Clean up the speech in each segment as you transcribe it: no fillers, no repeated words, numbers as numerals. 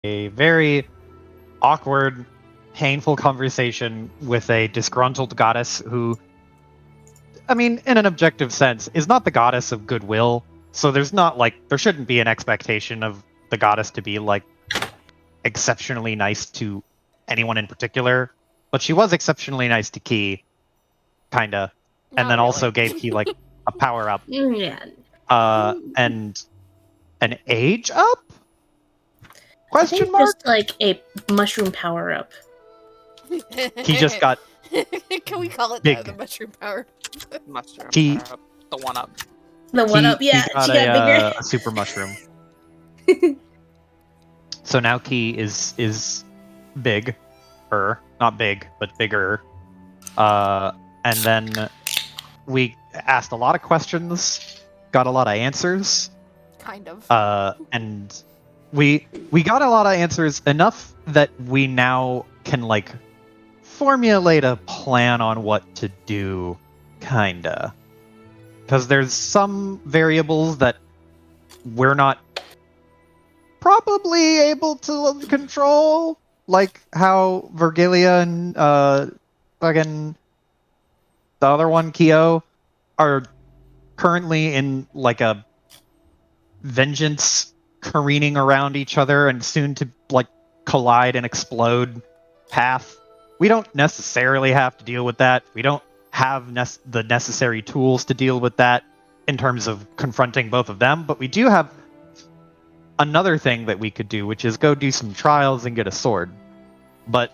a very awkward, painful conversation with a disgruntled goddess who, I mean, in an objective sense, is not the goddess of goodwill. So there shouldn't be an expectation of the goddess to be like exceptionally nice to anyone in particular. But she was exceptionally nice to Key, kinda, and Not then really. also gave Key like a power up, Yeah. and an age up? I think Question it's mark? just like a mushroom power up. He just got Can we call it big. that? The mushroom power. Mushroom. He- power up. The one up. The one up, yeah, He got she got bigger. a super mushroom. So now Key is big, not big, but bigger. And then we asked a lot of questions, got a lot of answers. Kind of. And we got a lot of answers, enough that we now can like formulate a plan on what to do, kinda. Because there's some variables that we're not probably able to control, like how Virgilia and fucking the other one, Kyo, are currently in like a vengeance careening around each other and soon to like collide and explode path. We don't necessarily have to deal with that. We don't have the necessary tools to deal with that in terms of confronting both of them, but we do have another thing that we could do, which is go do some trials and get a sword. But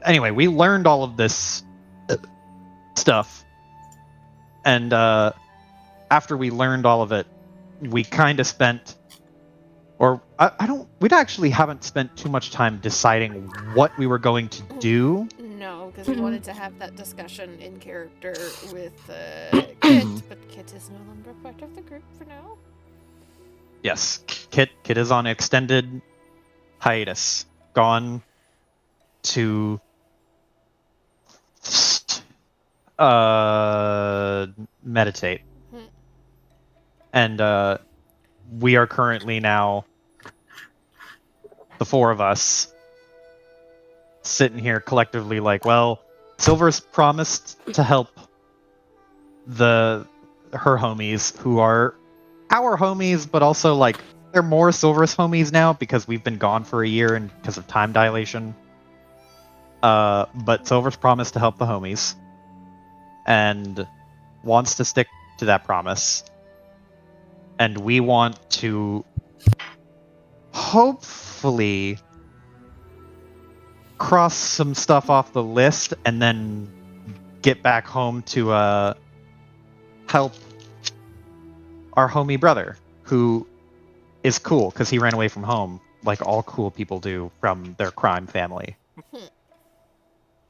anyway, we learned all of this stuff, and after we learned all of it, we kind of spent, or we actually haven't spent too much time deciding what we were going to do. No, because we wanted to have that discussion in character with Kit, but Kit is no longer part of the group for now. Yes, Kit is on extended hiatus, gone to meditate, and we are currently now the four of us sitting here collectively, like, well, Silver's promised to help her homies, who are our homies, but also like they're more Silver's homies now because we've been gone for a year and because of time dilation. But Silver's promised to help the homies and wants to stick to that promise. And we want to hopefully cross some stuff off the list and then get back home to help our homie brother, who is cool because he ran away from home, like all cool people do from their crime family.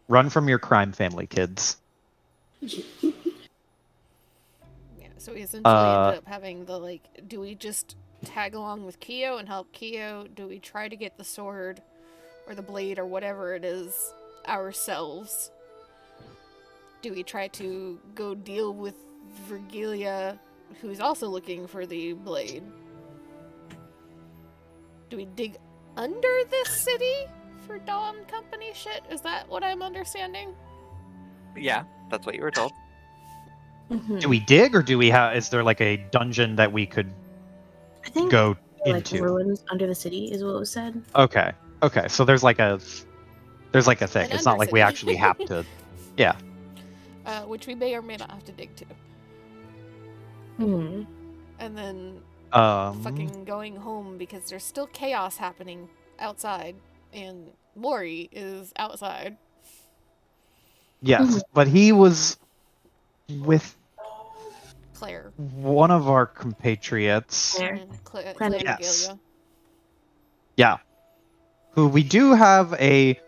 Run from your crime family, kids. Yeah, so we essentially ended up having the, like, do we just tag along with Kyo and help Kyo? Do we try to get the sword or the blade or whatever it is ourselves? Do we try to go deal with Virgilia, who's also looking for the blade? Do we dig under this city for Dawn Company shit? Is that what I'm understanding? Yeah, that's what you were told. Do we dig, or do we have? Is there like a dungeon that we could I think go like into? ruins under the city is what was said. Okay. So there's like a thing. An It's not like we undercity. actually have to. Yeah. Which we may or may not have to dig to. Hmm. And then Um. fucking going home because there's still chaos happening outside and Mori is outside. Yes, but he was with Claire. one of our compatriots. Claire. Claire Yes. Regalia. Yeah. Who we do have a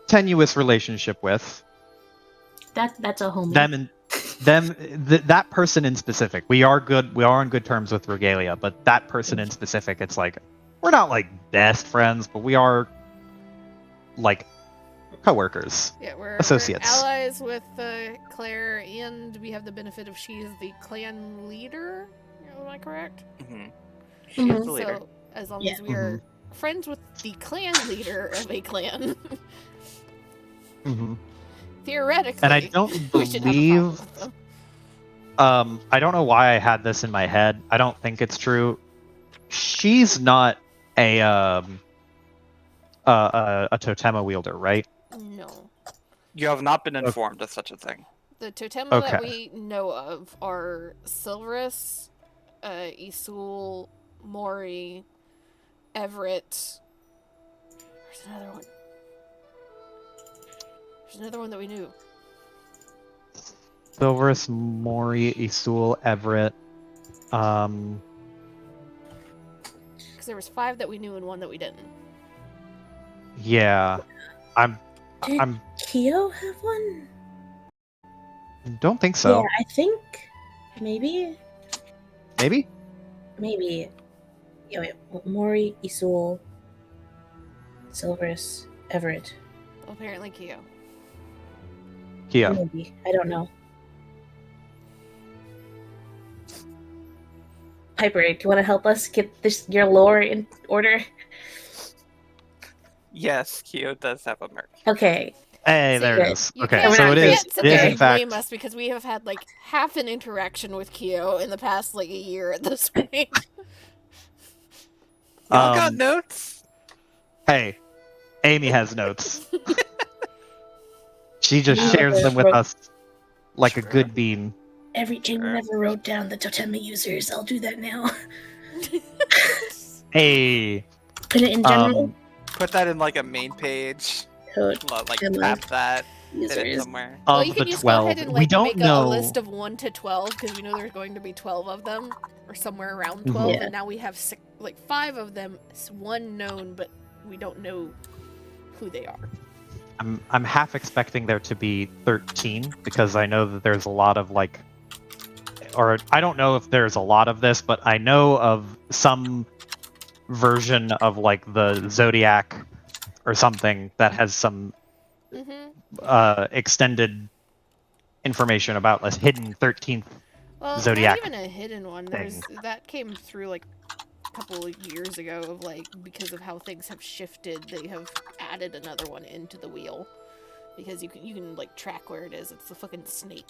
tenuous relationship with. That's a homie. That person in specific. We are on good terms with Regalia, but that person in specific, it's like we're not like best friends, but we are like coworkers. Yeah, we're Associates. allies with Claire, and we have the benefit of she is the clan leader. Am I correct? Mm-hmm. Mhm. The leader. So as long Yeah. as we are friends with the clan leader of a clan. Mhm. Theoretically, And I don't we should have a problem believe. with them. I don't know why I had this in my head. I don't think it's true. She's not a totema wielder, right? No. You have not been Okay. informed of such a thing. The totema Okay. that we know of are Silverus, Isul, Mori, Everett. There's another one. There's another one that we knew. Silverus, Mori, Isul, Everett. Because there was 5 that we knew and 1 that we didn't. Yeah. Did I'm Kyo have one? don't think so. Yeah, I think maybe. Maybe? Yeah, wait. Mori, Isul, Silverus, Everett. Apparently, Kyo. Yeah. Maybe. I don't know. Piper, do you want to help us get your lore in order? Yes, Kyo does have a merc. Okay. Hey, See, there it is. You Okay, can't, so you it you is. can't sit It is there in and fact. blame us because we have had like half an interaction with Kyo in the past like a year at this point. Y'all got Um, notes? Hey, Amy has notes. She just Yeah. shares them with Sure. us like a Sure. good bean. Amy Sure. never wrote down the Totema users. I'll do that now. Hey. Put it in general. Put that in like a main page. Like Totema tap that. Hit it users. somewhere. Well, Of you the can just 12. go ahead and We like don't make know. a list of 1 to 12 because we know there's going to be 12 of them, or somewhere around Mhm. 12, Yeah. and now we have 5 of them. 1 known, but we don't know who they are. I'm half expecting there to be 13 because I know that there's a lot of like, or I don't know if there's a lot of this, but I know of some version of like the Zodiac or something that has some extended information about this hidden 13th. Well, Zodiac not even a hidden one. That came through like a couple of years ago of like because of how things have shifted, they have added another one into the wheel because you can like track where it is. It's the fucking snake.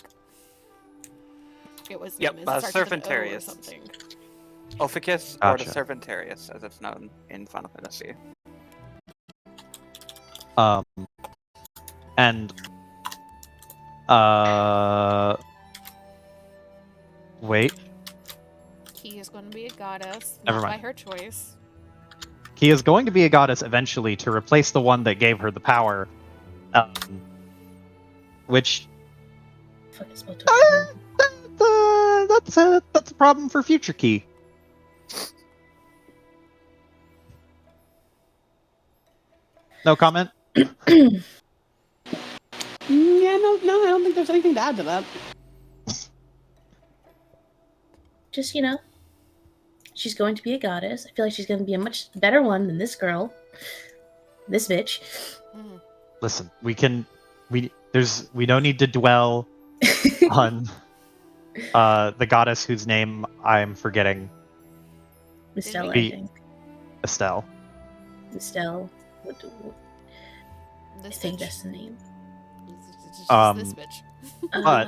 It was Yep, name is. It starts with an O or Serpentarius. something. Ophiuchus or the Gotcha. Serpentarius, as it's known in Final Fantasy. And wait, Key is going to be a goddess, Never not by mind. her choice. he is going to be a goddess eventually to replace the one that gave her the power, which Fuck is about Totema? that's a problem for future Key. No comment. Yeah, no, I don't think there's anything to add to that. Just, she's going to be a goddess. I feel like she's going to be a much better one than this girl. This bitch. Listen, we don't need to dwell on the goddess whose name I'm forgetting. Estelle, I Be- think. Estelle. Estelle. I This think bitch. that's the name. It's just this bitch. But-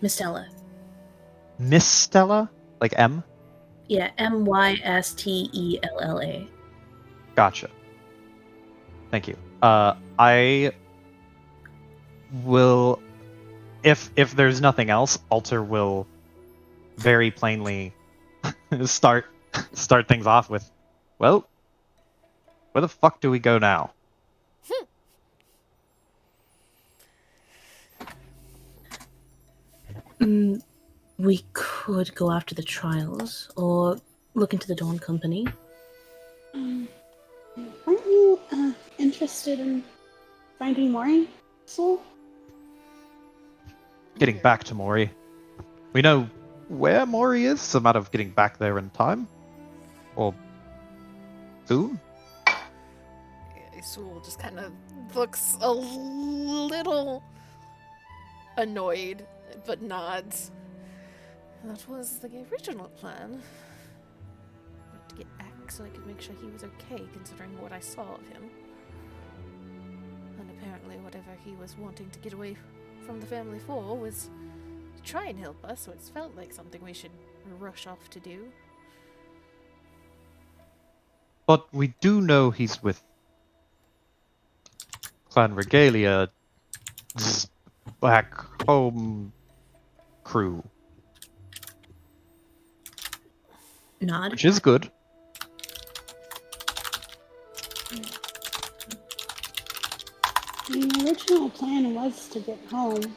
Mistella. Miss Stella? Like M? Yeah, Mystella. Gotcha. Thank you. I will, if there's nothing else, Alter will very plainly start things off with, well, where the fuck do we go now? We could go after the trials, or look into the Dawn Company. Aren't you interested in finding Mori? Soul? Getting back to Mori. We know where Mori is. It's a matter of getting back there in time. Or soon. Isul just kind of looks a little annoyed, but nods. That was the original plan. To get back check so I could make sure he was okay, considering what I saw of him. And apparently whatever he was wanting to get away from the family for was to try and help us, so it's felt like something we should rush off to do. But we do know he's with Clan Regalia's back home crew, Nod. which is good. The original plan was to get home.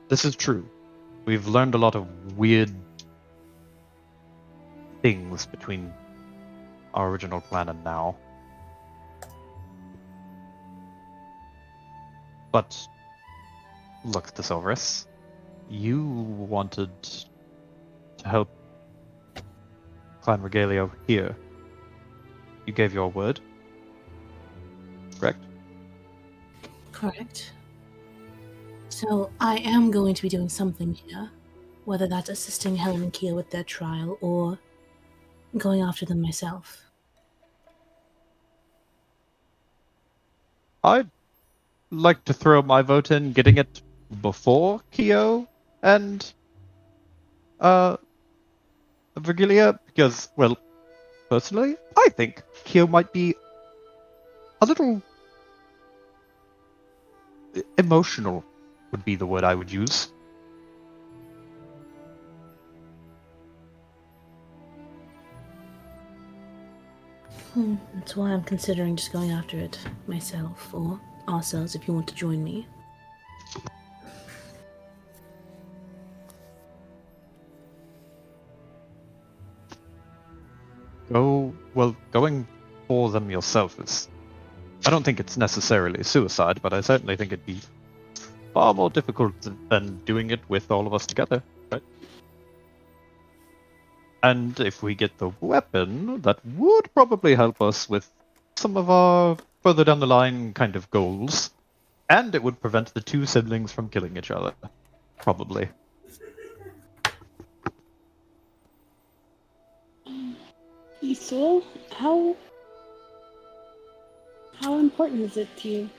This is true. We've learned a lot of weird things between our original plan and now. But look, Thesaurus, you wanted to help Clan Regalia here. You gave your word, correct? Correct. So I am going to be doing something here, whether that's assisting Helen and Kia with their trial or going after them myself. I'd like to throw my vote in getting it before Kyo and Virgilia, because, well, personally, I think Kyo might be a little emotional, would be the word I would use. That's why I'm considering just going after it myself, or ourselves if you want to join me. Going for them yourself is... I don't think it's necessarily suicide, but I certainly think it'd be far more difficult than doing it with all of us together, right? And if we get the weapon, that would probably help us with some of our further down the line kind of goals. And it would prevent the two siblings from killing each other. Probably. Isul, how important is it to you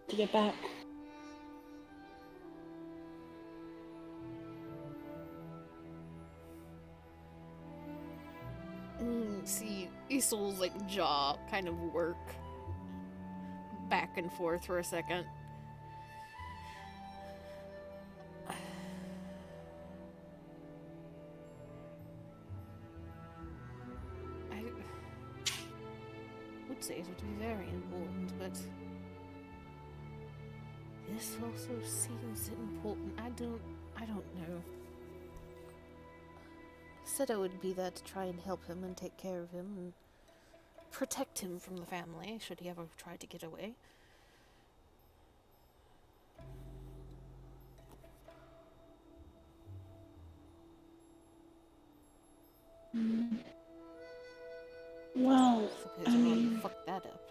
to get back? See Isol's like jaw kind of work back and forth for a second. I would say it would be very important, but this also seems important. I don't know. Said I would be there to try and help him and take care of him and protect him from the family should he ever try to get away. Well, Suppose I I've already mean, fucked that up.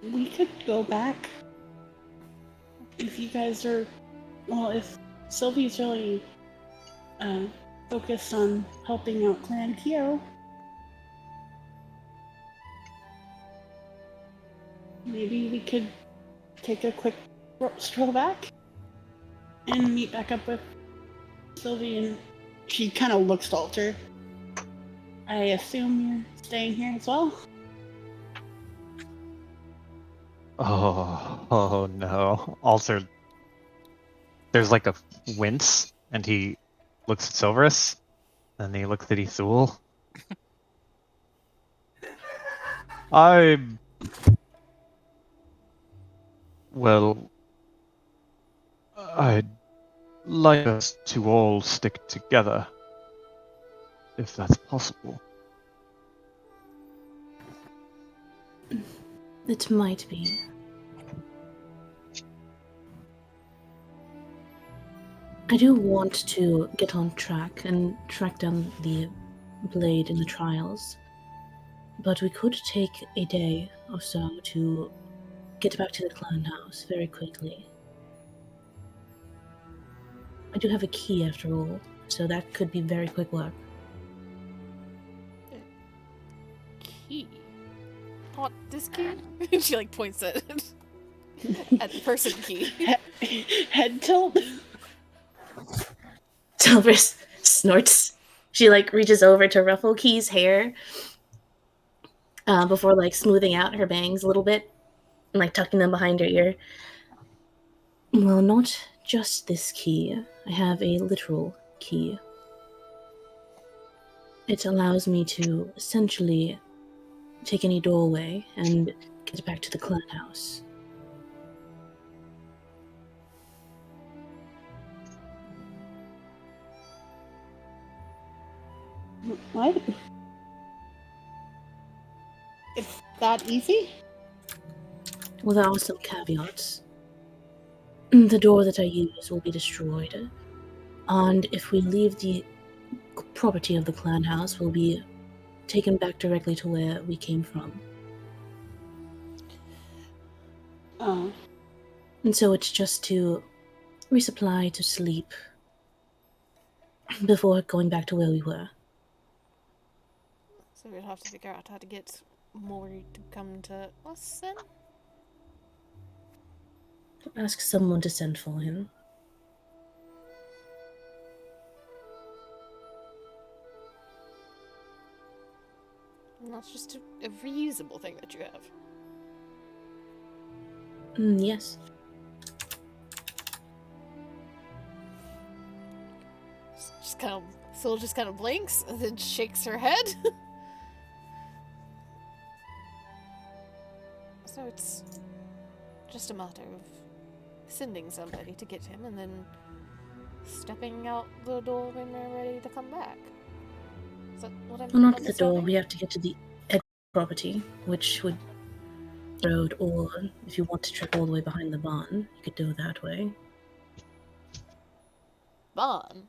we could go back if you guys are. Well, if Sylvie's really focused on helping out Clan Kyo, maybe we could take a quick stroll back and meet back up with Sylvie. And she kind of looks to Alter. I assume you're staying here as well? Oh no. Also, there's like a wince, and he looks at Silverus, and he looks at Isul. I'd like us to all stick together, if that's possible. It might be. I do want to get on track and track down the blade in the trials, but we could take a day or so to get back to the clan house very quickly. I do have a key after all, so that could be very quick work. Key. Not this key? She like points at the person key. Head tilt. Silver snorts. She like reaches over to ruffle Key's hair before like smoothing out her bangs a little bit and like tucking them behind her ear. Well, not just this key. I have a literal key. It allows me to essentially take any doorway and get back to the clan house. What? It's that easy? Well, there are some caveats. The door that I use will be destroyed, and if we leave the property of the clan house, we'll be taken back directly to where we came from. Oh. And so it's just to resupply to sleep before going back to where we were. So we'd have to figure out how to get Mori to come to us then? Ask someone to send for him. And that's just a reusable thing that you have. Yes. Syl just kind of blinks and then shakes her head. So it's just a matter of sending somebody to get him and then stepping out the door when we're ready to come back. Is that what I'm Well, not the door. understanding? We have to get to the edge property, which would road, or if you want to trek all the way behind the barn, you could go that way. Barn?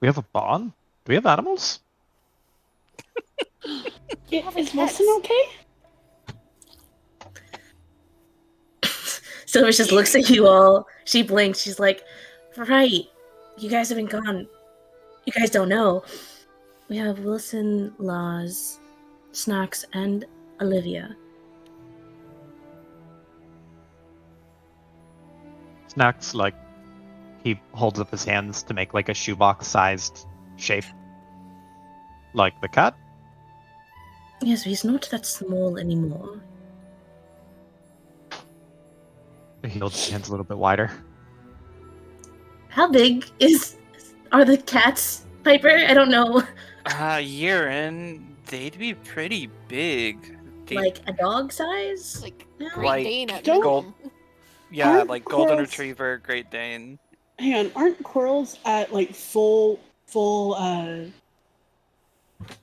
We have a barn? Do we have animals? Is Wilson okay? Silver just looks at you all. She blinks. She's like, right. You guys have been gone. You guys don't know. We have Wilson, Laz, Snacks, and Olivia. Snacks, like, he holds up his hands to make like a shoebox-sized shape. Like the cat? Yes, he's not that small anymore. He holds his hands a little bit wider. How big are the cats, Piper? I don't know. Urine, they'd be pretty big. Like a dog size? Like No? Great Like, Dane at don't- minimum. Yeah, Aren't like Golden squirrels- Retriever, Great Dane. Hang on, aren't squirrels at like full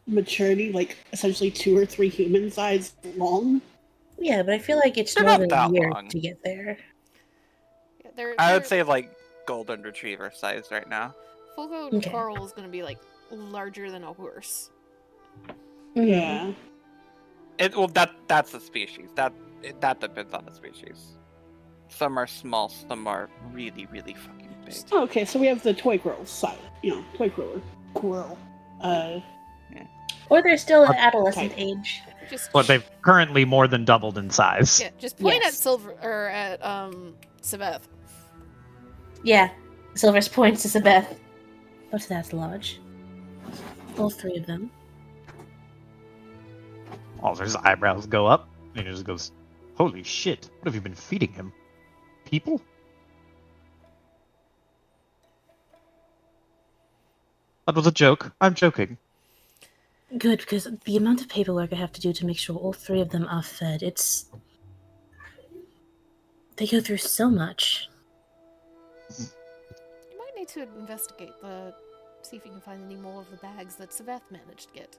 maturity, like essentially 2 or 3 human size long? Yeah, but I feel like it's They're more not than a that year long. to get there. Yeah, they're, I would they're- say like Golden Retriever size right now. Full-grown Okay. coral is going to be like larger than a horse. Yeah. That's the species. That depends on the species. Some are small, some are really, really fucking big. Oh, okay, so we have the toy squirrel side. Toy squirrel. Or they're still at What adolescent type? age. Just But they've currently more than doubled in size. yeah, just point at Yes. Silver or at Saveth. Yeah, Silver's points to Sabeth. What's that lodge? All 3 of them. Alder's eyebrows go up, and he just goes, "Holy shit, what have you been feeding him? People?" That was a joke. I'm joking. Good, because the amount of paperwork I have to do to make sure all 3 of them are fed, they go through so much. You might need to investigate see if you can find any more of the bags that Saveth managed to get.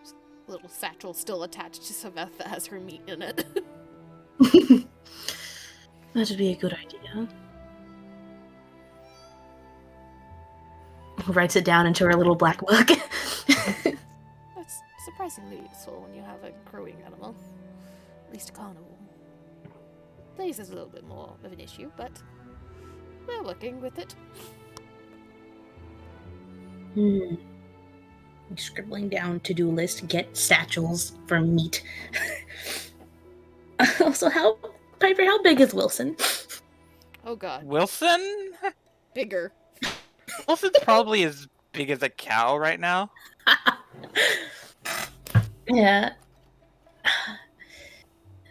Just a little satchel still attached to Saveth that has her meat in it. That would be a good idea. Writes it down into her little black book. That's surprisingly useful when you have a growing animal. At least a carnivore. Blaze is a little bit more of an issue, but We're working with it. Scribbling down to-do list, get satchels for meat. Also, Piper, how big is Wilson? Oh god. Wilson? Bigger. Wilson's probably as big as a cow right now. Yeah.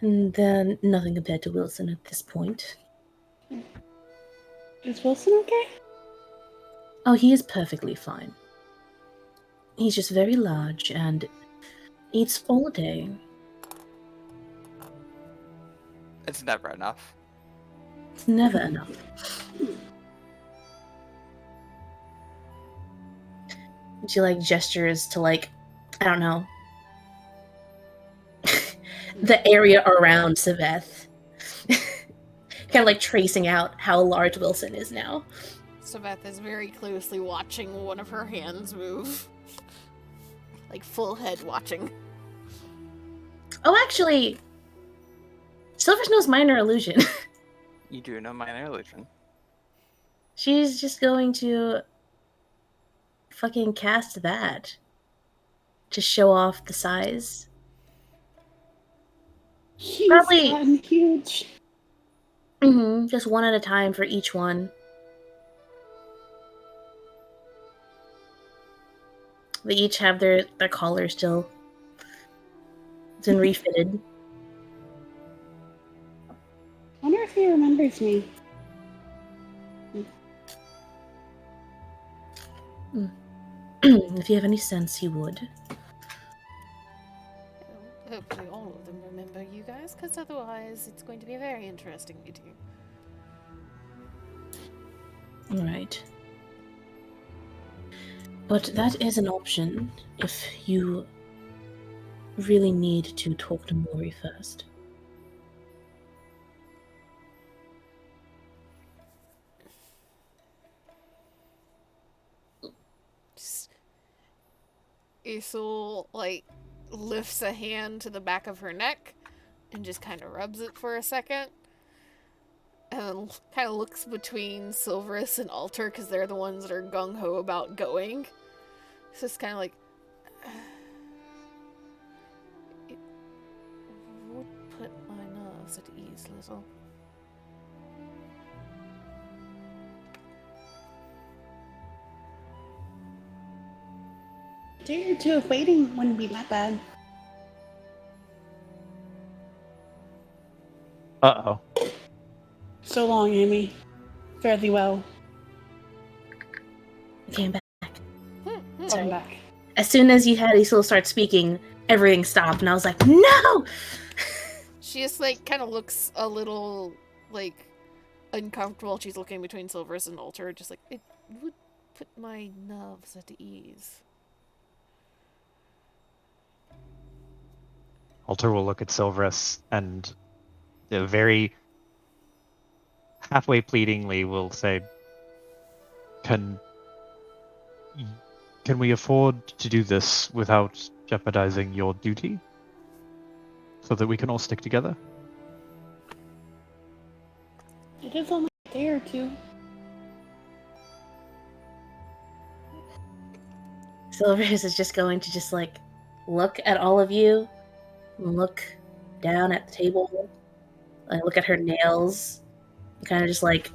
And then nothing compared to Wilson at this point. Is Wilson okay? Oh, he is perfectly fine. He's just very large and eats all day. It's never enough. It's never enough. She like gestures to like, I don't know, the area around Saveth. Kind of like tracing out how large Wilson is now. Saveth is very closely watching one of her hands move. Like full head watching. Oh, actually, Silvers knows minor illusion. You do know minor illusion. She's just going to fucking cast that to show off the size. He's Probably- gotten huge. Just one at a time for each one. They each have their collar still. It's been refitted. I wonder if he remembers me. If you have any sense, he would. Hopefully all of them remember you guys, because otherwise it's going to be a very interesting meeting. Right. But that is an option if you really need to talk to Mori first. Isul, like, lifts a hand to the back of her neck and just kind of rubs it for a second. And then kind of looks between Silverus and Alter because they're the ones that are gung-ho about going. It's just kind of like... It would put my nerves at ease, little. A day or two of waiting wouldn't be that bad. Uh-oh. So long, Amy. Fare thee well. Came back. Welcome back. As soon as you had Isil start speaking, everything stopped, and I was like, no! She just, like, kind of looks a little, like, uncomfortable. She's looking between Silverus and Alter, just like, it would put my nerves at ease. Alter will look at Silverus and very halfway pleadingly will say, Can we afford to do this without jeopardizing your duty? So that we can all stick together? It is only a day or two. Silverus is just going to just like look at all of you, look down at the table, and look at her nails, and kind of just like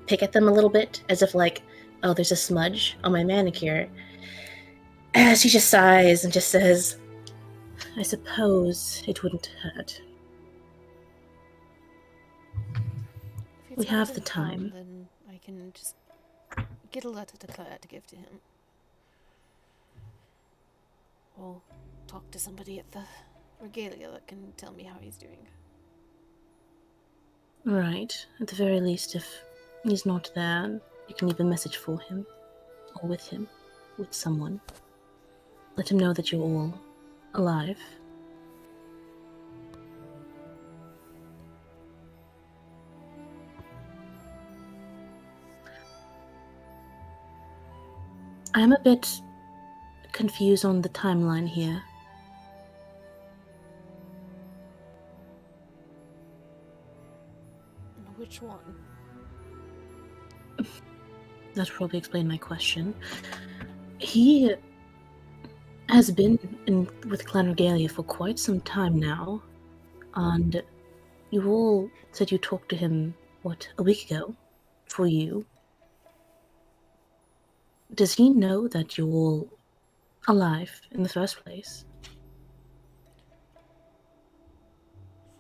pick at them a little bit, as if like, oh, there's a smudge on my manicure. She just sighs and just says, I suppose it wouldn't hurt. If We it's have not the in town, time. then I can just get a letter to Claire to give to him. Or talk to somebody at the regalia that can tell me how he's doing. Right. At the very least, if he's not there, you can leave a message for him. Or with him. With someone. Let him know that you're all alive. I'm a bit confused on the timeline here. Which one? that probably explain my question. He has been with Clan Regalia for quite some time now, and you all said you talked to him, a week ago? For you. Does he know that you're all alive in the first place?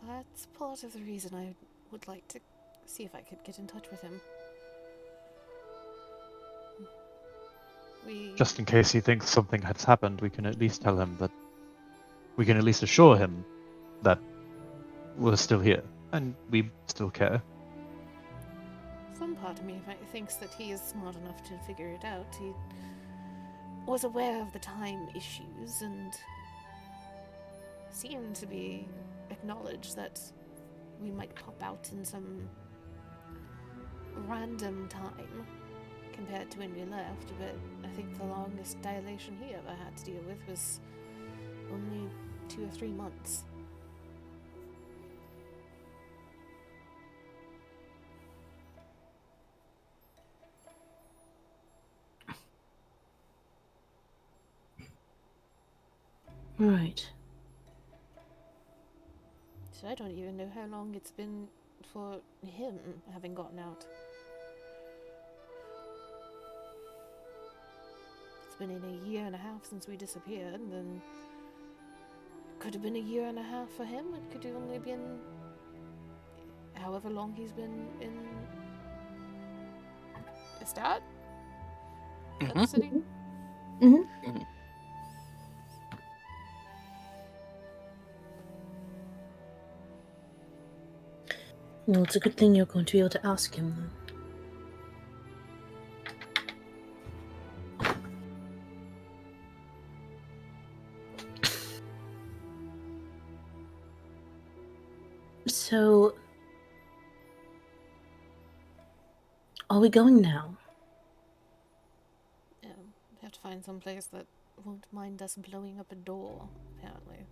That's part of the reason I would like to see if I could get in touch with him. Just in case he thinks something has happened, we can at least tell him that. We can at least assure him that we're still here and we still care. Some part of me thinks that he is smart enough to figure it out. He was aware of the time issues and seemed to be acknowledged that we might pop out in some random time compared to when we left, but I think the longest dilation he ever had to deal with was only 2 or 3 months. Right. So I don't even know how long it's been for him having gotten out. It's been in a year and a half since we disappeared, and then could have been a year and a half for him. It could have only been however long he's been in Estat? Is that the city? Mm-hmm. Well, it's a good thing you're going to be able to ask him then. So, are we going now? Yeah, we have to find some place that won't mind us blowing up a door, apparently.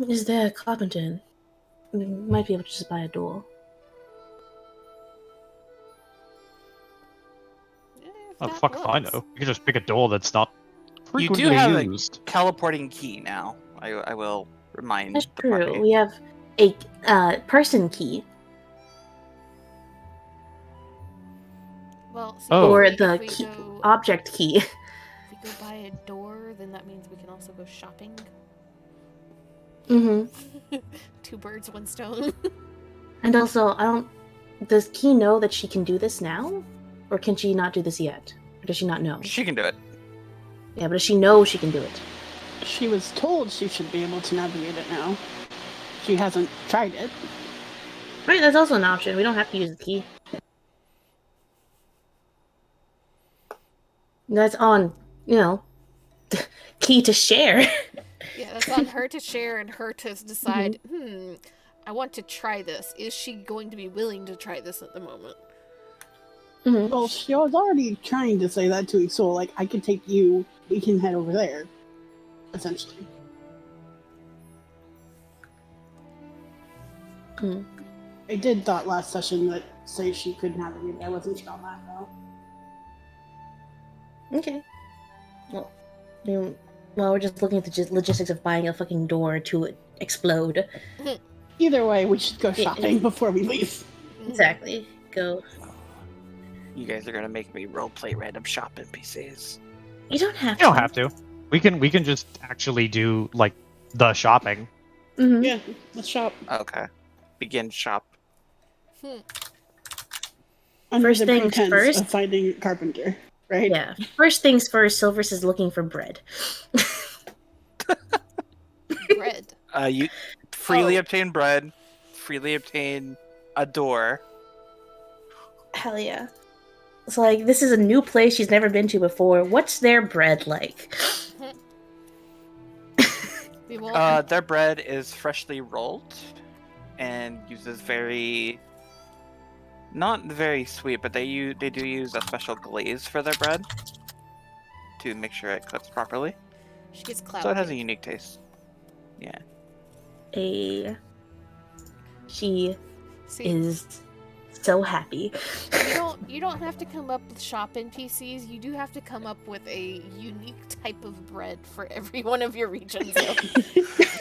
Is there a carpenter? We might be able to just buy a door. If Oh, that fuck if I works. know. You can just pick a door that's not You do frequently have used. a teleporting key now. I will remind That's the true. party. We have a person key. Well, see, Oh. Or if the we key, go, object key. if we go buy a door, then that means we can also go shopping. Mm-hmm. 2 birds, 1 stone. And also, does Key know that she can do this now? Or can she not do this yet? Or does she not know? She can do it. Yeah, but does she know she can do it? She was told she should be able to navigate it now. She hasn't tried it. Right, that's also an option. We don't have to use the key. That's on, Key to share. Yeah, that's on her to share and her to decide, I want to try this. Is she going to be willing to try this at the moment? Mm-hmm. Well, she was already trying to say that to Isul, like, I can take you, we can head over there. Essentially. Mm. I did thought last session that say she could navigate it. I wasn't sure on that though. Okay. Well, we're just looking at the logistics of buying a fucking door to explode. Either way, we should go Yeah. shopping before we leave. Exactly. Go. You guys are gonna make me roleplay random shop NPCs. You don't have You to. don't have to. We can just actually do like the shopping. Mm-hmm. Yeah, let's shop. Okay. Begin shop. Under First the things pretense first. of finding a carpenter, right? Yeah. First things first, Silvers is looking for bread. Bread. You freely Oh. obtain bread, freely obtain a door. Hell yeah. It's like, this is a new place she's never been to before. What's their bread like? We will. Their bread is freshly rolled and uses not very sweet, but they do use a special glaze for their bread to make sure it cooks properly. She gets cloud. So it has a cake. unique taste. Yeah. She See, is so happy. You don't have to come up with shop NPCs. You do have to come up with a unique type of bread for every one of your regions.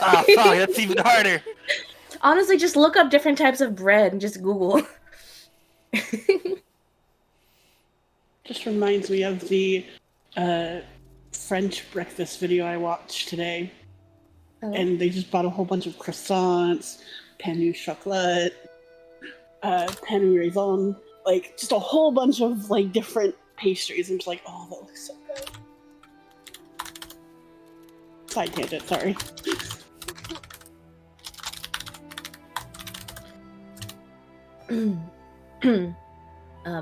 Ah, fuck, that's even harder. Honestly, just look up different types of bread and just Google. Just reminds me of the French breakfast video I watched today. And they just bought a whole bunch of croissants, pain au chocolat, pain au raisin, like just a whole bunch of like different pastries. And just like, oh, that looks so good. Side tangent, sorry.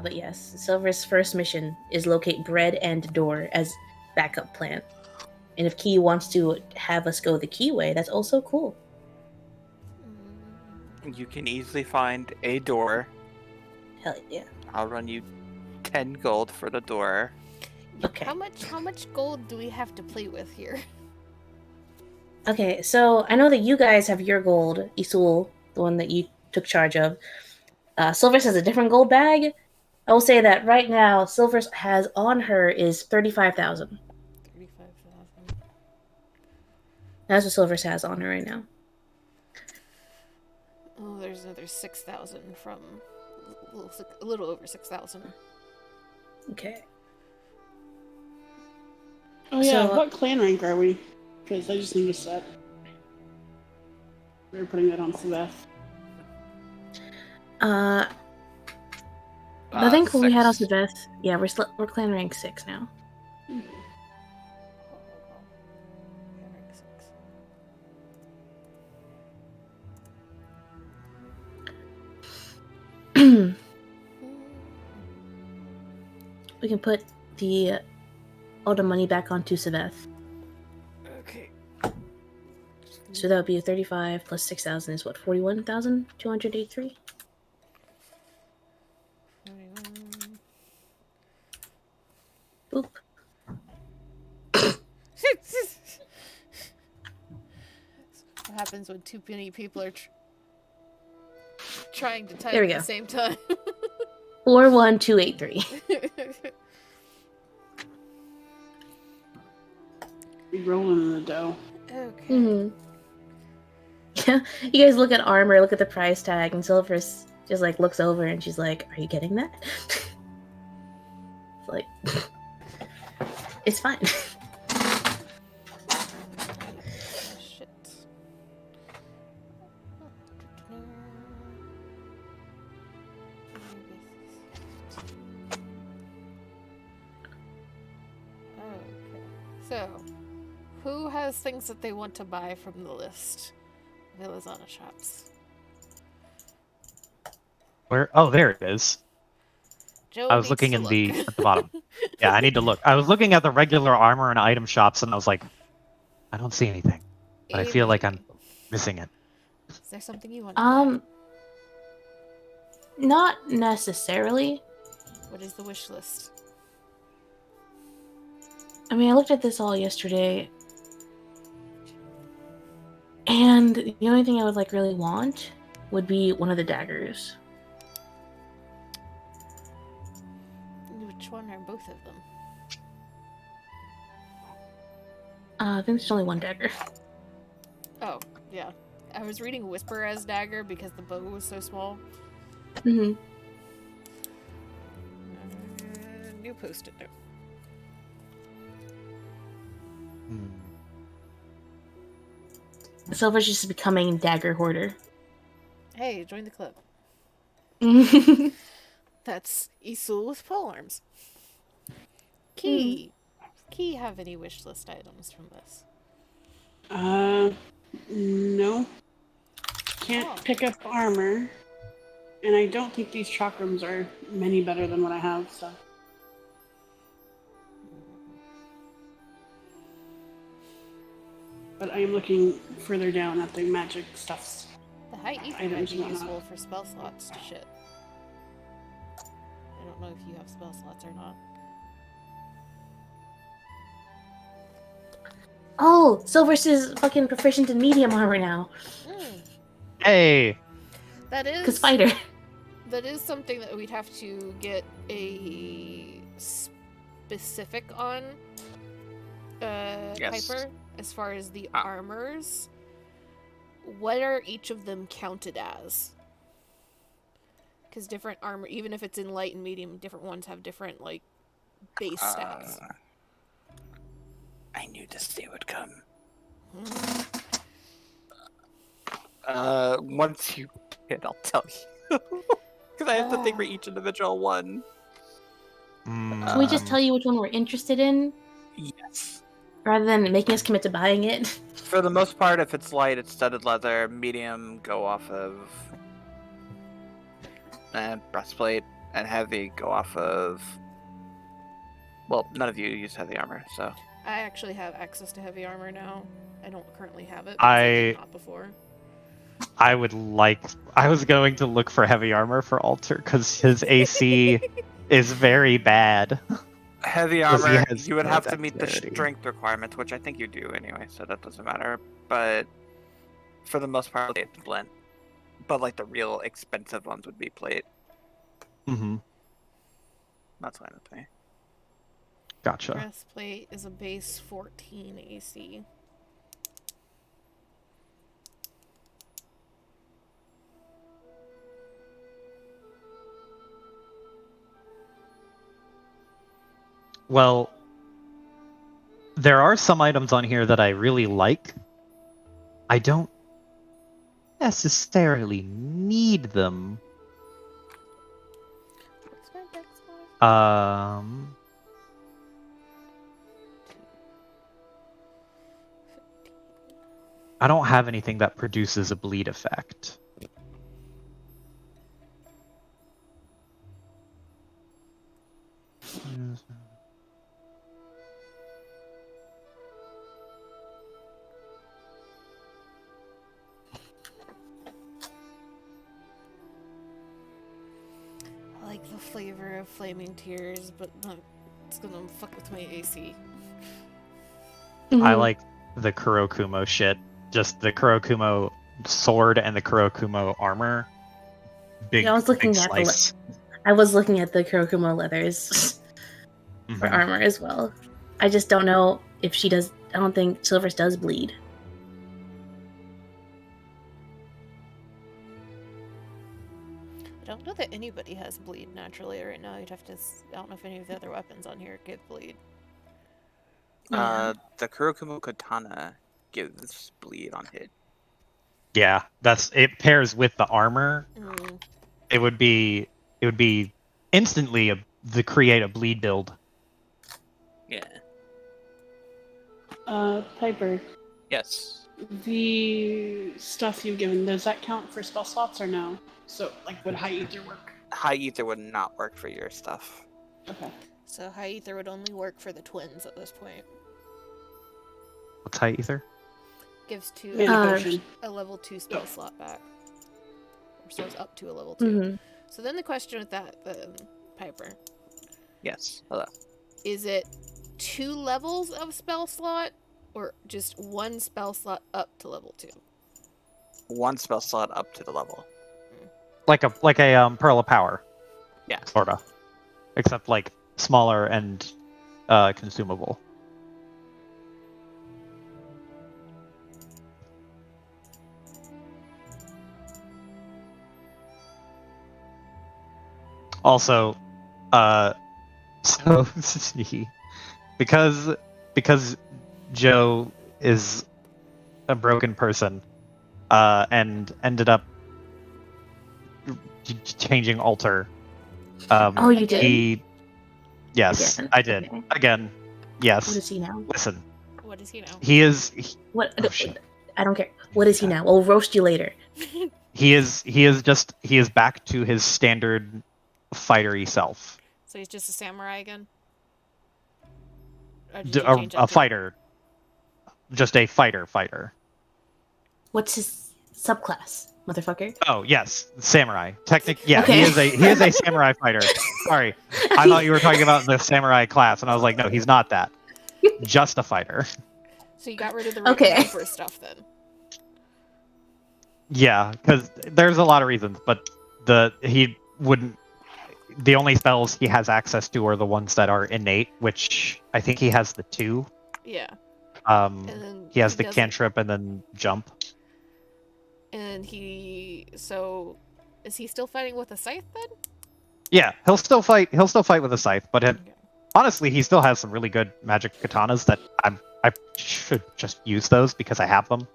But yes, Silver's first mission is locate bread and door as backup plan. And if Key wants to have us go the Key way, that's also cool. You can easily find a door. Hell yeah. I'll run you 10 gold for the door. Okay. How much gold do we have to play with here? Okay, so I know that you guys have your gold, Isul, the one that you took charge of. Silver's has a different gold bag. I will say that right now, Silver's has on her is 35,000. 35,000. That's what Silver's has on her right now. Oh, there's another 6,000 from a little over 6,000. Okay. Oh yeah, So, what clan rank are we? Because I just noticed that. We were putting that on Celeste. I think when we had 6. Elizabeth, yeah, we're clan rank 6 now. We can put all the money back onto Saveth. Okay. So that would be 35 plus 6,000 is what, 41,283? 41. Boop. What happens when too many people are trying to type There we at go. the same time? 41283. We rolling in the dough. Okay. Mm-hmm. Yeah, you guys look at armor, look at the price tag, and Silver's just like looks over and she's like, "Are you getting that?" It's like, it's fine. Shit. Okay. So, who has things that they want to buy from the list? Vilazana shops. Where? Oh, there it is. Joe I was needs looking to in look. the at the bottom. Yeah, I need to look. I was looking at the regular armor and item shops, and I was like, I don't see anything. But I feel like I'm missing it. Is there something you want to buy? Not necessarily. What is the wish list? I mean, I looked at this all yesterday, and the only thing I would like really want would be one of the daggers. Which one are both of them? I think there's only one dagger. Oh, yeah. I was reading Whisper as dagger because the bow was so small. Mm-hmm. New post-it note. Silver's just becoming dagger hoarder. Hey, join the club. Mm-hmm. That's Isul with polearms. Key. Key have any wish list items from this? No. Can't pick up armor. And I don't think these chakrams are many better than what I have, so. But I am looking further down at the magic stuffs. The high ether might Items be and whatnot. useful for spell slots to shit. I don't know if you have spell slots or not. Oh, Silver's is fucking proficient in medium armor now. Hey, That is Cause fighter. That is something that we'd have to get a specific on, Yes. Piper, as far as the armors. What are each of them counted as? Because different armor, even if it's in light and medium, different ones have different, like, base stats. I knew this day would come. Mm. Once you hit, I'll tell you. Because I have to think for each individual one. Can we just tell you which one we're interested in, Yes. rather than making us commit to buying it? For the most part, if it's light, it's studded leather. Medium, go off of breastplate, and heavy, go off of. Well, none of you use heavy armor, so. I actually have access to heavy armor now. I don't currently have it, I did not before. I was going to look for heavy armor for Alter because his AC is very bad. Heavy 'Cause he armor, has you would no have to meet the dexterity. strength requirements, which I think you do anyway, so that doesn't matter. But for the most part, it's blend. But like the real expensive ones would be plate. Mm-hmm. That's fine with me. Gotcha. Breastplate is a base 14 AC. Well, there are some items on here that I really like. I don't necessarily need them. What's my dex mod? I don't have anything that produces a bleed effect. I like the flavor of flaming tears, but it's gonna fuck with my AC. I Mhm. like the Kurokumo shit. Just the Kurokumo sword and the Kurokumo armor. Big, Yeah, I was looking big at the slice. I was looking at the Kurokumo leathers for Mhm. armor as well. I just don't know if she does. I don't think Silvers does bleed. I don't know that anybody has bleed naturally right now. You'd have to. I don't know if any of the other weapons on here give bleed. Yeah. The Kurokumo Katana gives bleed on hit. Yeah, it pairs with the armor. Mm. It would be instantly the create a bleed build. Yeah. Piper, Yes. the stuff you've given, does that count for spell slots or no? So, like, would High Ether work? High Ether would not work for your stuff. Okay. So High Ether would only work for the twins at this point. What's high ether? Gives two Mana potion. a level 2 spell slot back. Or so it's up to a level 2. Mm-hmm. So then the question with that, Piper, Yes. Hello. is it 2 levels of spell slot or just 1 spell slot up to level 2? One spell slot up to the level. Like a Pearl of Power. Yeah. Sorta. Except like smaller and consumable. Also, so because Joe is a broken person, and ended up changing Alter. Oh, you did? Yes, Again? I did. Okay. Again, What yes. is he now? Listen, What is he now? he is What? Oh, shit. I don't care. What is he now? We'll roast you later. he is back to his standard fightery self. So he's just a samurai again? Or did D- you a change that to- fighter. Just a fighter. What's his subclass, motherfucker? Oh yes, samurai. Yeah, Okay. he is a samurai fighter. Sorry, I thought you were talking about the samurai class, and I was like, no, he's not that. Just a fighter. So you got rid of the Okay. Reaper stuff then? Yeah, because there's a lot of reasons, but wouldn't. The only spells he has access to are the ones that are innate, which I think he has the 2. Yeah. And then he has he the doesn't- cantrip and then jump. And so is he still fighting with a scythe then? Yeah, he'll still fight. He'll still fight with a scythe, but Okay. honestly, he still has some really good magic katanas that I should just use those because I have them.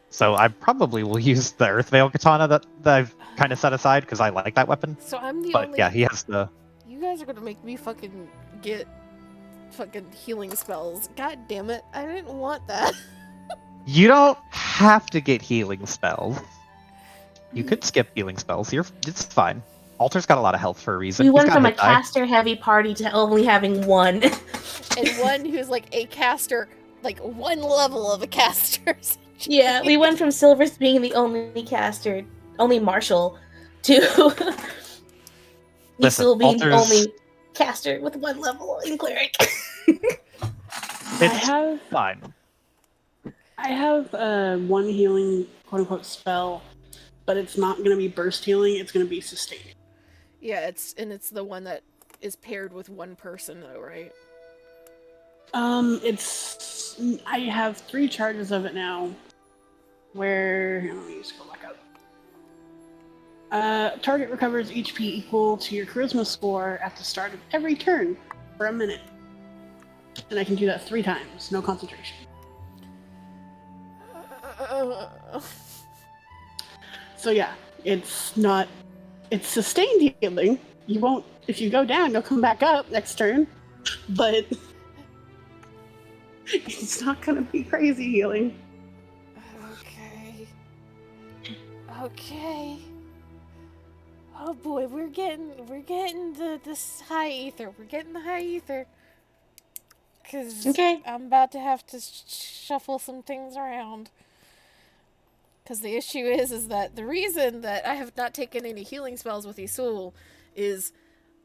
So I probably will use the Earthveil katana that I've kind of set aside because I like that weapon. So I'm the But only. yeah, he has the. You guys are gonna make me fucking get fucking healing spells. God damn it! I didn't want that. You don't have to get healing spells. You could skip healing spells. It's fine. Alter's got a lot of health for a reason. We He's went got from a hit die. caster-heavy party to only having one. And one who's like a caster, like one level of a caster. Yeah, we went from Silvers being the only caster, only martial, to Listen, still being the Alter's- only caster with one level in cleric. It's I fine. have one healing quote unquote spell, but it's not gonna be burst healing, it's gonna be sustained. Yeah, it's the one that is paired with one person though, right? I have 3 charges of it now. Where let me just go back up. Target recovers HP equal to your charisma score at the start of every turn for a minute. And I can do that 3 times, no concentration. So yeah, it's sustained healing. You won't, if you go down, you'll come back up next turn. But it's not gonna be crazy healing. Okay. Oh boy, we're getting this high ether. We're getting the high ether. Cause Okay. I'm about to have to shuffle some things around. Cause the issue is that the reason that I have not taken any healing spells with Isul is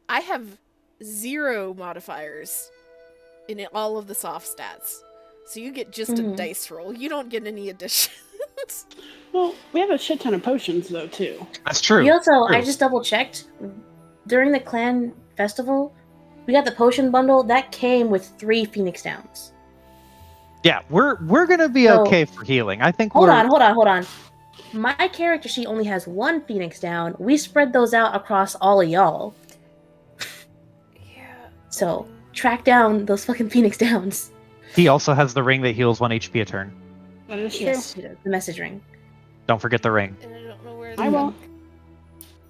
I have 0 modifiers in all of the soft stats. So you get just a dice roll. You don't get any additions. Well, we have a shit ton of potions though too. That's true. We also, I True. just double checked during the clan festival. We got the potion bundle that came with 3 Phoenix Downs. Yeah, we're gonna be So- okay for healing. I think Hold we're on. My character sheet only has 1 Phoenix Down. We spread those out across all of y'all. Yeah. So track down those fucking Phoenix Downs. He also has the ring that heals 1 HP a turn. That is true. Yes, she does. The message ring. Don't forget the ring. And I don't know where the I won't. fuck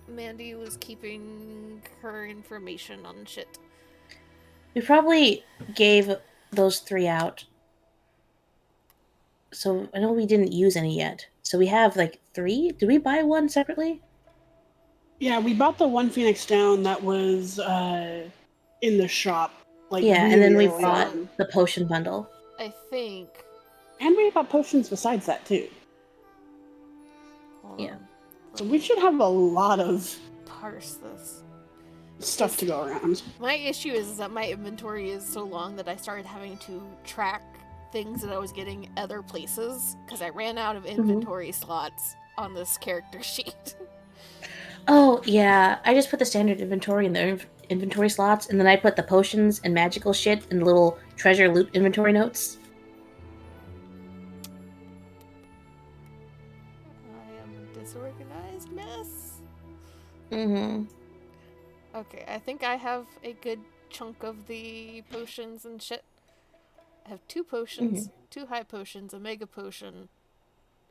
Mandy was keeping her information on shit. We probably gave those 3 out. So I know we didn't use any yet. So we have like 3. Did we buy one separately? Yeah, we bought the 1 Phoenix down that was in the shop. Like Yeah, and then we really bought on. the potion bundle. I think. And we bought potions besides that too. Hold Yeah. on. So we should have a lot of Parse this. stuff to go around. My issue is that my inventory is so long that I started having to track things that I was getting other places because I ran out of inventory slots on this character sheet. Oh, yeah. I just put the standard inventory in the inventory slots, and then I put the potions and magical shit in the little treasure loot inventory notes. I am a disorganized mess. Mm-hmm. Okay, I think I have a good chunk of the potions and shit. I have 2 potions, 2 high potions, a mega potion,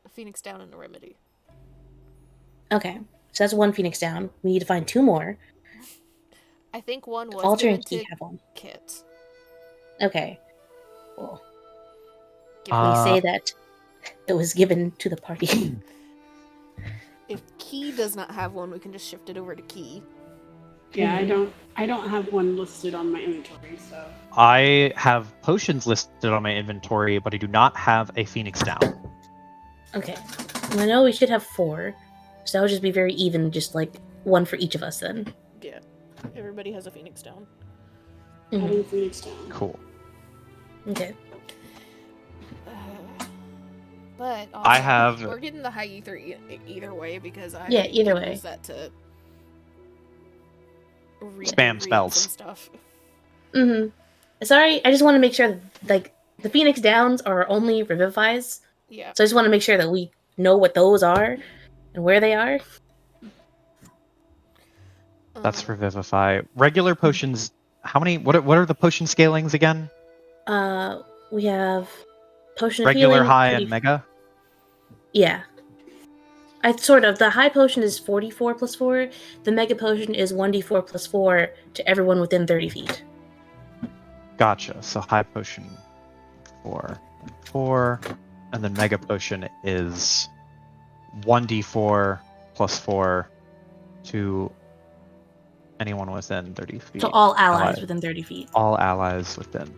a Phoenix Down, and a remedy. Okay. So that's 1 Phoenix down. We need to find 2 more. I think one was Alter given and Key to have one. Kit. Okay. Well, Given- we say that it was given to the party. If Key does not have one, we can just shift it over to Key. Yeah, I don't have one listed on my inventory, so I have potions listed on my inventory, but I do not have a Phoenix down. Okay. Well, I know we should have 4. So that would just be very even, just like 1 for each of us then. Yeah. Everybody has a Phoenix Down. Mhm. having Phoenix down. Cool. Okay. But I also, have- we're getting the high ether either way because I Yeah, either can way. use that to Spam readings spells. and stuff. Mm-hmm. Sorry, I just want to make sure that, like, the Phoenix Downs are only revivifies. Yeah. So I just want to make sure that we know what those are and where they are. That's Revivify. Regular potions. How many? What are the potion scalings again? We have Potion of Regular, Healing. high, 30 and mega. Yeah. I sort of. The high potion is 44 plus 4. The mega potion is 1d4 plus 4 to everyone within 30 feet. Gotcha. So high potion 4, and then mega potion is 1d4 plus 4 to anyone within 30 feet. So all allies Allies. within 30 feet. All allies within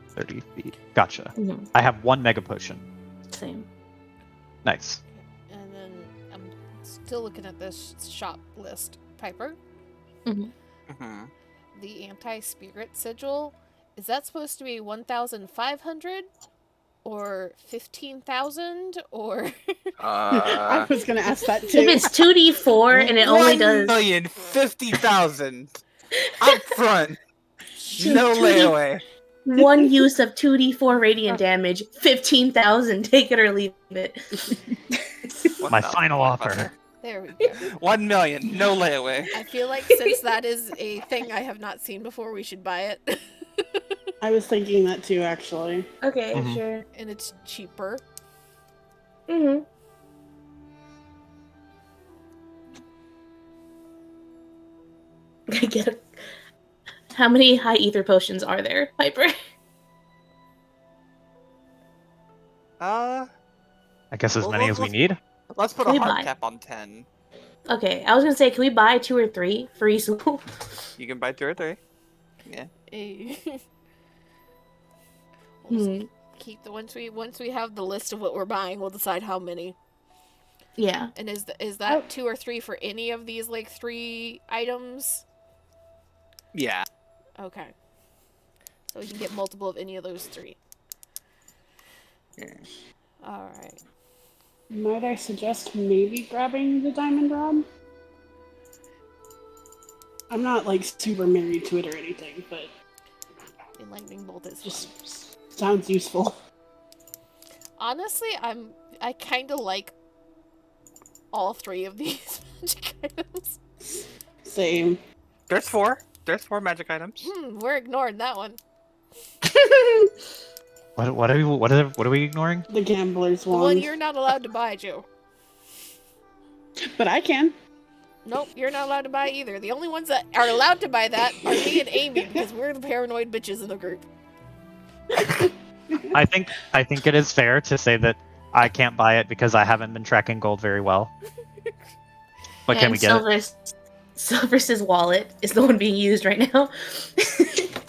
30 feet. Gotcha. Mhm. I have 1 mega potion. Same. Nice. And then I'm still looking at this shop list. Piper, Mm-hmm. the anti-spirit sigil, is that supposed to be 1,500 or 15,000 or? I was gonna ask that If too. it's 2d4 and it only does 1,050,000 up front. No 2D layaway. one use of 2d4 radiant damage, 15,000, take it or leave it. My final offer. There we go. 1 million. No layaway. I feel like since that is a thing I have not seen before, we should buy it. I was thinking that too, actually. Okay, Mhm. sure. And it's cheaper. Mm-hmm. I get it. How many high ether potions are there, Piper? Uh, I guess as Well, many as we let's- need. let's put Can a we hard buy? cap on 10. Okay, I was gonna say, can we buy 2 or 3 for Isu? You can buy 2 or 3. Eh. We'll just Hmm. keep the once we have the list of what we're buying, we'll decide how many. Yeah. And is that 2 or 3 for any of these like 3 items? Yeah. Okay. So we can get multiple of any of those 3. Yeah. All right. Might I suggest maybe grabbing the diamond rod? I'm not like super married to it or anything, but The lightning bolt is fun. just sounds useful. Honestly, I kind of like all 3 of these magic items. Same. There's 4. There's 4 magic items. We're ignoring that one. What are we ignoring? The gambler's The one wand. you're not allowed to buy, Joe. But I can. Nope, you're not allowed to buy either. The only ones that are allowed to buy that are me and Amy because we're the paranoid bitches in the group. I think it is fair to say that I can't buy it because I haven't been tracking gold very well. But can And we get it? Silver's wallet is the one being used right now.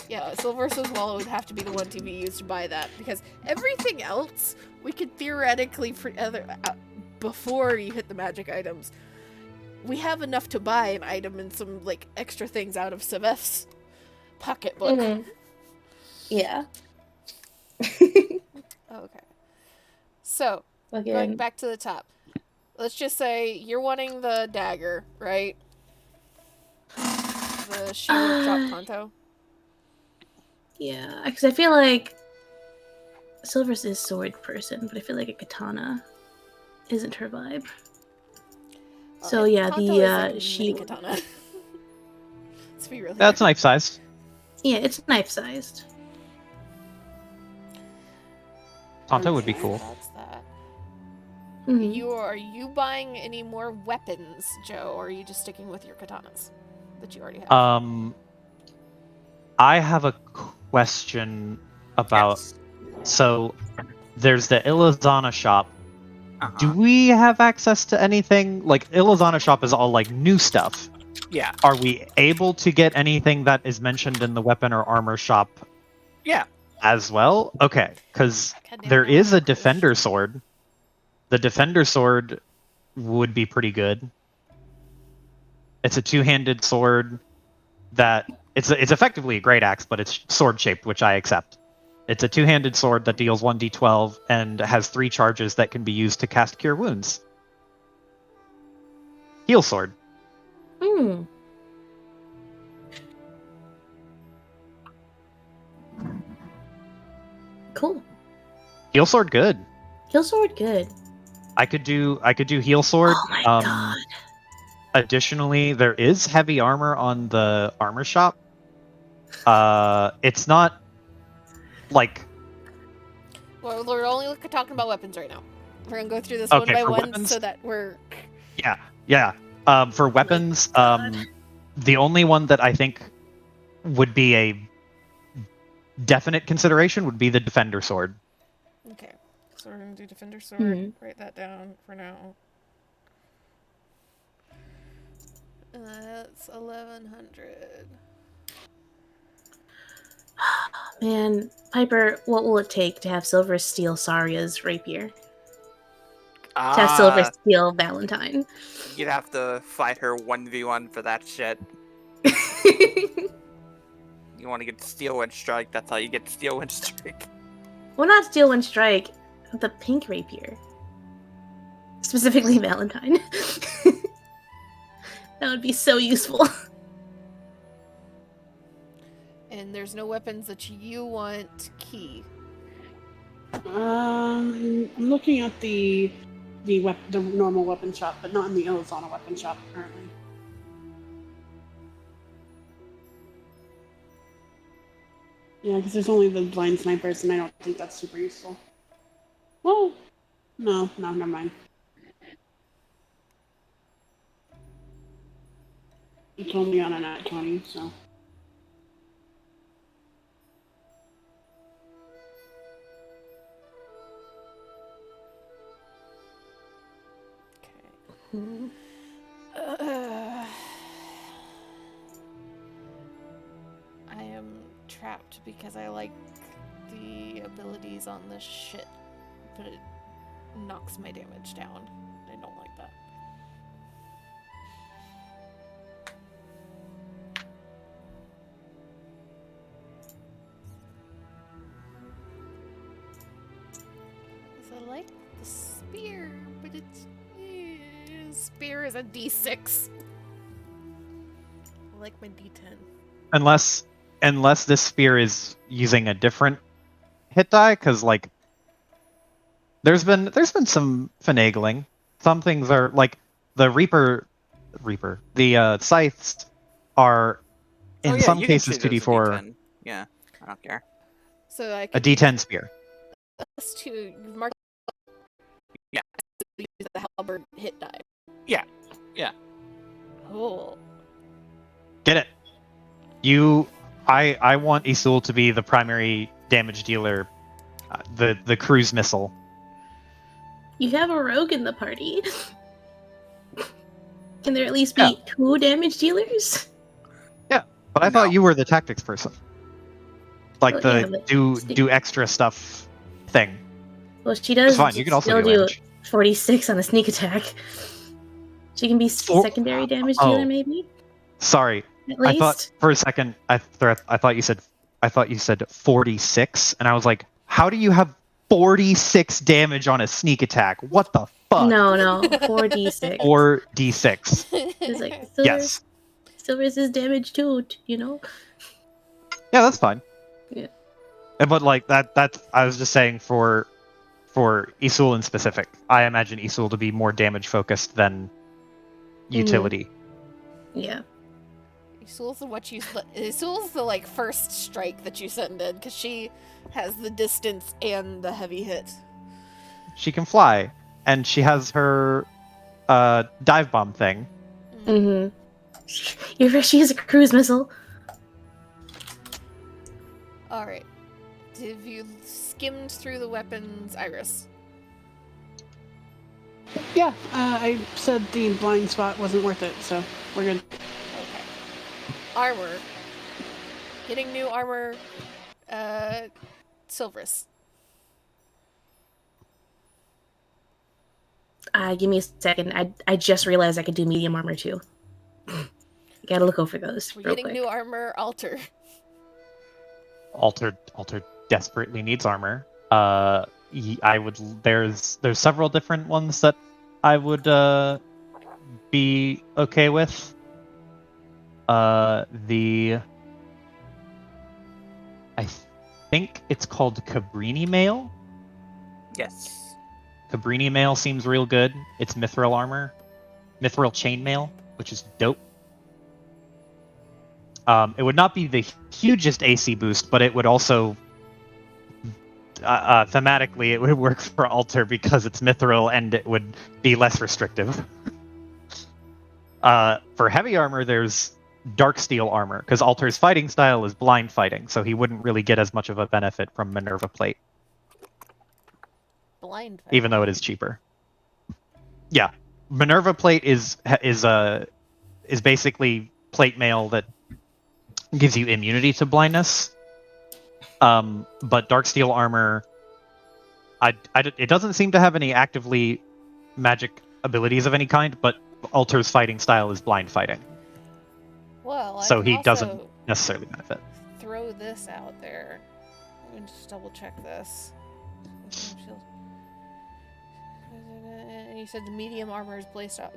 Yeah, Silver's wallet would have to be the one to be used to buy that because everything else we could theoretically before you hit the magic items, we have enough to buy an item and some like extra things out of Seveth's pocketbook. Mhm. Yeah. Okay. So, going Again. back to the top. Let's just say you're wanting the dagger, right? The she workshop Kanto. Yeah, because I feel like Silver's is sword person, but I feel like a katana isn't her vibe. So yeah, Kanto the is like a she mini katana. Let's be real. That's knife sized. yeah, it's knife sized. Tonto would be cool. That's that. Mhm. Are you buying any more weapons, Joe, or are you just sticking with your katanas that you already have? I have a question about. Yes. So, there's the Ilizana shop. Uh-huh. Do we have access to anything? Like, Ilizana shop is all like new stuff. Yeah. Are we able to get anything that is mentioned in the weapon or armor shop Yeah. as well? Okay, because God damn there it, is I'm a defender sword. The defender sword would be pretty good. It's a two-handed sword that it's effectively a great axe, but it's sword shaped, which I accept. It's a two-handed sword that deals 1d12 and has 3 charges that can be used to cast Cure Wounds. Heal sword. Hmm. Cool. Heal sword, good. Heal sword, good. I could do heal sword. Oh my god. Additionally, there is heavy armor on the armor shop. It's not like Well, we're only talking about weapons right now. We're gonna go through this Okay, one by for one weapons? so that we're. yeah. For weapons, God. the only one that I think would be a definite consideration would be the defender sword. Okay. So we're gonna do defender sword. Mhm. Write that down for now. That's 1100. Man, Piper, what will it take to have Silver steal Saria's rapier? To have Silver steal Valentine? You'd have to fight her 1v1 for that shit. You want to get Steel Wind Strike, that's how you get Steel Wind Strike. Well, not steal one strike, the pink rapier. Specifically Valentine. That would be so useful. And there's no weapons that you want key. I'm looking at the normal weapon shop, but not in the Ilizana weapon shop currently. Yeah, because there's only the blind snipers, and I don't think that's super useful. Well, no, never mind. It's only on an at 20, so. Okay. I am trapped because I like the abilities on this shit, but it knocks my damage down. I don't like that. I like the spear, but it's spear is a D6. I like my D10. Unless this spear is using a different hit die, because like there's been some finagling. Some things are like the Reaper, the scythes are in some you can cases treat it as a 2d4 D10. Yeah, I don't care. So I a could d10 spear. use to you've marked. Yeah. Use the halberd hit die. Yeah, yeah. Cool. Get it? I want Isul to be the primary damage dealer, the cruise missile. You have a rogue in the party. Can there at least be 2 damage dealers? But I No. thought you were the tactics person, like Well, the yeah, but do extra stuff thing. Well, she does It's fine. You can also still do do range. 46 on a sneak attack. She can be secondary damage dealer, maybe. Sorry, At I least. thought for a second I thought you said 46, and I was like, how do you have 46 damage on a sneak attack? What the fuck? No, 4d6. Or d6. It's like Yes. Silver's is damage too, you know. Yeah, that's fine. Yeah. But like that's I was just saying for Isul in specific, I imagine Isul to be more damage focused than utility. Yeah. Isul's the like first strike that you send in because she has the distance and the heavy hit. She can fly, and she has her dive bomb thing. Mm-hmm. She has a cruise missile. All right. Have you skimmed through the weapons, Iris? Yeah, I said the blind spot wasn't worth it, so we're good. Okay. Armor. Getting new armor. Silvrus. Give me a second. I just realized I could do medium armor too. Gotta look over those We're real getting quick. new armor. Alter. Alter desperately needs armor. I would there's several different ones that I would be okay with. I think it's called Cabrini Mail. Yes. Cabrini Mail seems real good. It's mithril armor. Mithril chainmail, which is dope. It would not be the hugest AC boost, but it would also thematically it would work for Alter because it's mithril and it would be less restrictive. For heavy armor, there's dark steel armor because Alter's fighting style is blind fighting, so he wouldn't really get as much of a benefit from Minerva plate, Blind. even though it is cheaper. Yeah, Minerva plate is basically plate mail that gives you immunity to blindness. But dark steel armor, it doesn't seem to have any actively magic abilities of any kind, but Alter's fighting style is blind fighting, Well, I so can he also doesn't necessarily benefit. throw this out there. Let me just double check this. And you said the medium armor is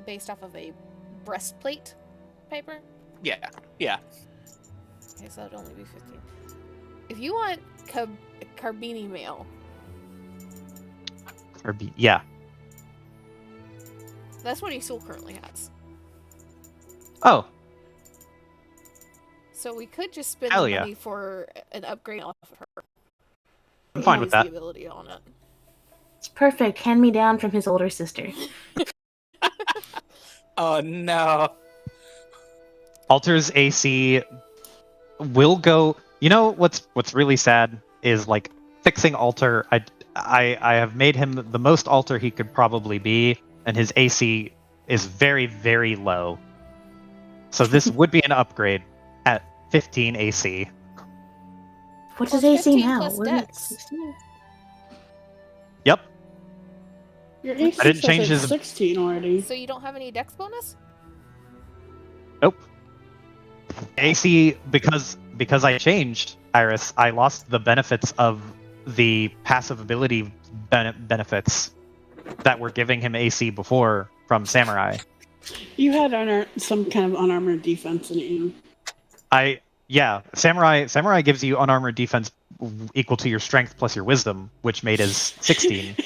based off of a breastplate, Piper? Yeah. Yeah. Okay, so that'd only be 15. If you want Carbini mail, Yeah. that's what Isul currently has. Oh, So we could just spend Hell the yeah. money for an upgrade off of her. I'm fine with Use that. the ability on it. It's perfect. Hand me down from his older sister. Oh no. Alter's AC will go. You know what's really sad is like fixing Alter. I have made him the most Alter he could probably be, and his AC is very, very low. So this would be an upgrade at 15 AC. What's Plus his AC 15 now? plus Wasn't it dex. 16? Yep. Your AC didn't says change it's his- 16 already. So you don't have any dex bonus? Nope. AC because I changed Iris, I lost the benefits of the passive ability benefits that were giving him AC before from Samurai. You had some kind of unarmored defense in you. Samurai gives you unarmored defense equal to your strength plus your wisdom, which made his 16.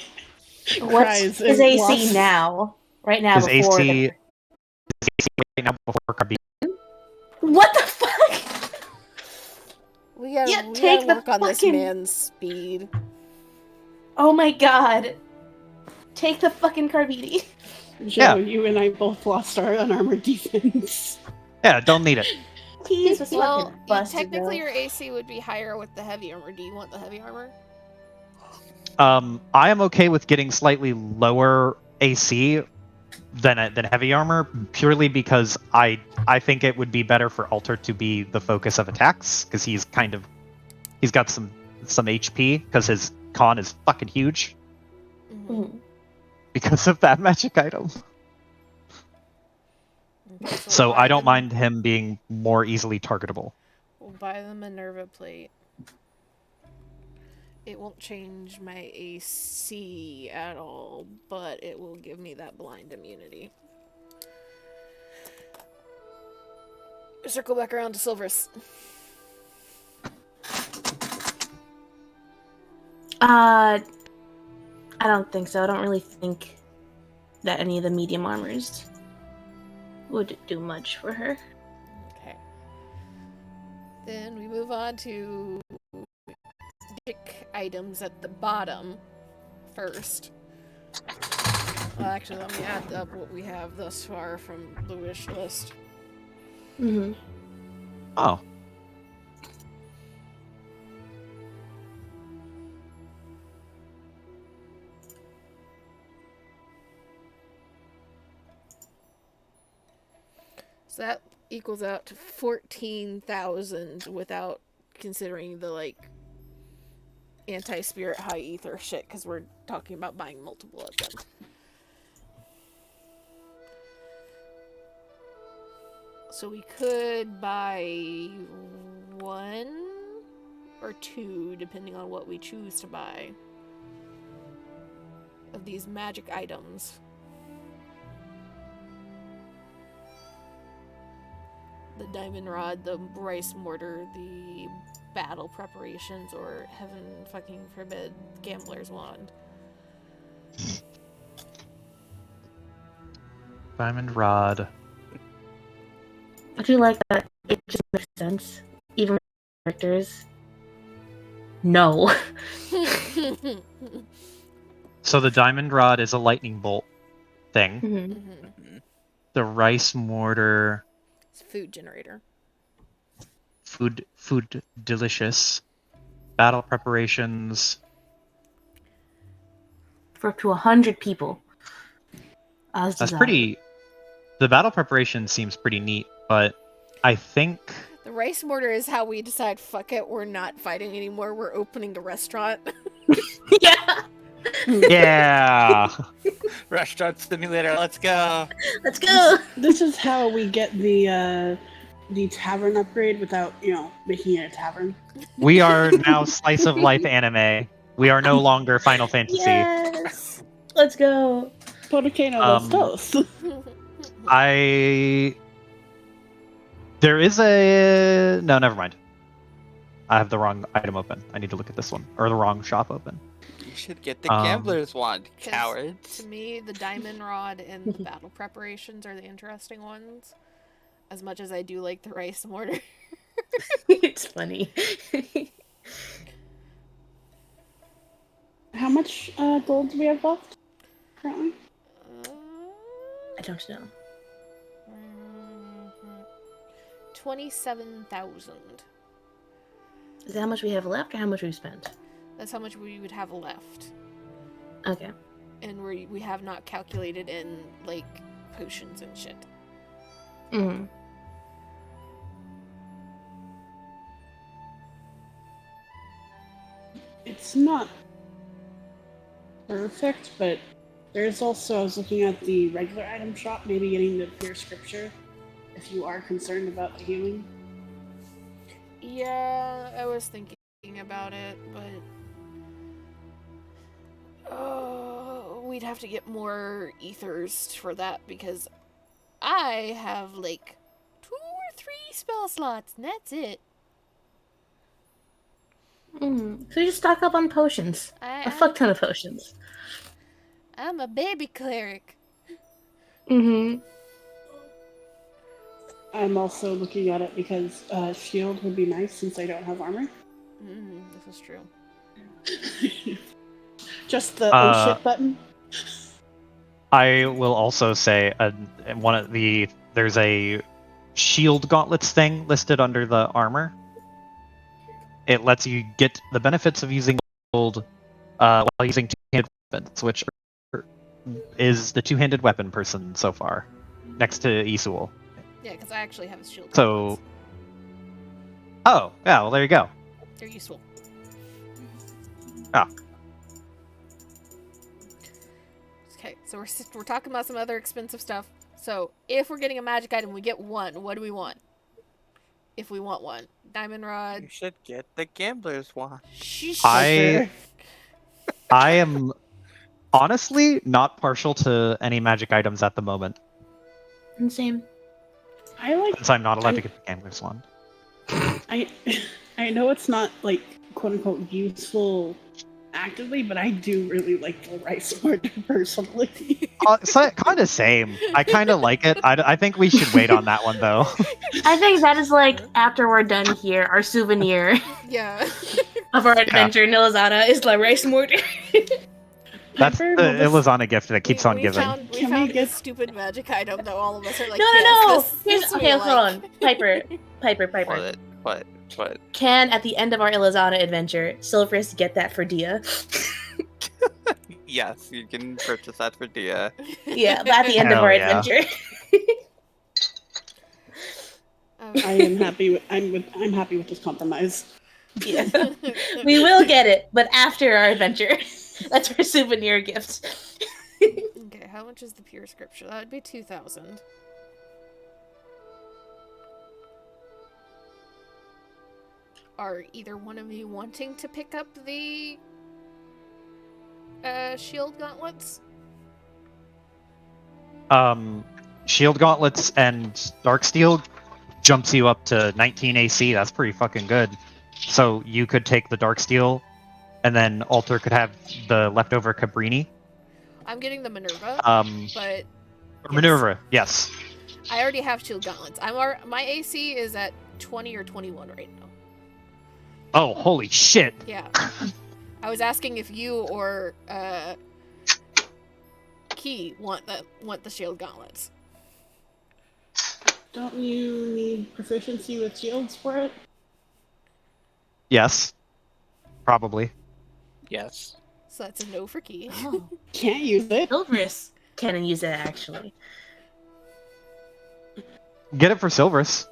What's Cries his and AC lost- now? Right now, His before AC the... right now before Carbine. What the fuck? We gotta, Yeah, we take gotta the work on this fucking- man's speed. Oh my god. Take the fucking Carbini. Joe, Yeah. you and I both lost our unarmored defense. Yeah, don't need it. Keys was Well, fucking busted, technically though. your AC would be higher with the heavy armor. Do you want the heavy armor? I am okay with getting slightly lower AC than heavy armor, purely because I think it would be better for Alter to be the focus of attacks, because he's got some HP, because his con is fucking huge Mhm. because of that magic item. Okay, So we'll buy I don't the- mind him being more easily targetable. We'll buy the Minerva plate. It won't change my AC at all, but it will give me that blind immunity. Circle back around to Silverus. I don't think so. I don't really think that any of the medium armors would do much for her. Okay. Then we move on to magic items at the bottom first. Well, actually, let me add up what we have thus far from the wish list. Mm-hmm. Oh. So that equals out to 14,000 without considering the like anti-spirit high ether shit, because we're talking about buying multiple of them. So we could buy one or two, depending on what we choose to buy, of these magic items. The diamond rod, the rice mortar, the battle preparations or, heaven fucking forbid, gambler's wand. Diamond rod. I do like that. It just makes sense. Even with characters. No. So the diamond rod is a lightning bolt thing. Mhm. Mhm. The rice mortar, It's a food generator. food delicious. Battle preparations. For up to 100 people. As That's desired. pretty. The battle preparation seems pretty neat, but I think The rice mortar is how we decide, fuck it, we're not fighting anymore, we're opening a restaurant. Yeah. yeah. Restaurant simulator, let's go. Let's go. This is how we get the tavern upgrade without, making it a tavern. We are now slice of life anime. We are no longer Final Fantasy. Yes. Let's go. Podokano Um, dos dos. There is a... No, never mind. I have the wrong item open. I need to look at this one. Or the wrong shop open. You should get the Um, gambler's wand, 'Cause cowards. To me, the diamond rod and the battle preparations are the interesting ones. As much as I do like the rice mortar. It's funny. How much gold do we have left currently? I don't know. 27,000. Is that how much we have left or how much we've spent? That's how much we would have left. Okay. And we have not calculated in, like, potions and shit. Mm-hmm. It's not perfect, but there's also, I was looking at the regular item shop, maybe getting the pure scripture if you are concerned about the healing. Yeah, I was thinking about it, but we'd have to get more ethers for that because I have like 2 or 3 spell slots, and that's it. So you just stock up on potions. A fuck ton of potions. I'm a baby cleric. Mm-hmm. I'm also looking at it because shield would be nice since I don't have armor. This is true. Just the oh shit button. I will also say there's a shield gauntlets thing listed under the armor. It lets you get the benefits of using gold while using two-handed weapons, which is the two-handed weapon person so far, next to Isul. Yeah, because I actually have a shield. So, oh yeah, well there you go. They're useful. Ah. Okay, so we're talking about some other expensive stuff. So if we're getting a magic item, we get one. What do we want? If we want one, diamond rod. You should get the gambler's wand. I am honestly not partial to any magic items at the moment, Same. I like. since I'm not allowed to get the gambler's wand. I know it's not like quote unquote useful actively, but I do really like the rice mortar personally. So, kind of same. I kind of like it. I think we should wait on that one though. I think that is like after we're done here, our souvenir Yeah. of our adventure in Ilizada is the rice mortar. That's Piper, the will this- Ilizana gift that keeps on we giving. Found, we Can we found get- this stupid magic item that all of us are like, No. yes, Here's, this we okay, hold like. on. Piper. What? Can at the end of our Ilizada adventure, Silverus get that for Dia? Yes, you can purchase that for Dia. Yeah, at the end of Hell our yeah. adventure. I am happy with I'm happy with this compromise. Yeah. We will get it, but after our adventure. That's our souvenir gift. Okay, how much is the pure scripture? That would be 2,000. Are either one of you wanting to pick up the shield gauntlets? Shield gauntlets and Darksteel jumps you up to 19 AC. That's pretty fucking good. So you could take the Darksteel, and then Alter could have the leftover Cabrini. I'm getting the Minerva, but Or Minerva, yes. I already have shield gauntlets. My AC is at 20 or 21 right now. Oh, holy shit! Yeah. I was asking if you or Key want the shield gauntlets. Don't you need proficiency with shields for it? Yes. Probably. Yes. So that's a no for Key. Oh, Can't use it. Silverus can use it actually. Get it for Silverus.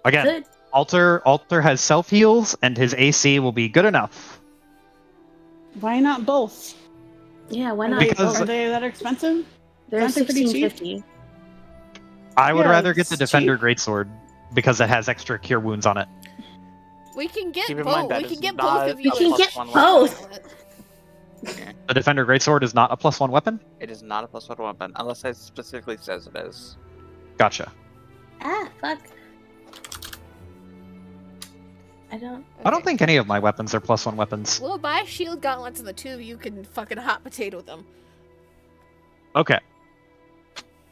Again, Good. Alter has self heals, and his AC will be good enough. Why not both? Yeah, why Are not? they, Because- are they that expensive? They're aren't they pretty cheap? 1650. I would Yeah, rather get the it's Defender Greatsword because it has extra cure wounds on it. We can get Keep in both. mind that We can is get not both of a you. We can a get shield both. gauntlet. The Defender Greatsword is not a +1 weapon? It is not a +1 weapon unless it specifically says it is. Gotcha. Ah, fuck. I don't. I don't Okay. think any of my weapons are +1 weapons. We'll buy shield gauntlets and the two of you can fucking hot potato them. Okay.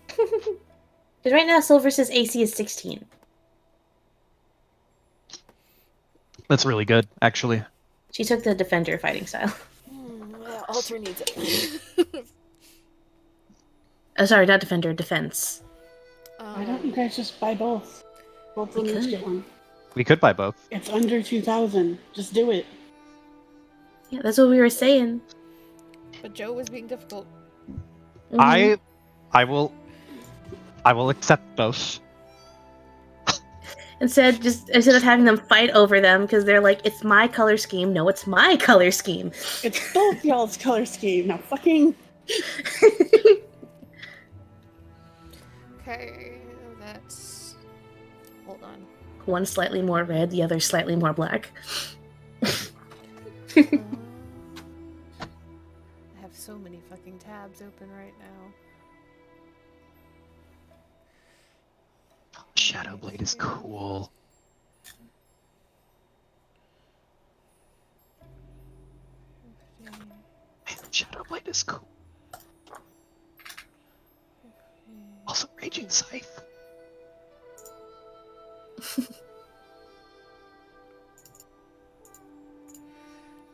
Because right now, Silverus' AC is 16. That's really good, actually. She took the Defender fighting style. Yeah, Alter needs it. Oh, sorry, not Defender, Defense. Why don't you guys just buy both? Both of them We each could. get one. We could buy both. It's under 2,000. Just do it. Yeah, that's what we were saying. But Joe was being difficult. Mhm. I will accept both. Instead of having them fight over them because they're like, it's my color scheme. No, it's my color scheme. It's both y'all's color scheme. Now fucking... Okay, that's. Hold on. One slightly more red, the other slightly more black. I have so many fucking tabs open right now. Shadowblade is cool. Man, Shadowblade is cool. Also, Raging Scythe.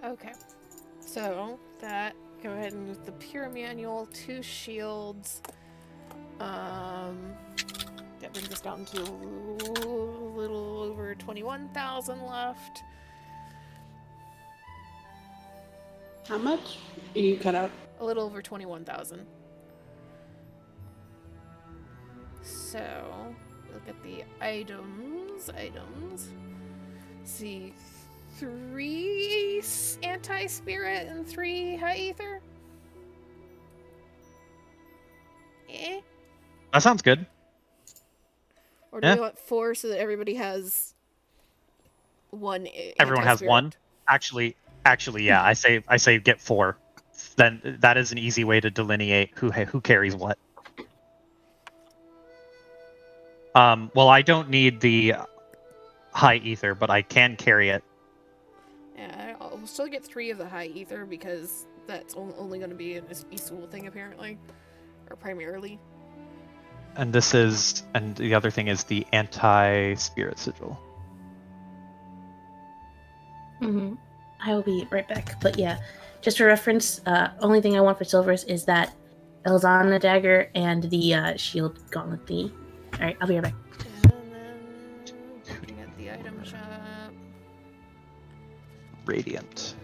Okay, so that go ahead and use the pure manual, 2 shields. That brings us down to a little over 21,000 left. How much? You cut out. A little over 21,000. So, look at the items. See, 3 anti-spirit and 3 high ether. Eh? That sounds good. Or do Yeah. we want 4 so that everybody has one? Everyone has anti-spirit? one. Actually, yeah. I say get 4. Then that is an easy way to delineate who carries what. Well, I don't need the high ether, but I can carry it. Yeah, I'll still get 3 of the high ether because that's only going to be an Isul thing apparently, or primarily. And the other thing is the anti-spirit sigil. Mm-hmm. I will be right back. But yeah, just for reference, only thing I want for Silverus is that Elzana dagger and the shield gauntlet thingy. Alright, I'll be right back. And then looking at the item shop. Radiant.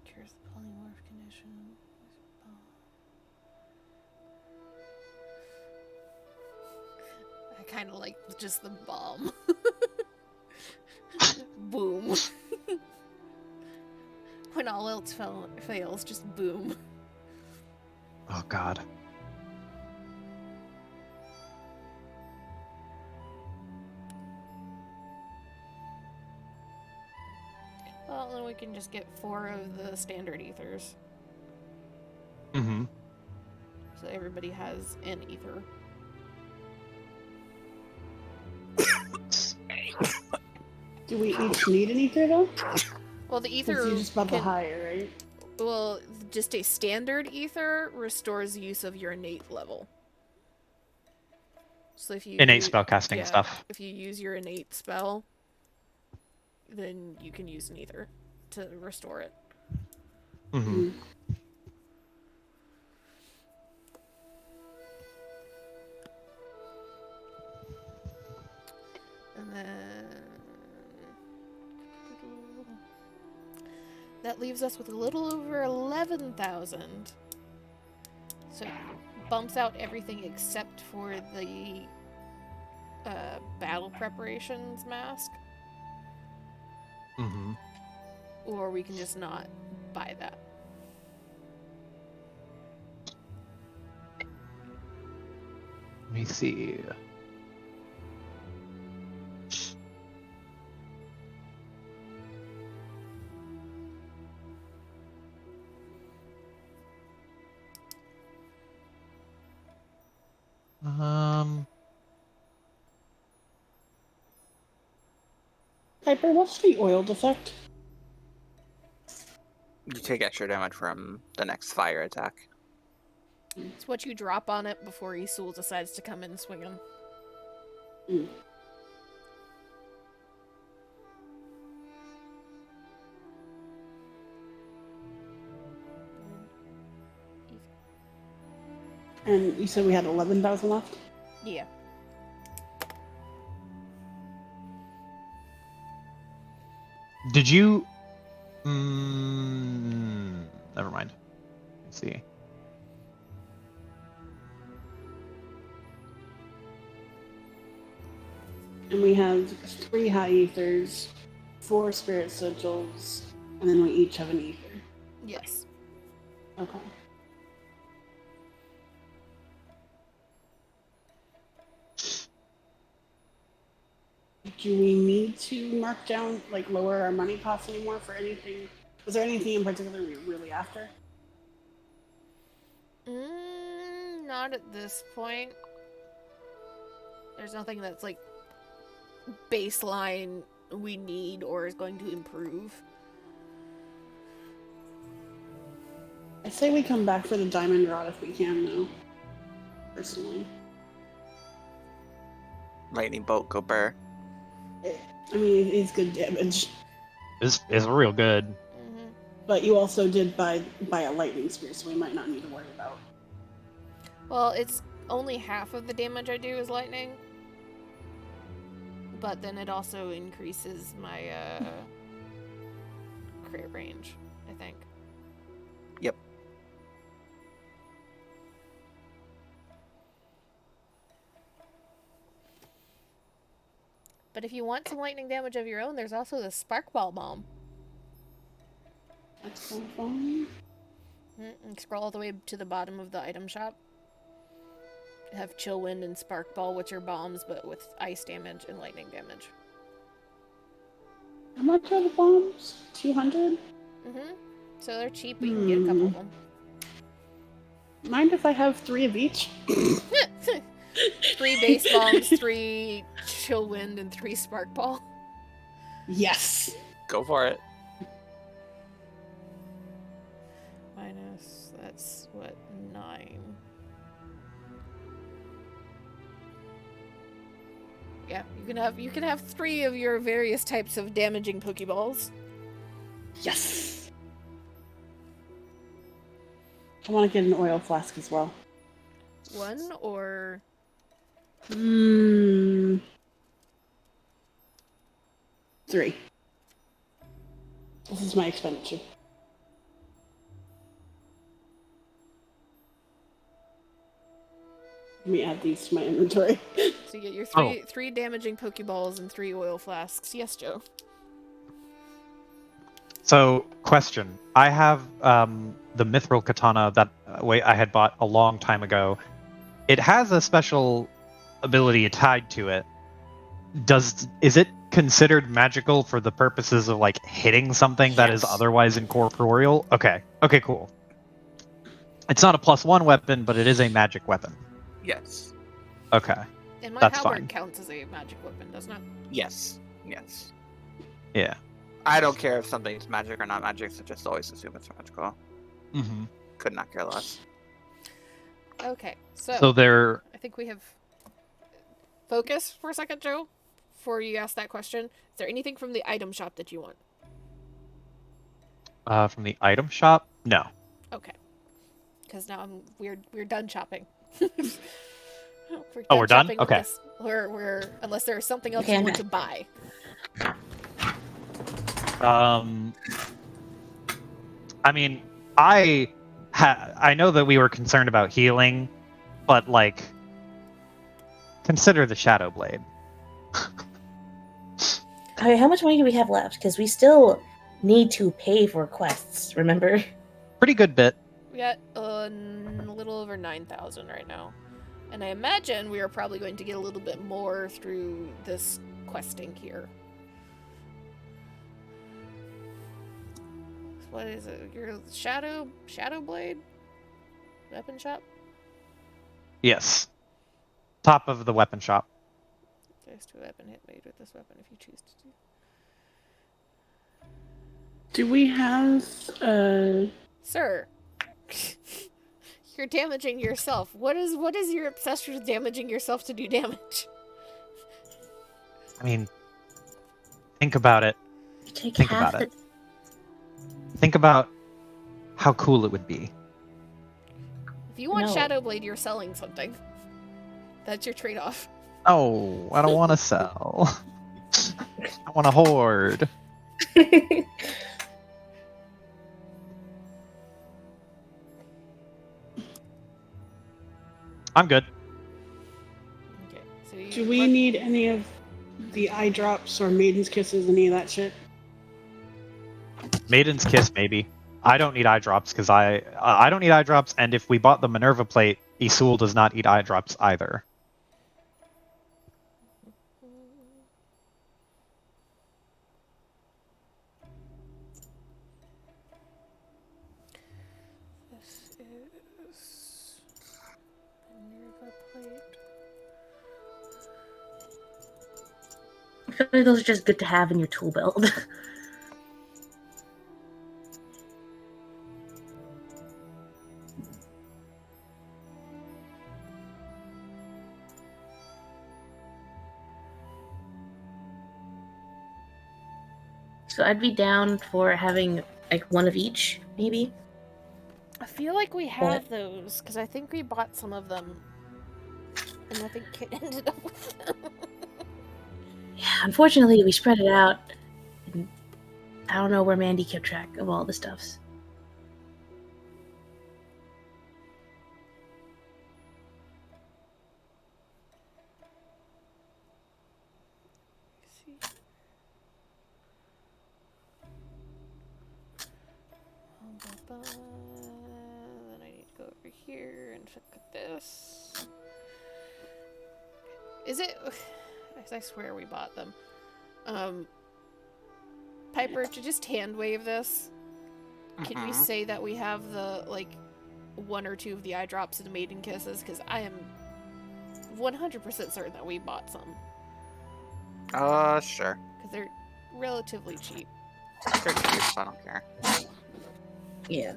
Cures the polymorph condition. I kind of like just the bomb. Boom. When all else fails, just boom. Oh God. Well, then we can just get 4 of the standard ethers. Mm-hmm. So everybody has an ether. Do we each need an ether though? Well, the ether Because you just bought the can- higher, right? Well, just a standard ether restores use of your innate level. So if you Innate spellcasting yeah, stuff. if you use your innate spell, then you can use an ether to restore it. Mm-hmm. And then that leaves us with a little over 11,000. So it bumps out everything except for the battle preparations mask, Mm-hmm. or we can just not buy that. Let me see. Piper, what's the oiled effect? You take extra damage from the next fire attack. It's what you drop on it before Isul decides to come in swinging. And you said we had 11,000 left? Yeah. Did you? Never mind. Let's see. And we have 3 high ethers, 4 spirit sigils, and then we each have an ether. Yes. Okay. Do we need to mark down, like, lower our money costs anymore for anything? Was there anything in particular we were really after? Not at this point. There's nothing that's like baseline we need or is going to improve. I say we come back for the diamond rod if we can, though. Personally. Lightning bolt, go burr. I mean, it is good damage. Is real good. Mm-hmm. But you also did buy a lightning spear, so we might not need to worry about. Well, it's only half of the damage I do is lightning. But then it also increases my crit range, I think. Yep. But if you want some lightning damage of your own, there's also the Sparkball Bomb. That's kind of fun. Scroll all the way to the bottom of the item shop. Have Chill Wind and Sparkball, which are bombs, but with ice damage and lightning damage. How much are the bombs? 200? So they're cheap, but you can get a couple of them. Mind if I have 3 of each? 3 base bombs, 3 Chill Wind, and 3 Sparkball. Yes! Go for it. Minus, that's what, 9. Yeah, you can have 3 of your various types of damaging Pokeballs. Yes! I want to get an oil flask as well. 1 or 3. This is my expenditure. Let me add these to my inventory. so you get your Oh. three damaging Pokeballs and 3 oil flasks. Yes, Joe. So, question. I have the Mithril Katana that I had bought a long time ago. It has a special ability tied to it. Is it considered magical for the purposes of like hitting something that is Yes. otherwise incorporeal? Okay. Okay, cool. It's not a +1 weapon, but it is a magic weapon. Yes. Okay. And my That's halberd fine. counts as a magic weapon, doesn't it? Yes. Yes. Yeah. I don't care if something's magic or not magic, so just always assume it's magical. Mm-hmm. Could not care less. Okay, So there. I think we have focus for a second, Joe. Before you ask that question, is there anything from the item shop that you want? From the item shop? No. Okay, because now we're done shopping. Oh, we're done? shopping with Okay. this. We're unless there's something else Okay, you I'm want back. to buy. I mean, I know that we were concerned about healing, but like, consider the Shadow Blade. Okay, how much money do we have left? Because we still need to pay for quests, remember? Pretty good bit. We got a little over 9,000 right now, and I imagine we are probably going to get a little bit more through this questing here. What is it? Your Shadow Blade weapon shop? Yes. Top of the weapon shop. There's to a weapon hit made with this weapon if you choose to do. Do we have Sir, you're damaging yourself. What is your obsession with damaging yourself to do damage? I mean, think about it. You take Think half about the... it. Think about how cool it would be. If you want No. Shadow Blade, you're selling something. That's your trade-off. Oh, I don't want to sell. I want to hoard. I'm good. Okay. So you, do we need any of the eye drops or maiden's kisses, any of that shit? Maiden's Kiss, maybe. I don't need eye drops because I don't need eye drops, and if we bought the Minerva plate, Isul does not eat eye drops either. This is Minerva plate. I feel like those are just good to have in your tool belt. So I'd be down for having like one of each, maybe. I feel like we have those because I think we bought some of them, and I think Kit ended up with them. Yeah, unfortunately, we spread it out. And I don't know where Mandy kept track of all the stuffs. See. Then I need to go over here and look at this. Is it? I swear we bought them. Piper, to just hand wave this, can we say that we have the like one or two of the eye drops and maiden kisses? Because I am 100% certain that we bought some Sure. because they're relatively cheap. They're cute, so I don't care. Yeah.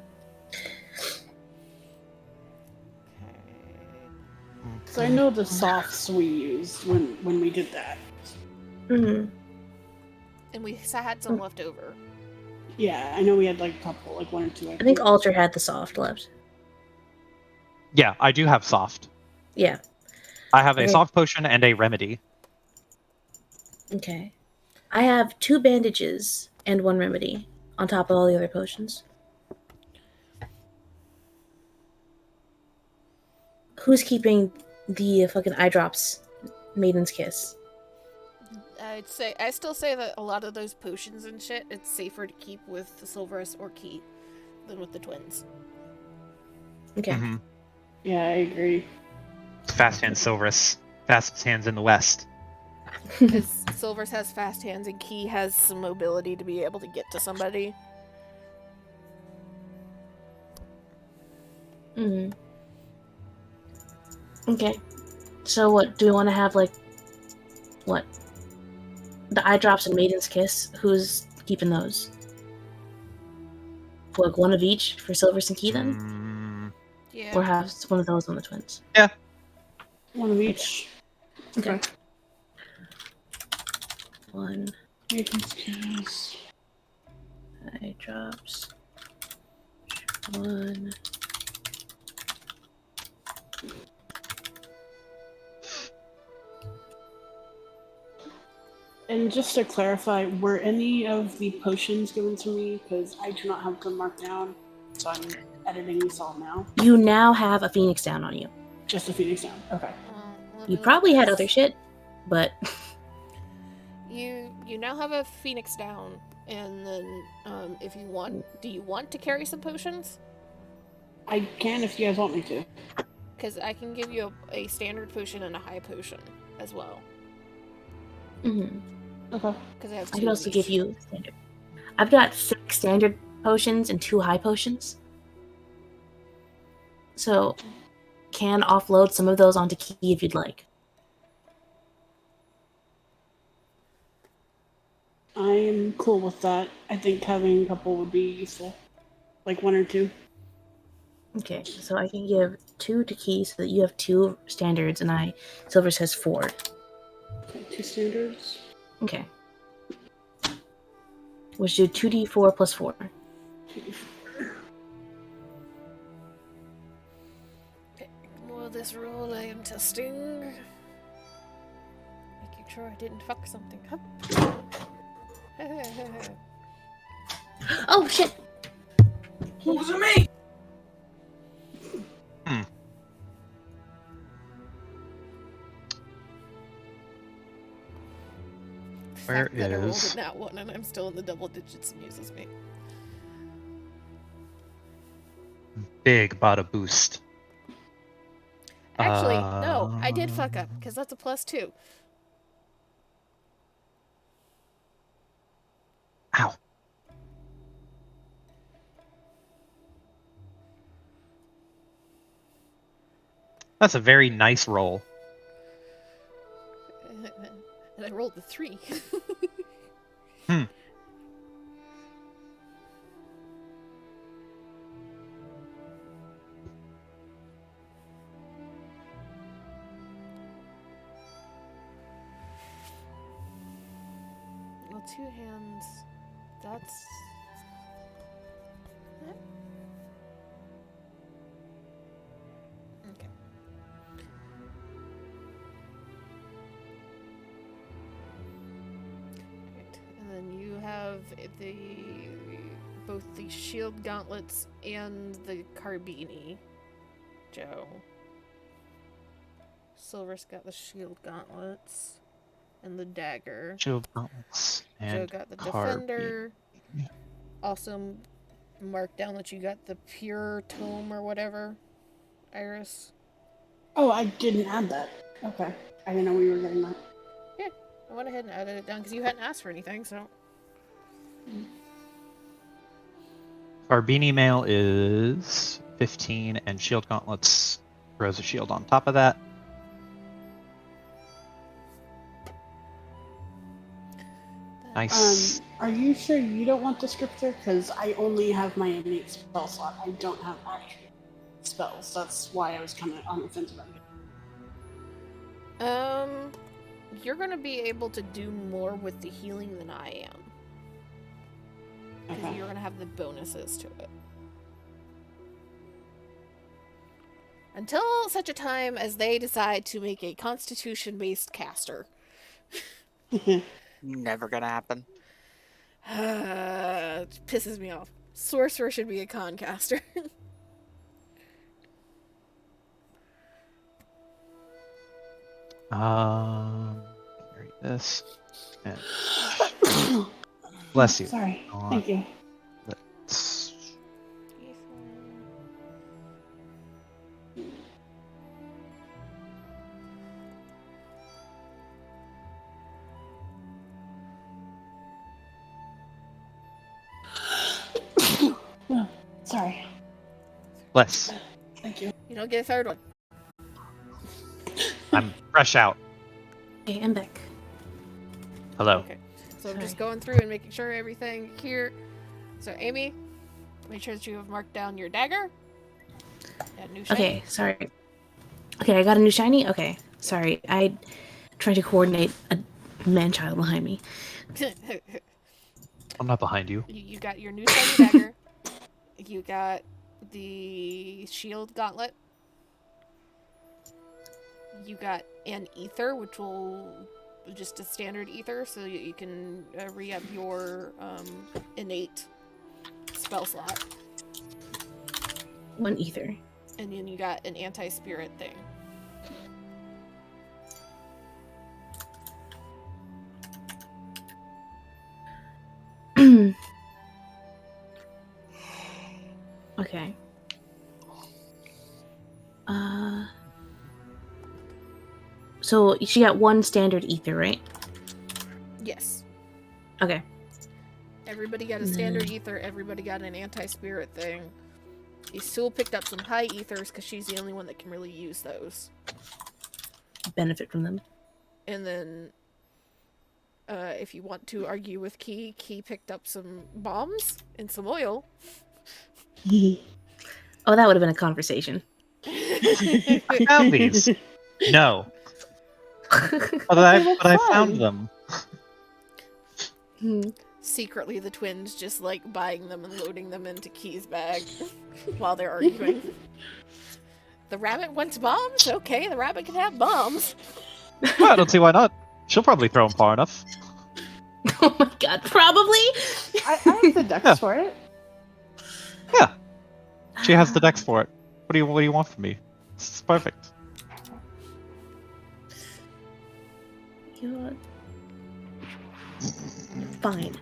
Okay. So I know the softs we used when we did that. Hmm. And we had some left over. Yeah, I know we had like a couple, like one or two. I think Alter had the soft left. Yeah, I do have soft. Yeah. I have a Okay. soft potion and a remedy. Okay. I have 2 bandages and 1 remedy on top of all the other potions. Who's keeping the fucking eye drops? Maiden's Kiss. I still say that a lot of those potions and shit, it's safer to keep with the Silverus or Key than with the twins. Okay. Mm-hmm. Yeah, I agree. Fast hands Silverus. Fastest hands in the West. Because Silvers has fast hands and Key has some mobility to be able to get to somebody. Mm. Okay. So what do we want to have, like, what? The eye drops and Maiden's Kiss? Who's keeping those? Like one of each for Silvers and Key then? Yeah. Or have one of those on the twins? One of each. Okay. Okay. One Maiden's Kiss. eye drops. One. And just to clarify, were any of the potions given to me? Because I do not have them marked down, so I'm editing these all now. You now have a Phoenix down on you. Just the Phoenix down. Okay. You probably had other shit, but You now have a Phoenix down, and then if you want, do you want to carry some potions? I can if you guys want me to. Because I can give you a standard potion and a high potion as well. Mhm. Okay. Because I have I two. could of also give each. you standard. I've got 6 standard potions and 2 high potions. So, can offload some of those onto Key if you'd like. I am cool with that. I think having a couple would be useful. Like 1 or 2. Okay, so I can give 2 to Key so that you have 2 standards and Silver says 4. Okay, 2 standards. Okay. Which do 2d4 plus 4. Ignore this roll I am testing. Making sure I didn't fuck something up. Oh shit! Those are me! Where fact that I rolled is- a nat 1 and I'm still in the double digits amuses me. Big bada boost. Actually, no, I did fuck up, because that's a +2. Ow. That's a very nice roll. And I rolled the 3. Well, 2 hands. That's. Okay. Right. And then you have both the shield gauntlets and the carbini, Joe. Silver's got the shield gauntlets and the dagger. Shield gauntlets Joe and got the carbine. defender. Also marked down that you got the pure tome or whatever. Iris. Oh, I didn't add that. Okay. I didn't know we were getting that. I went ahead and added it down because you hadn't asked for anything, so. Carbini mail is 15, and shield gauntlets throws a shield on top of that. Nice. Are you sure you don't want descriptor? Because I only have my innate spell slot. I don't have actual spells. That's why I was kind of on the fence about it. You're gonna be able to do more with the healing than I am. Because Okay. you're gonna have the bonuses to it. Until such a time as they decide to make a constitution-based caster. Never gonna happen. It pisses me off. Sorcerer should be a con caster. Carry this. And bless you. Sorry. Aw. Thank you. Let's- Sorry. Bless. Thank you. You don't get a third one. I'm fresh out. Okay, I'm back. Hello. Okay. So I'm Sorry. just going through and making sure everything here. So Amy, make sure that you have marked down your dagger. That new shiny. Okay, sorry. Okay, I got a new shiny? Okay, sorry. I tried to coordinate a man-child behind me. I'm not behind you. You got your new shiny dagger. You got the shield gauntlet. You got an ether, which will just a standard ether, so you can re-up your innate spell slot. 1 ether. And then you got an anti-spirit thing. Okay. So she got 1 standard ether, right? Yes. Okay. Everybody got a standard ether, everybody got an anti-spirit thing. Isul picked up some high ethers because she's the only one that can really use those. Benefit from them. And then, if you want to argue with Key picked up some bombs and some oil. Oh, that would have been a conversation. I found these. No. But They look I fun. found them. Secretly, the twins just like buying them and loading them into Key's bag while they're arguing. The rabbit wants bombs? Okay, the rabbit can have bombs. Well, I don't see why not. She'll probably throw them far enough. Oh my god, probably? I have the dex Yeah. for it. Yeah. She has the dex for it. What do you want from me? This is perfect. You're... Fine.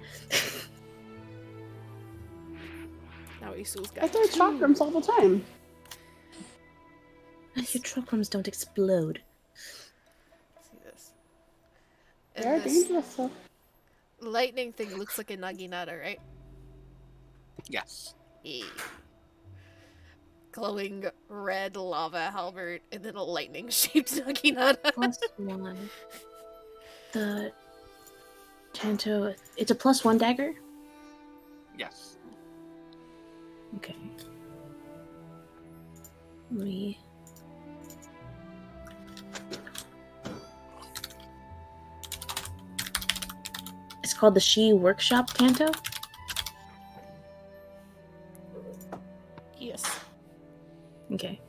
Now Isul's I got throw chakrams all the time. Your chakrams don't explode. see this. They're And this dangerous, though. lightning thing looks like a Naginata, right? Yes. Yeah. Glowing red lava halberd and then a lightning shaped Naginata. +1. The Tanto... It's a +1 dagger? Yes. Okay. Let me... It's called the She Workshop Tanto? Yes. Okay.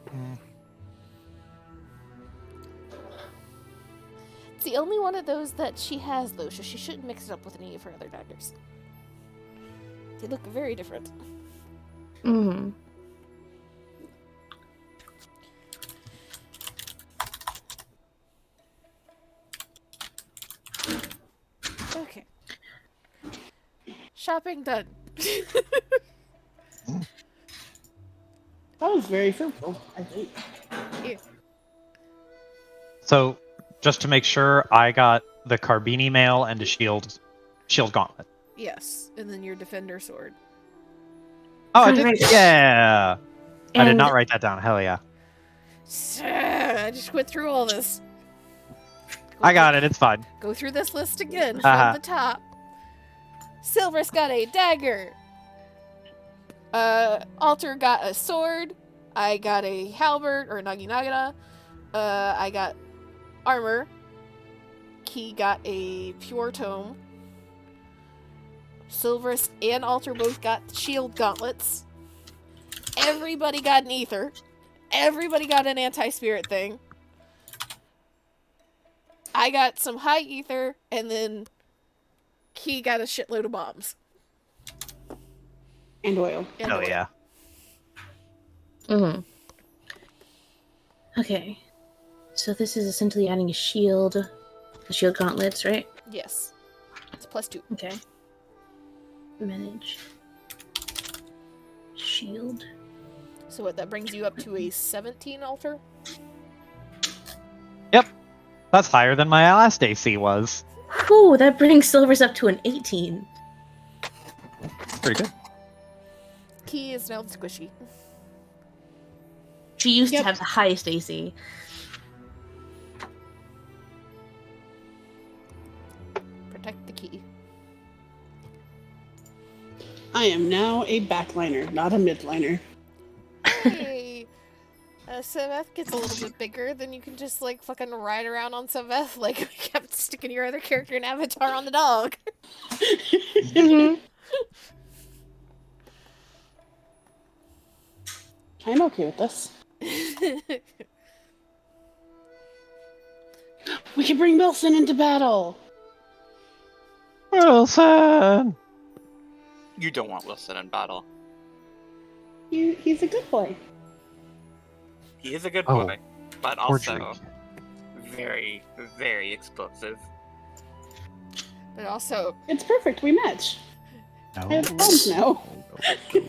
It's the only one of those that she has, though, so she shouldn't mix it up with any of her other daggers. They look very different. Mm-hmm. Okay. Shopping done. That was very fruitful, I think. So, just to make sure, I got the Carbini mail and a shield gauntlet. Yes, and then your defender sword. Oh, I Right, did. right. Yeah. I did And- not write that down. Hell yeah. I just went through all this. I got it. It's fine. Go through this list again Uh-huh. from the top. Silver's got a dagger. Alter got a sword. I got a halberd or naginagana. I got armor. Key got a pure tome. Silverus and Alter both got shield gauntlets. Everybody got an ether. Everybody got an anti-spirit thing. I got some high ether, and then Key got a shitload of bombs. And oil. And Hell oil. yeah. Mm-hmm. Okay. So this is essentially adding a shield. The shield gauntlets, right? Yes. It's +2. Okay. Manage. Shield. So what, that brings you up to a 17 altar? That's higher than my last AC was. Whew, that brings Silver's up to an 18. Pretty good. Key is now squishy. She used Yep. to have the highest AC. Protect the key. I am now a backliner, not a midliner. Hey! Seveth gets a little bit bigger, then you can just, like, fucking ride around on Seveth like we kept sticking your other character in Avatar on the dog. Mm-hmm. I'm okay with this. We can bring Wilson into battle. Wilson! You don't want Wilson in battle. He's a good boy. He is a good Oh, boy, but Poor also Drake. very, very explosive. But also, It's perfect. We match. No. I have thumbs now.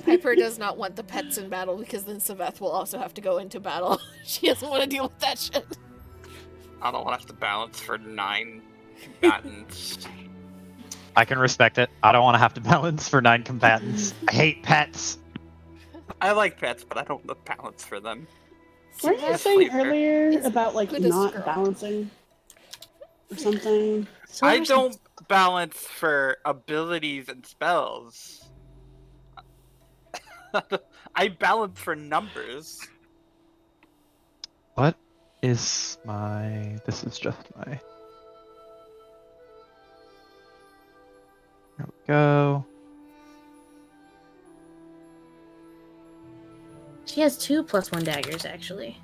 Piper does not want the pets in battle because then Seveth will also have to go into battle. She doesn't want to deal with that shit. I don't want to have to balance for 9 combatants. I can respect it. I don't want to have to balance for 9 combatants. I hate pets. I like pets, but I don't want to balance for them. Weren't you Seveth saying Sleeper. earlier is about like good as not girl. balancing or something? I don't balance for abilities and spells. I balance for numbers. What is my... This is just my... There we go. She has 2 +1 daggers, actually.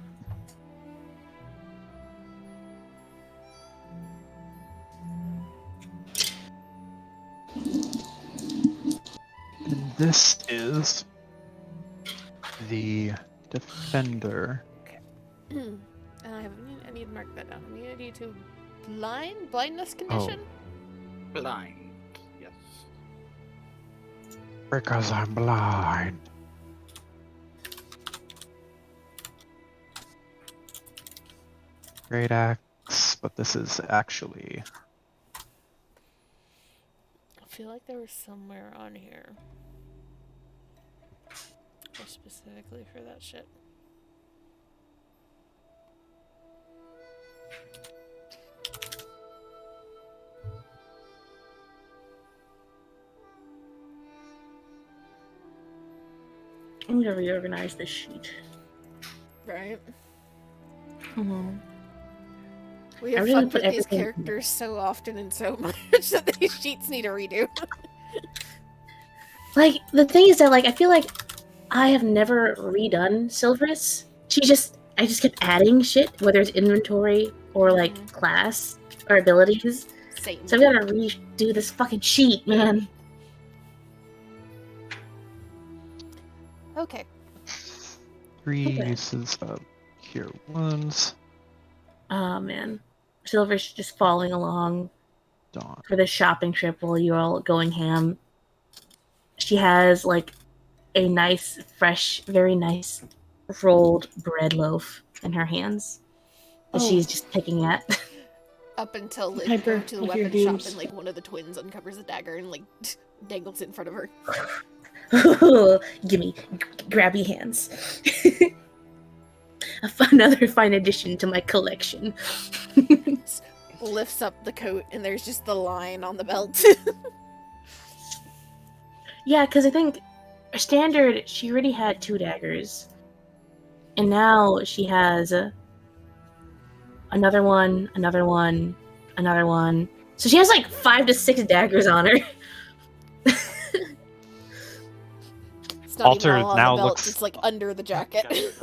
And this is the defender. And I need to mark that down. Immunity to blindness condition? Blind. Yes. Because I'm blind. Great axe, but this is actually... I feel like there was somewhere on here. Or specifically for that shit. I'm gonna reorganize this sheet. Right? Mm-hmm. We have I really fun put with these everything- characters so often and so much that these sheets need a redo. Like, the thing is that, like, I feel like I have never redone Silverus. I just kept adding shit, whether it's inventory or, like, Mhm. class or abilities. Same. So I've gotta redo this fucking sheet, man. Okay. 3 Okay. uses of cure wounds. Oh, man. Silver's just following along Dawn. for this shopping trip while you're all going ham. She has, like, a nice, fresh, very nice rolled bread loaf in her hands that Oh. she's just picking at. Up until Liv Piper, goes to the of your weapon shop dooms. and like one of the twins uncovers a dagger and like dangles it in front of her. Gimme, grabby hands. Another fine addition to my collection. Lifts up the coat and there's just the line on the belt. Yeah, because I think standard, she already had 2 daggers. And now she has another one, another one, another one. So she has like 5 to 6 daggers on her. It's not Alter even all on now the belt, looks- it's like under the jacket.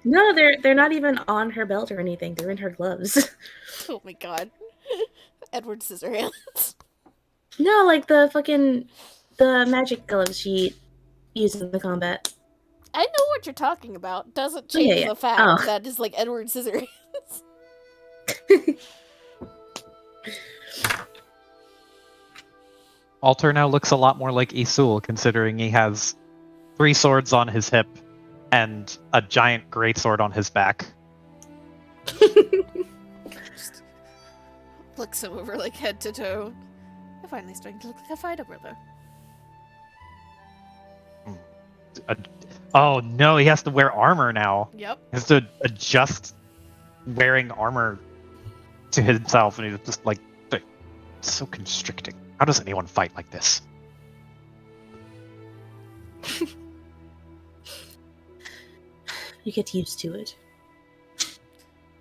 No, they're not even on her belt or anything. They're in her gloves. Oh my god. Edward Scissorhands. No, like the magic gloves she used in the combat. I know what you're talking about. Doesn't Oh, yeah, change yeah. the fact Oh. that is like Edward Scissorhands. Alter now looks a lot more like Isul, considering he has 3 swords on his hip and a giant greatsword on his back. Just looks him over like head to toe. You're finally starting to look like a fighter brother. Oh no, he has to wear armor now. Yep. He has to adjust wearing armor to himself, and he's just like, it's so constricting. How does anyone fight like this? You get used to it.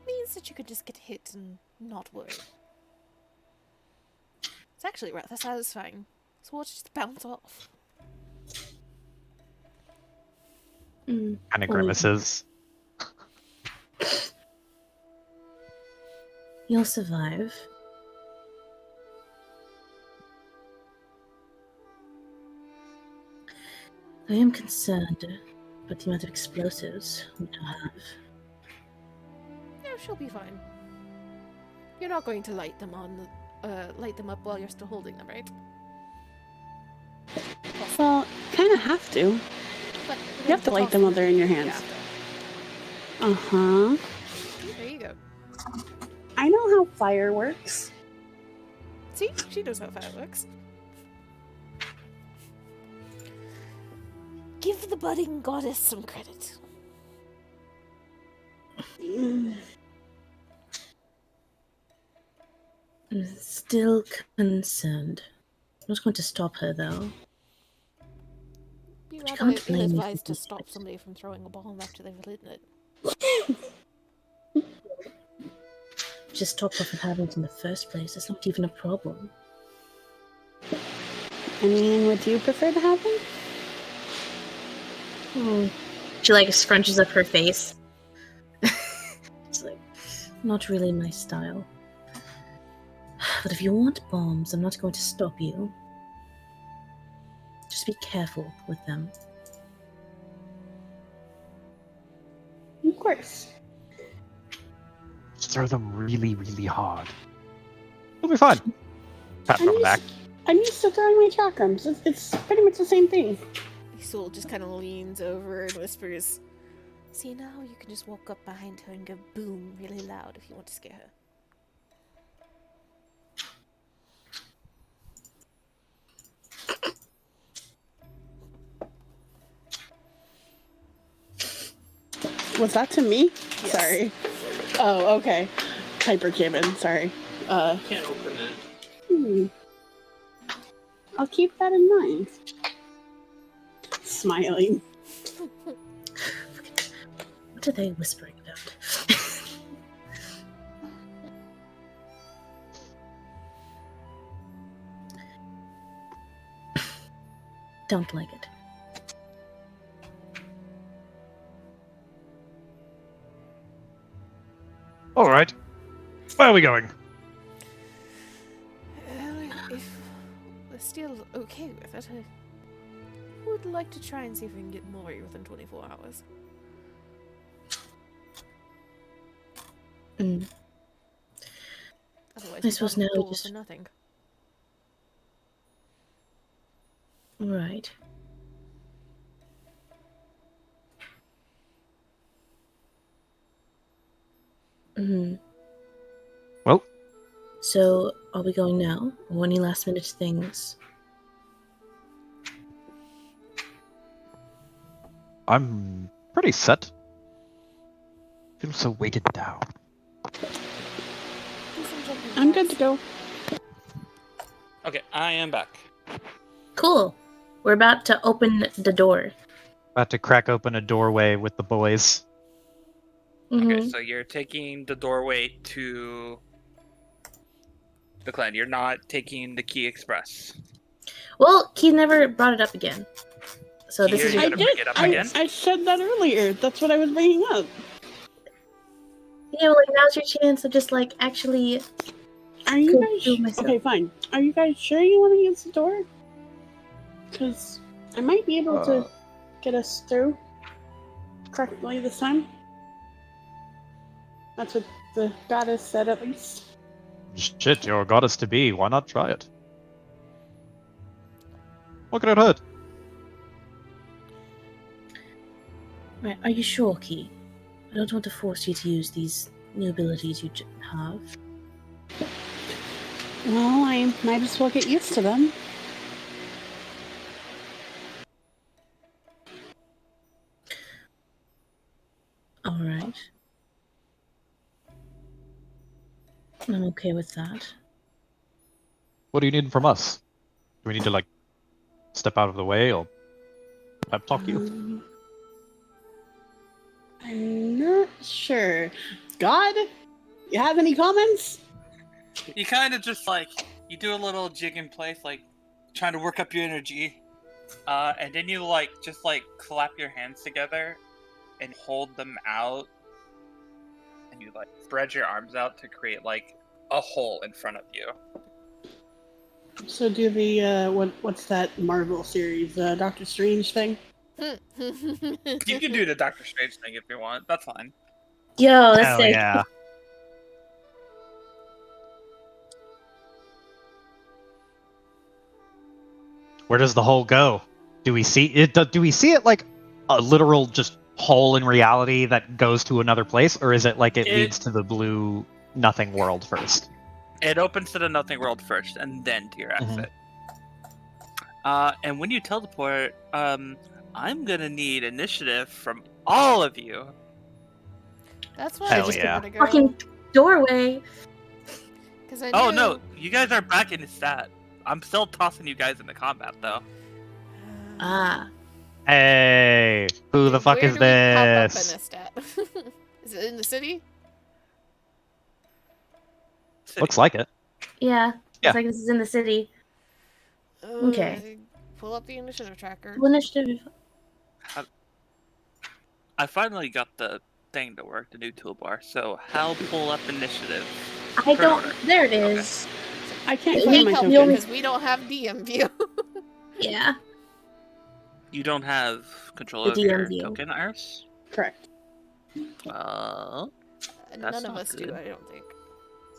Means that you could just get hit and not worry. It's actually rather satisfying. So we'll just bounce off. Mm. Kind of Well, grimaces. You'll survive. I am concerned about the amount of explosives we now have. Yeah, she'll be fine. You're not going to light them up while you're still holding them, right? Well, kind of have to. But You have to light them while they're in your hands. Yeah. Uh-huh. There you go. I know how fire works. See? She knows how fire works. Give the budding goddess some credit. Mm. I'm still concerned. I'm not going to stop her, though. Be you rather can't blame me for ill-advised to being stop upset. somebody from throwing a bomb after they've lit it. Just stop her from having it in the first place. It's not even a problem. I mean, would you prefer to have them? She like scrunches up her face. It's like not really my style. But if you want bombs, I'm not going to stop you. Just be careful with them. Of course. Just throw them really, really hard. It'll be fine. Pat him on the back. I'm used to throwing my chakrams. It's pretty much the same thing. Isul just kind of leans over and whispers, "See, now you can just walk up behind her and go boom really loud if you want to scare her." Was that to me? Yes. Sorry. Oh, okay. Piper came in. Sorry. Can't open it. I'll keep that in mind. Smiling. What are they whispering about? Don't like it. All right. Where are we going? If we're still okay with it, I would like to try and see if we can get Mori within 24 hours. Mm. Otherwise, I we suppose got now a door just- for nothing. Right. Hmm. Well, So, are we going now? Or any last minute things? I'm pretty set. Feel so weighted down. Do some jumping I'm good to jacks. go. Okay, I am back. Cool. We're about to open the door. About to crack open a doorway with the boys. Okay, Mhm. so you're taking the doorway to the clan. You're not taking the Key Express. Well, he never brought it up again. So this Here is you your gotta bring it up again? I said that earlier. That's what I was bringing up. Yeah, well, like now's your chance to just like actually. Are you Could guys do myself. okay? Fine. Are you guys sure you want to use the door? Because I might be able to get us through correctly this time. That's what the goddess said, at least. Shit, you're a goddess to be. Why not try it? What could it hurt? Right, are you sure, Key? I don't want to force you to use these new abilities you have. Well, I might as well get used to them. I'm okay with that. What do you need from us? Do we need to like step out of the way or pep talk you? I'm not sure. God, you have any comments? You kind of just like you do a little jig in place, like trying to work up your energy, and then you like just like clap your hands together and hold them out, and you like spread your arms out to create like a hole in front of you. So do the what's that Marvel series, Doctor Strange thing? You can do the Doctor Strange thing if you want. That's fine. Yo, that's Hell sick. yeah. Where does the hole go? Do we see it? Do we see it like a literal just hole in reality that goes to another place, or is it like it leads to the blue nothing world first? It opens to the nothing world first, and then to your exit. And when you teleport, I'm gonna need initiative from all of you. That's why Hell I just yeah. want to go. Fucking doorway. Because I Oh knew- no, you guys are back in stat. I'm still tossing you guys into combat though. Ah. Hey, who the fuck Where is do we pop up in this? a stat? Is it in the city? Looks like it. Yeah. Yeah. It's like this is in the city. Okay. Pull up the initiative tracker. Initiative. I finally got the thing to work, the new toolbar. So how pull up initiative? I Current don't. order. There it is. I can't We find Need my help the token. only- because we don't have DM view. Yeah. You don't have control The of your DM view. token, Iris? Correct. That's None of not us do, good. I don't think.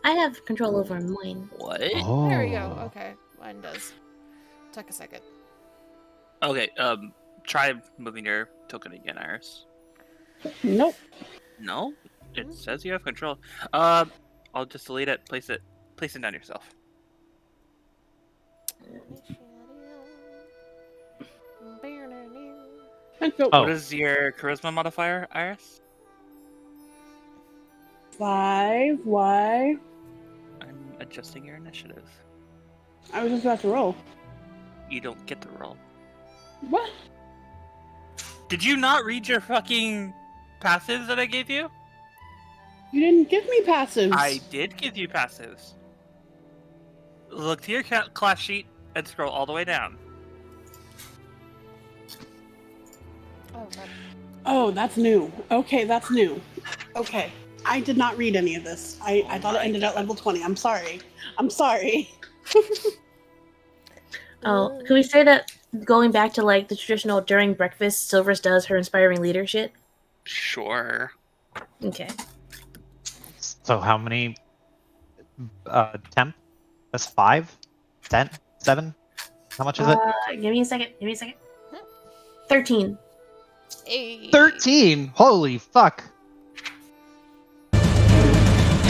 I have control over mine. What? Oh. There we go. Okay, mine does. Took a second. Okay, try moving your token again, Iris. Nope. No? It says you have control. I'll just delete it, place it down yourself. Let's go. Oh. What is your charisma modifier, Iris? 5. Why? I'm adjusting your initiative. I was just about to roll. You don't get to roll. What? Did you not read your fucking passives that I gave you? You didn't give me passives. I did give you passives. Look to your class sheet and scroll all the way down. Oh, God. Oh, that's new. Okay, that's new. Okay. I did not read any of this. I thought it ended at level 20. I'm sorry. I'm sorry. Oh, can we say that going back to like the traditional during breakfast, Silvers does her inspiring leadership? Sure. Okay. So how many? Temp? That's 5? 10? 7? How much is it? Give me a second. 13. Hey. 13! Holy fuck!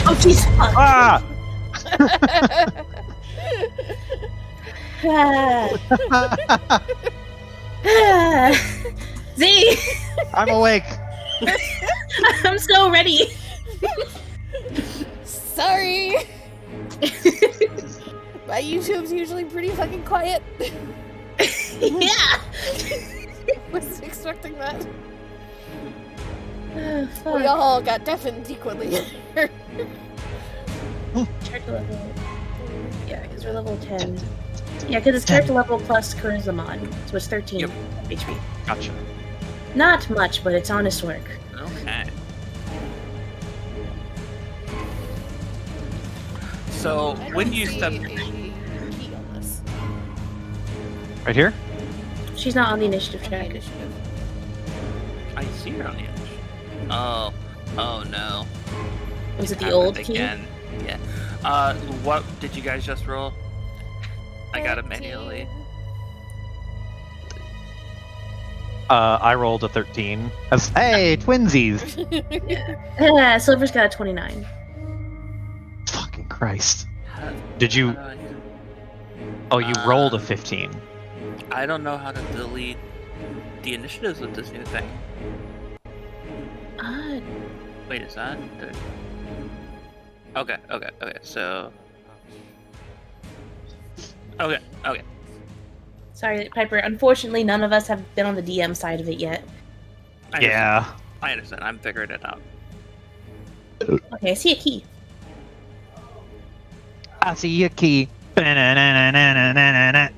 Oh, jeez. Fuck. Ah! Z! I'm awake! I'm so ready. Sorry. My YouTube's usually pretty fucking quiet. Yeah. Wasn't expecting that. Fuck. We all got deafened equally. Character level. Yeah, because we're level 10. Yeah, because it's character level plus charisma mod, so it's 13 Yep. HP. Gotcha. Not much, but it's honest work. Okay. So I when don't you see step, a key on this. Right here? She's not on the initiative On the track. initiative. I see her on the edge. Oh no. Was it the Happened old key? again. Yeah. What did you guys just roll? I got it manually. I rolled a 13. Hey, twinsies! Silver's got a 29. Fucking Christ. How- Did how you... do I- Oh, you rolled a 15. I don't know how to delete the initiatives with this new thing. Uh, Wait, is that? Okay. So. Okay. Sorry, Piper. Unfortunately, none of us have been on the DM side of it yet. Yeah. I understand. I'm figuring it out. Okay, I see a key. I see a key. Na-na-na-na-na-na-na-na.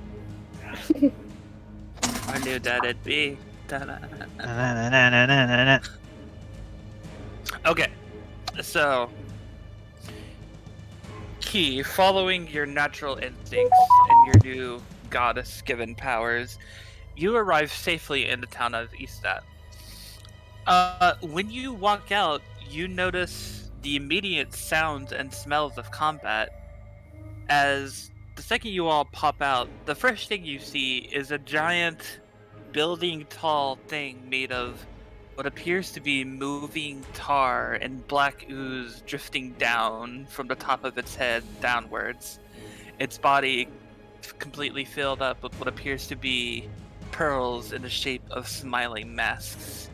I knew that it'd be. Na-na-na-na-na-na-na. Okay, so Key, following your natural instincts and your new goddess-given powers, you arrive safely in the town of Eastat. When you walk out, you notice the immediate sounds and smells of combat. As the second you all pop out, the first thing you see is a giant, building tall thing made of what appears to be moving tar and black ooze drifting down from the top of its head downwards. Its body completely filled up with what appears to be pearls in the shape of smiling masks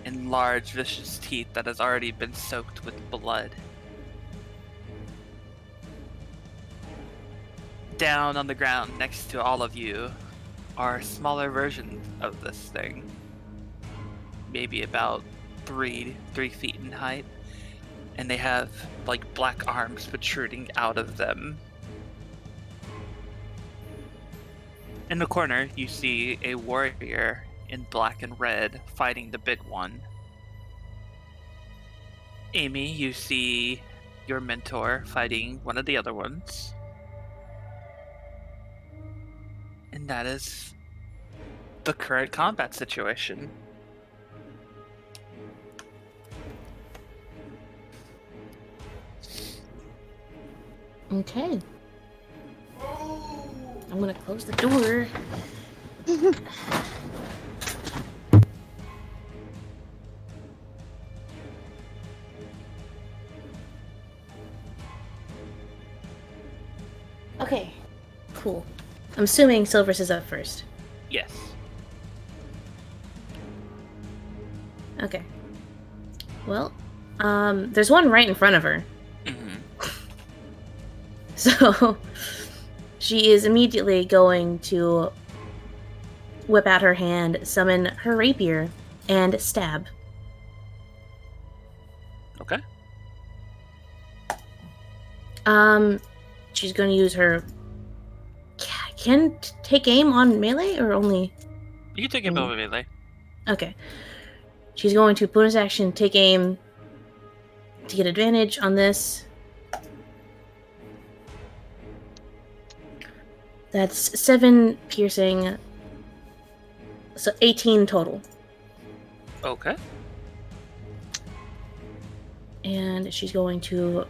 and large vicious teeth that has already been soaked with blood. Down on the ground next to all of you are smaller versions of this thing. Maybe about 3 feet in height. And they have like black arms protruding out of them. In the corner, you see a warrior in black and red fighting the big one. Amy, you see your mentor fighting one of the other ones. And that is the current combat situation. Okay. I'm gonna close the door. Okay. Cool. I'm assuming Silvers is up first. Yes. Okay. Well, there's one right in front of her. So she is immediately going to whip out her hand, summon her rapier, and stab. Okay. She's going to use her. Can take aim on melee or only? You can take it over melee. Okay. She's going to bonus action take aim to get advantage on this. That's 7 piercing, so 18 total. Okay. And she's going to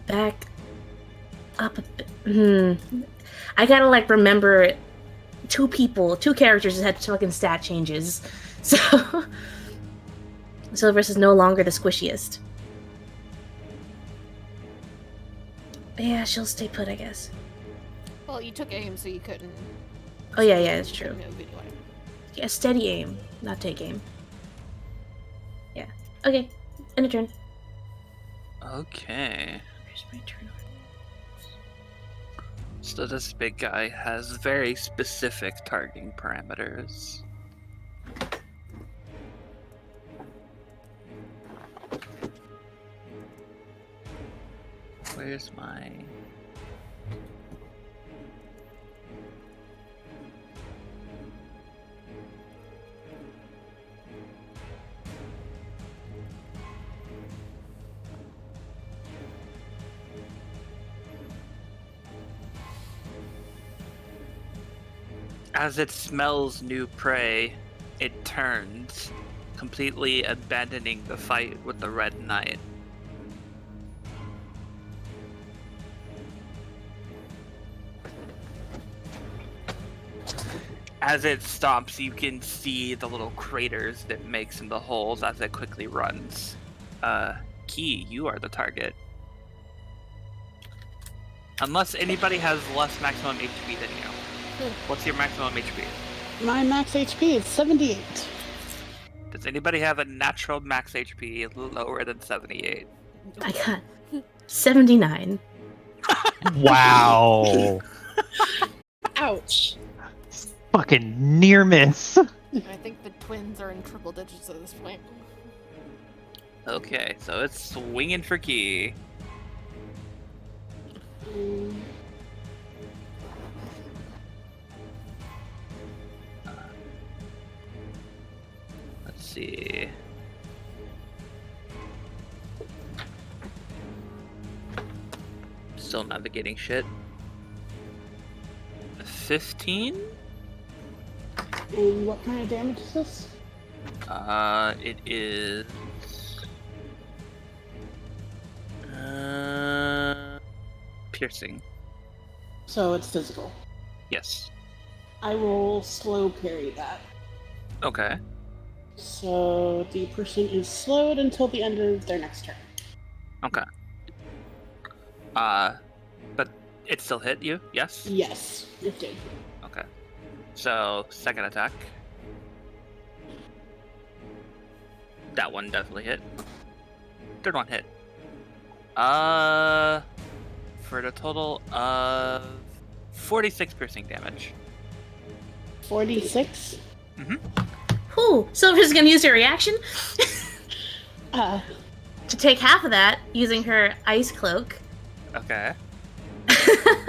back up a bit. I gotta like remember two characters that had fucking stat changes. So Silvers is no longer the squishiest. Yeah, she'll stay put, I guess. Well, you took aim, so you couldn't. Oh yeah, that's true. Move anyway. Yeah, steady aim, not take aim. Yeah. Okay, end of turn. Okay. Where's my turn? So this big guy has very specific targeting parameters. Where's my... As it smells new prey, it turns, completely abandoning the fight with the Red Knight. As it stomps, you can see the little craters that it makes in the holes as it quickly runs. Key, you are the target. Unless anybody has less maximum HP than you. What's your maximum HP? My max HP is 78. Does anybody have a natural max HP lower than 78? I got 79. Wow. Ouch. Fucking near miss. I think the twins are in triple digits at this point. Okay, so it's swinging for Key. Let's see. Still navigating shit. 15? And what kind of damage is this? It is. Piercing. So it's physical. Yes. I will slow parry that. Okay. So the person is slowed until the end of their next turn. Okay. But it still hit you? Yes? Yes, it did. Okay. So, second attack. That one definitely hit. Third one hit. For the total of 46 piercing damage. 46. Whew, Silver's gonna use her reaction Uh, to take half of that using her ice cloak. Okay.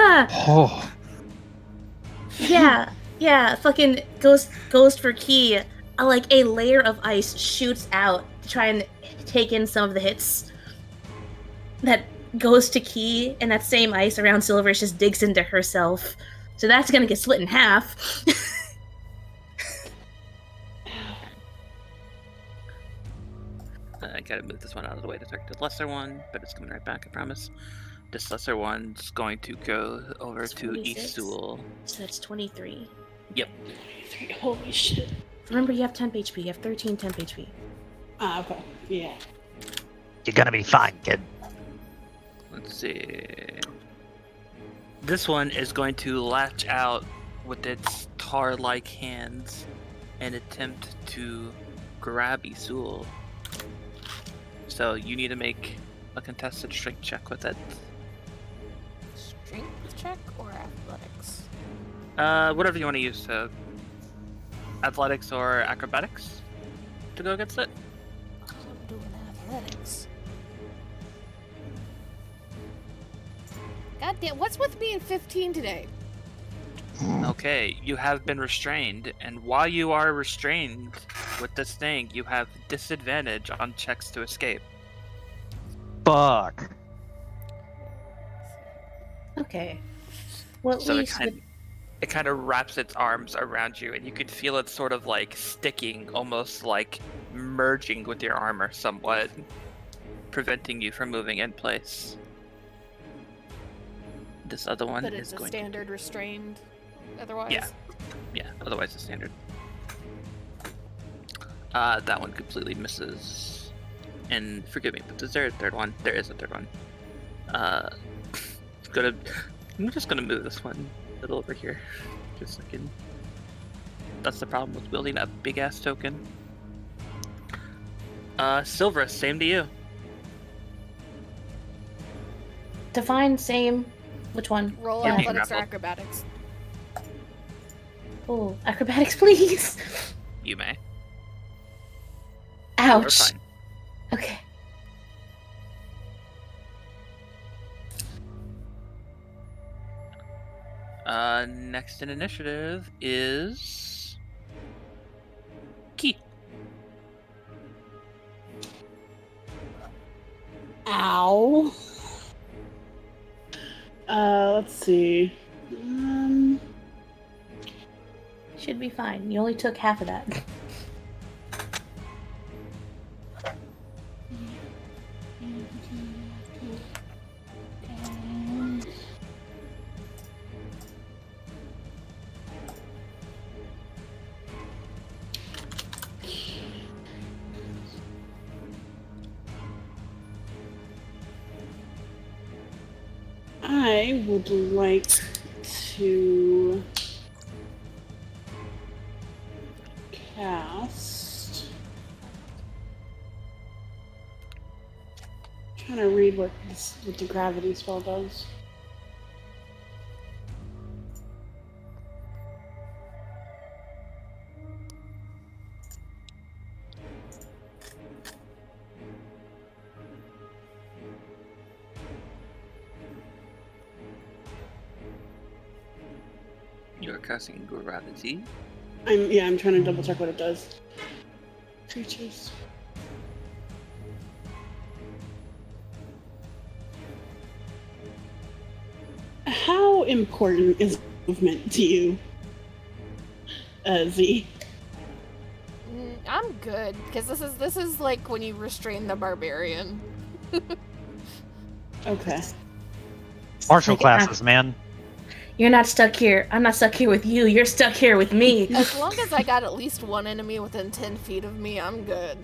Oh. Yeah, fucking ghost for Key. Like a layer of ice shoots out to try and take in some of the hits that goes to Key, and that same ice around Silver just digs into herself. So that's gonna get split in half. I gotta move this one out of the way to target the lesser one, but it's coming right back, I promise. This lesser one's going to go over to 26. East Sewell. So that's 23. Yep. Holy shit. Remember, you have 10 HP. You have 13 temp HP. Okay. Yeah. You're gonna be fine, kid. Let's see. This one is going to latch out with its tar-like hands and attempt to grab Isul. So you need to make a contested strength check with it. Strength check or athletics? Whatever you want to use to athletics or acrobatics to go against it. I'm doing athletics. God damn, what's with being 15 today? Okay, you have been restrained, and while you are restrained with this thing, you have disadvantage on checks to escape. Fuck. Okay. Well, at So least it kind of wraps its arms around you, and you can feel it sort of like sticking, almost like merging with your armor somewhat, preventing you from moving in place. This other one But is it's a going standard restrained, otherwise? Yeah, otherwise it's standard. That one completely misses. And forgive me, but is there a third one? There is a third one. I'm just gonna move this one a little over here. Just so I can... That's the problem with wielding a big ass token. Silver, same to you. Define same. Which one? Roll Yeah. athletics or Grapple. acrobatics. Oh, acrobatics, please. You may. Or Ouch. fine. Okay. Next in initiative is Key. Ow. Let's see. Should be fine. You only took half of that. I would like to cast trying to read what the gravity spell does. You're casting gravity. I'm trying to double check what it does. Creatures. How important is movement to you, Z? I'm good because this is like when you restrain the barbarian. Okay. Martial Like, classes, man. You're not stuck here. I'm not stuck here with you. You're stuck here with me. As long as I got at least one enemy within 10 feet of me, I'm good.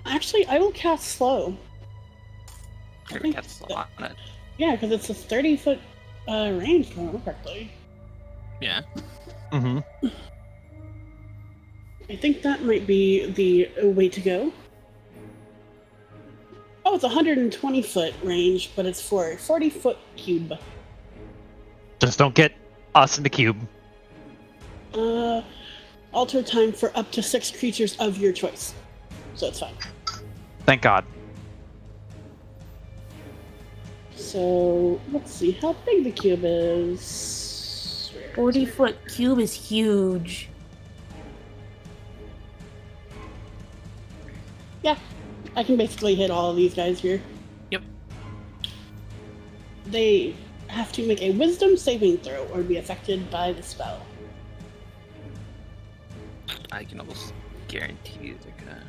Actually, I will cast slow. You're gonna cast slow on it. Yeah, because it's a 30-foot range, if I remember correctly. Yeah. Mm-hmm. I think that might be the way to go. Oh, it's a 120-foot range, but it's for a 40-foot cube. Just don't get us in the cube. Alter time for up to 6 creatures of your choice. So it's fine. Thank God. So, let's see how big the cube is. 40-foot cube is huge. Yeah, I can basically hit all of these guys here. Yep. They have to make a wisdom saving throw or be affected by the spell. I can almost guarantee you they're gonna.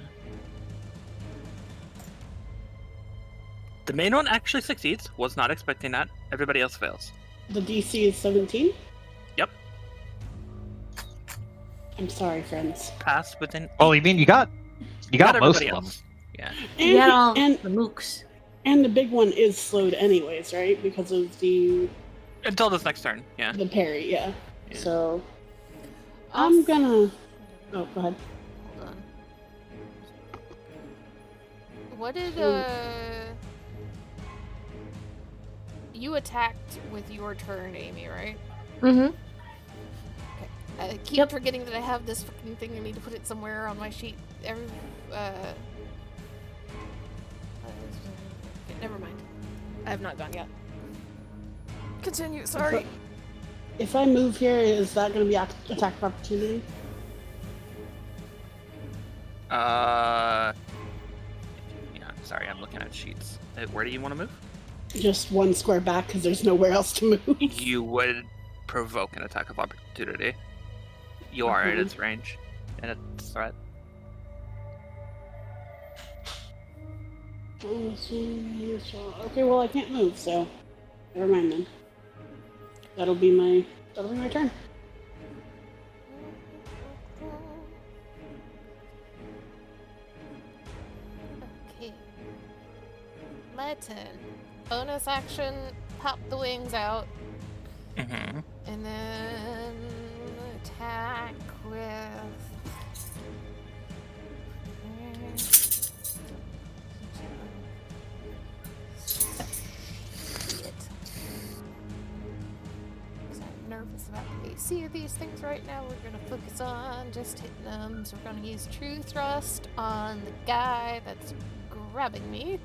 The main one actually succeeds. Was not expecting that. Everybody else fails. The DC is 17? Yep. I'm sorry, friends. Pass within. Well, you mean you got most everybody of them. else. Yeah. You got all and the mooks. the big one is slowed anyways, right? Because of the Until this next turn. Yeah. parry, yeah. Yeah. So I'm gonna. Oh, go ahead. Hold on. What did, you attacked with your turn, Amy, right? Mm-hmm. I keep Yep. forgetting that I have this fucking thing. I need to put it somewhere on my sheet. Okay, never mind. I have not gone yet. Continue, sorry. If I move here, is that gonna be attack of opportunity? Yeah. Sorry, I'm looking at sheets. Where do you want to move? Just one square back because there's nowhere else to move. You would provoke an attack of opportunity. You are in its range, and its threat. Okay, well I can't move, so never mind then. That'll be my turn. Okay. My turn. Bonus action, pop the wings out, Mm-hmm. and then attack with. Shit. 'Cause I'm nervous about the AC of these things right now. We're gonna focus on just hitting them. So we're gonna use True Thrust on the guy that's grabbing me.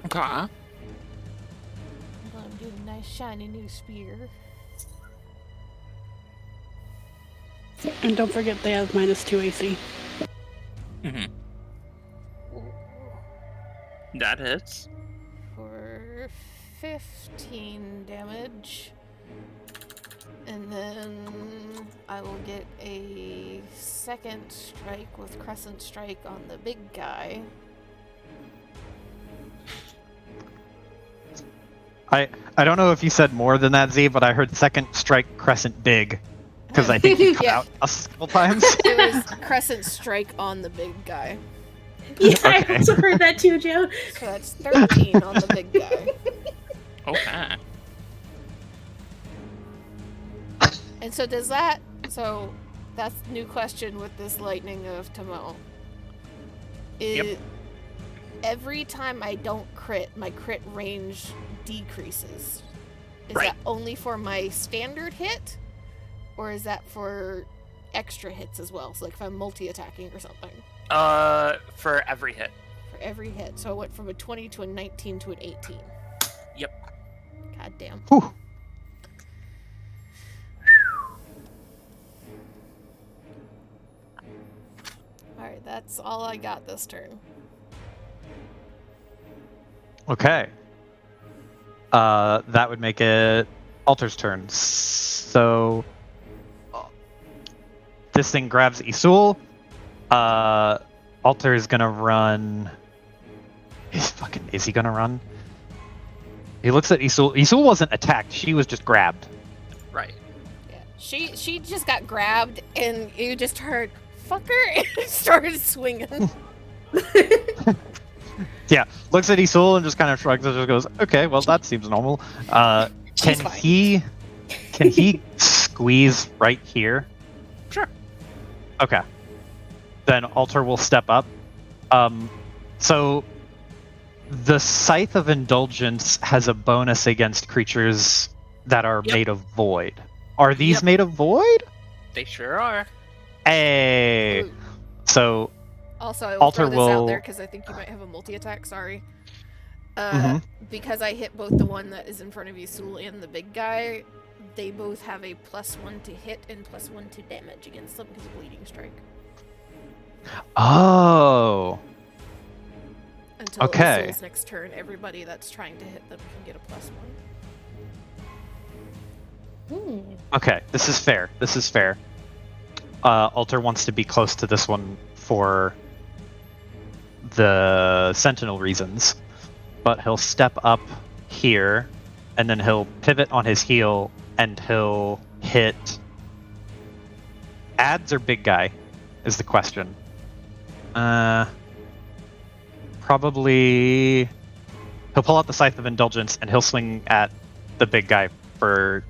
Okay. I'm gonna do a nice shiny new spear. And don't forget they have -2 AC. Mm-hmm. That hits. For 15 damage. And then I will get a second strike with Crescent Strike on the big guy. I don't know if you said more than that, Z, but I heard second strike crescent big. Because I think you cut Yeah. out us a couple times. It was Crescent Strike on the big guy. Yeah, I Okay. also heard that too, Joe. So that's 13 on the big guy. Okay. And so does that... So that's the new question with this Lightning of Tamo. Every time I don't crit, my crit range decreases. Is Right. that only for my standard hit? Or is that for extra hits as well? So like if I'm multi-attacking or something. For every hit. For every hit. So I went from a 20 to a 19 to an 18. Yep. God damn. Whew. Alright, that's all I got this turn. Okay. That would make it Alter's turn. So this thing grabs Isul. Alter is gonna run. Is he gonna run? He looks at Isul. Isul wasn't attacked. She was just grabbed. Right. Yeah. She just got grabbed and you just heard fucker and started swinging. Yeah, looks at Isul and just kind of shrugs and just goes, "Okay, well that seems normal." Can She's fine. he squeeze right here? Sure. Okay. Then Alter will step up. So the Scythe of Indulgence has a bonus against creatures that are Yep. made of void. Are these Yep. made of void? They sure are. Hey. Ooh. So Also, I will Alter throw this out will- there because I think you might have a multi-attack, sorry. Mhm. Because I hit both the one that is in front of you, Sul, and the big guy, they both have a +1 to hit and +1 to damage against them because of Bleeding Strike. Oh. Until Okay. Sul's next turn, everybody that's trying to hit them can get a +1. Okay, this is fair. This is fair. Alter wants to be close to this one for the Sentinel reasons, but he'll step up here, and then he'll pivot on his heel, and he'll hit. Ads or big guy, is the question. Probably. He'll pull out the Scythe of Indulgence, and he'll swing at the big guy for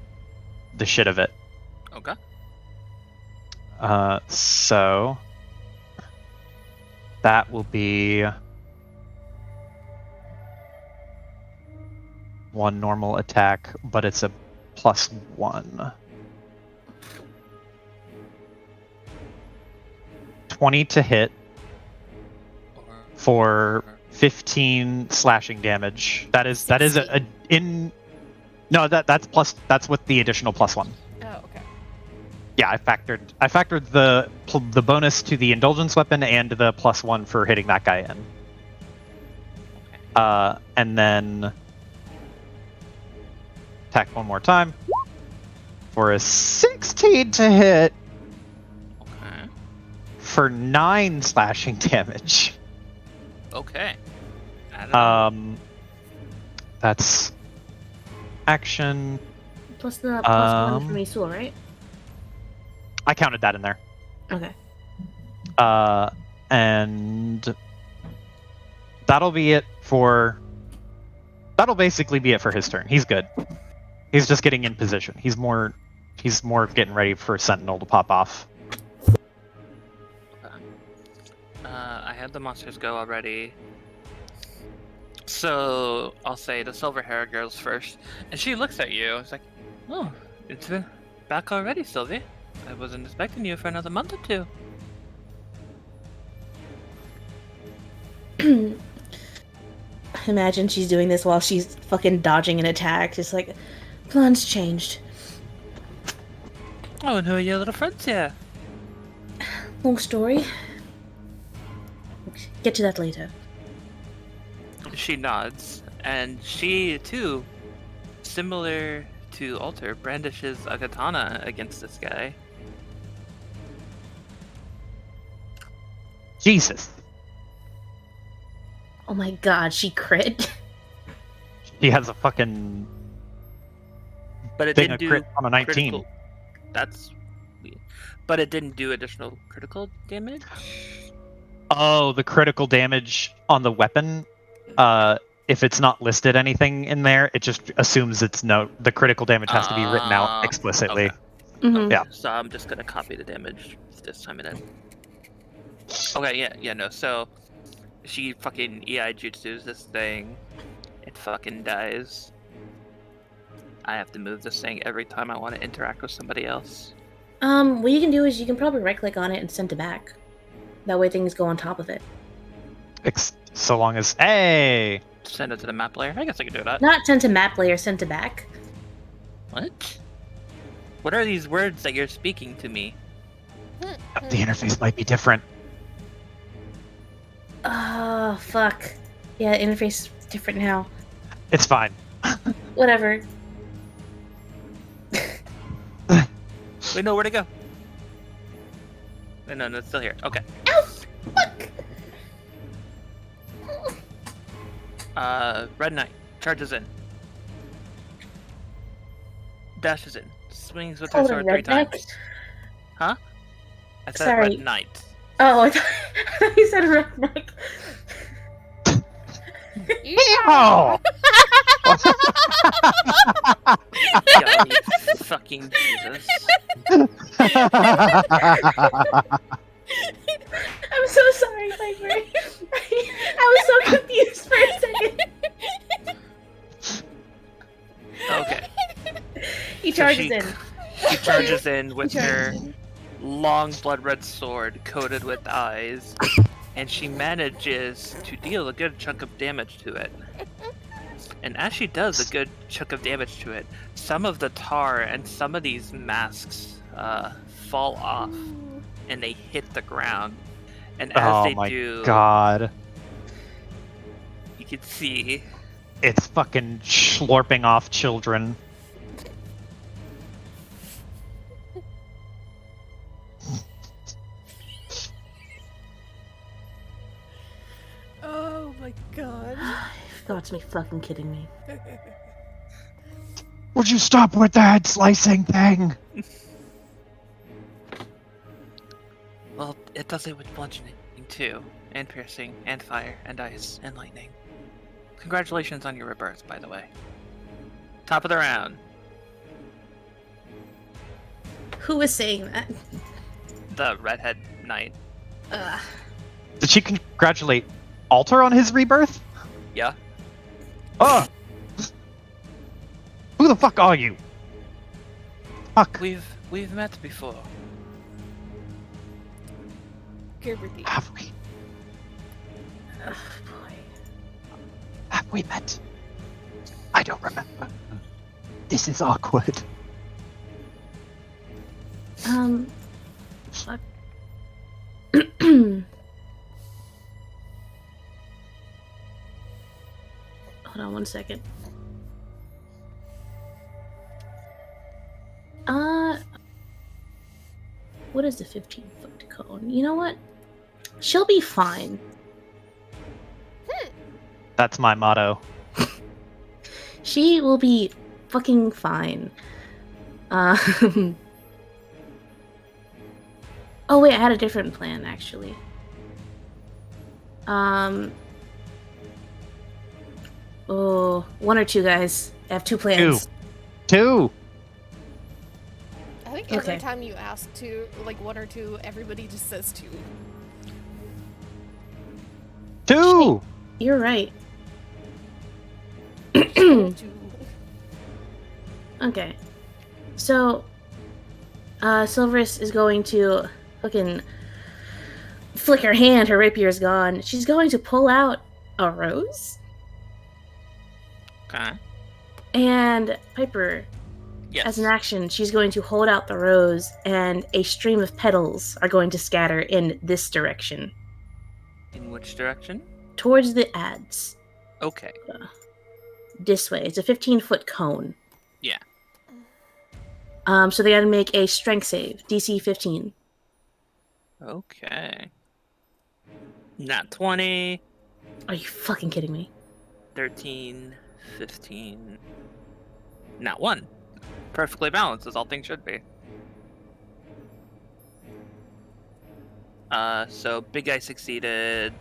the shit of it. Okay. So that will be one normal attack, but it's a +1. 20 to hit for 15 slashing damage. That is a in. No, that's with the additional +1. Oh, okay. Yeah, I factored the bonus to the indulgence weapon and the +1 for hitting that guy in. And then attack one more time for a 16 to hit Okay. for 9 slashing damage. Okay. I don't know. That's action. Plus the +1 Um, from Isul, right? I counted that in there. Okay. And that'll basically be it for his turn. He's good. He's just getting in position. He's more getting ready for Sentinel to pop off. I had the monsters go already. So I'll say the silver hair girl's first. And she looks at you. It's like, oh, it's back already, Sylvie. I wasn't expecting you for another month or two. Imagine she's doing this while she's fucking dodging an attack. Just like, plans changed. Oh, and who are your little friends here? Long story. Get to that later. She nods, and she too, similar to Alter, brandishes a katana against this guy. Jesus. Oh my god, she crit. He has a fucking But it thing didn't a do crit on a 19. critical. That's weird. But it didn't do additional critical damage. Oh, the critical damage on the weapon. If it's not listed anything in there, it just assumes the critical damage has to be written out explicitly. Okay. Mhm. Yeah. So I'm just gonna copy the damage this time and then. Okay, no. So She fucking EI jutsus this thing. It fucking dies. I have to move this thing every time I want to interact with somebody else. What you can do is you can probably right-click on it and send it back. That way things go on top of it. So long as hey, Send it to the map layer? I guess I can do that. Not send to map layer, send to back. What? What are these words that you're speaking to me? the interface might be different. Oh, fuck. Yeah, interface is different now. It's fine. Whatever. Wait, no, where'd it go? Wait, no, it's still here. Okay. Ow! Fuck! Red Knight charges in. Dashes in. Swings with her Called a sword 3 redneck? times. Huh? I said Sorry. Red Knight. Oh, I thought you said redneck. Oh! God, you fucking Jesus. I'm so sorry, Piper. I was so confused for a second. Okay. He So charges she- in. She charges in with He charges her in. long blood red sword coated with eyes, and she manages to deal a good chunk of damage to it. And as she does a good chunk of damage to it, some of the tar and some of these masks fall off and they hit the ground. And as Oh they my do, god. you can see It's fucking slurping off children. Oh my god. You've got to be fucking kidding me. Would you stop with the head slicing thing? well, it does it with bludgeoning too, and piercing, and fire, and ice, and lightning. Congratulations on your rebirth, by the way. Top of the round. Who was saying that? The redhead knight. Ugh. Did she congratulate Alter on his rebirth? Yeah. Oh! Who the fuck are you? Fuck. We've met before. Gilberty. Have we? Ugh, boy. Have we met? I don't remember. This is awkward. Fuck. Hold on one second. What is the 15-foot cone? You know what? She'll be fine. That's my motto. She will be fucking fine. Oh wait, I had a different plan actually. Oh, one or two guys. I have two plans. Two. I think every Okay. time you ask to, like, one or two, everybody just says two. Two! You're right. Two. Okay. So, Silverus is going to fucking flick her hand, her rapier's gone. She's going to pull out a rose. Okay. And Piper, Yes. as an action, she's going to hold out the rose, and a stream of petals are going to scatter in this direction. In which direction? Towards the ads. Okay. This way. It's a 15-foot cone. Yeah. So they gotta make a strength save. DC 15. Okay. Not 20, Are you fucking kidding me? 13, 15. Not 1. Perfectly balanced, as all things should be. So big guy succeeded.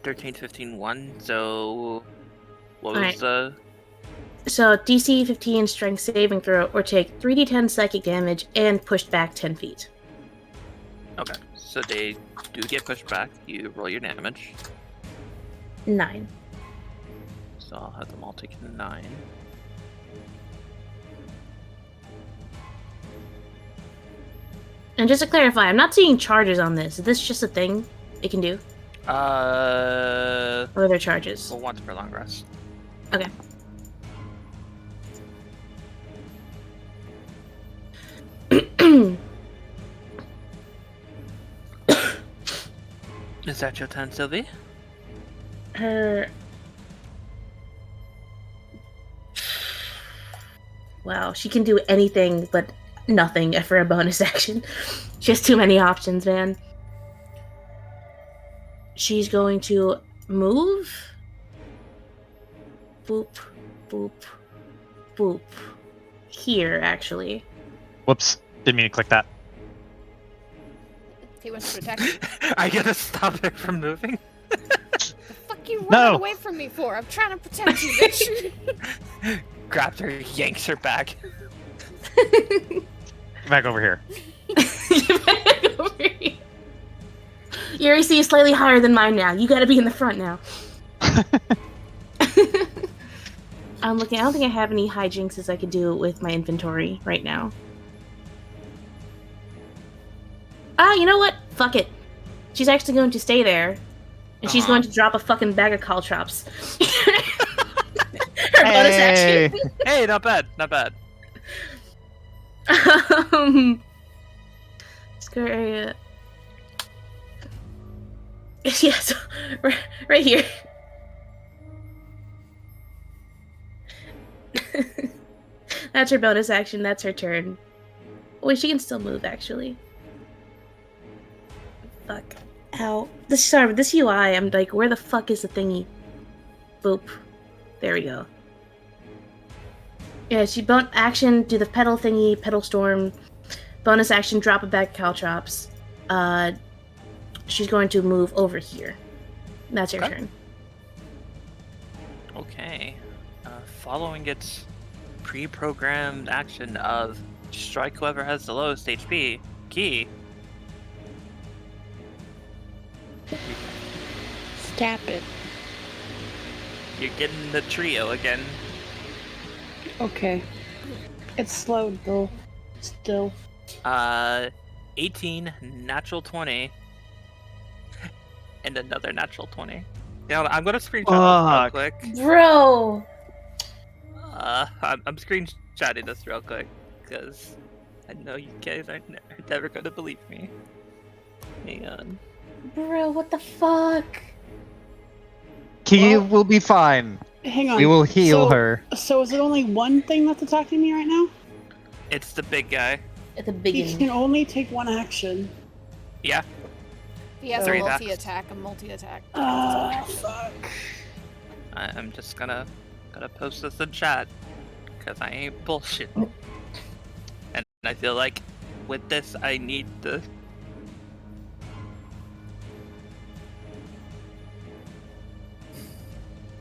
13, 15, 1. So what was Alright. the? So DC 15 strength saving throw, or take 3d10 psychic damage and pushed back 10 feet. Okay. So they do get pushed back. You roll your damage. 9. So I'll have them all take 9. And just to clarify, I'm not seeing charges on this. Is this just a thing it can do? Or are there charges? Well, once per long rest. Okay. Is that your turn, Sylvie? Her. Wow, she can do anything but nothing for a bonus action. She has too many options, man. She's going to move. Boop, boop, boop. Here, actually. Whoops. Didn't mean to click that. He wants to attack you. Are you gonna stop her from moving? The fuck you running No. away from me for? I'm trying to protect you, bitch. Grabs her, yanks her back. Back over here. Your AC is slightly higher than mine now. You gotta be in the front now. I'm looking. I don't think I have any hijinks I could do with my inventory right now. You know what? Fuck it. She's actually going to stay there. And she's going to drop a fucking bag of caltrops. Her bonus action. Hey, not bad, not bad. Skirt area. Yes, right here. That's her bonus action. That's her turn. Wait, she can still move, actually. Fuck. Ow. This UI, I'm like, where the fuck is the thingy? Boop. There we go. Yeah, she bonus action, do the pedal thingy, pedal storm. Bonus action, drop a bag of caltrops. She's going to move over here. That's your turn. Okay. Following its pre-programmed action of strike whoever has the lowest HP, Key. Stab it. You're getting the trio again. Okay. It's slowed though. Still. 18, natural 20, and another natural 20. Yeah, I'm gonna screenshot this real quick. Bro! I'm screenshotting this real quick because I know you guys are never gonna believe me. Hang on. Bro, what the fuck? Key Well- will be fine. Hang on. We will heal So- her. So is it only one thing that's attacking me right now? It's the big guy. At the He beginning. can only take one action. Yeah. He has Three a attacks. multi-attack. Fuck. I'm just gonna post this in chat because I ain't bullshit. And I feel like with this, I need the.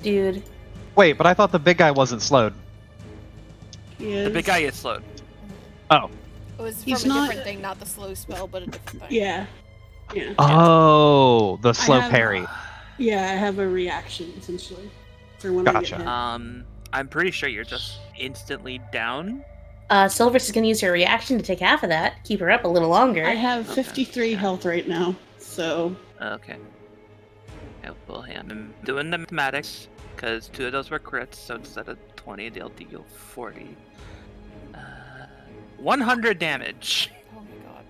Dude. Wait, but I thought the big guy wasn't slowed. He is. The big guy is slowed. Oh. It was He's from a not- different thing, not the slow spell, but a different thing. Yeah. Yeah. Oh, the slow have- parry. Yeah, I have a reaction essentially for when I Gotcha. get hit. I'm pretty sure you're just instantly down. Silver's is gonna use her reaction to take half of that. Keep her up a little longer. I have Okay. 53 health right now, so Okay. Yeah, well, hey, I'm doing the mathematics because 2 of those were crits, so instead of 20, they'll deal 40. 100 damage. Oh my god.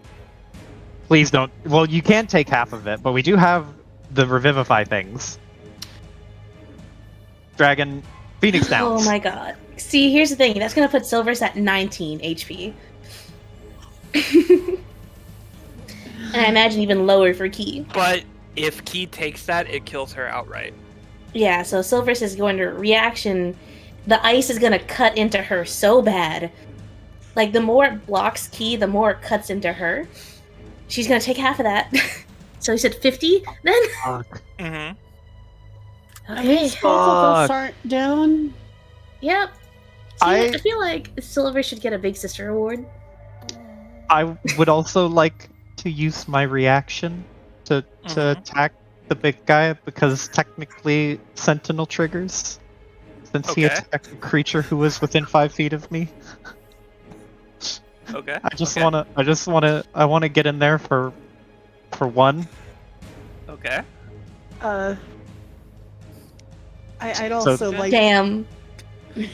Please don't. Well, you can take half of it, but we do have the revivify things. Dragon, Phoenix Downs. Oh my god. See, here's the thing. That's gonna put Silver's at 19 HP. And I imagine even lower for Key. But if Key takes that, it kills her outright. Yeah, so Silver's is going to reaction. The ice is gonna cut into her so bad. Like, the more it blocks Key, the more it cuts into her. She's gonna take half of that. So you said 50 then? Fuck. Mm-hmm. I mean, Okay. spells of Fuck. aren't down. Yep. See, I feel like Silver should get a Big Sister award. I would also like to use my reaction to Mhm. attack the big guy because technically Sentinel triggers since he Okay. attacked a creature who was within 5 feet of me. Okay. I wanna get in there for one. Okay. I'd So- also like Damn. Get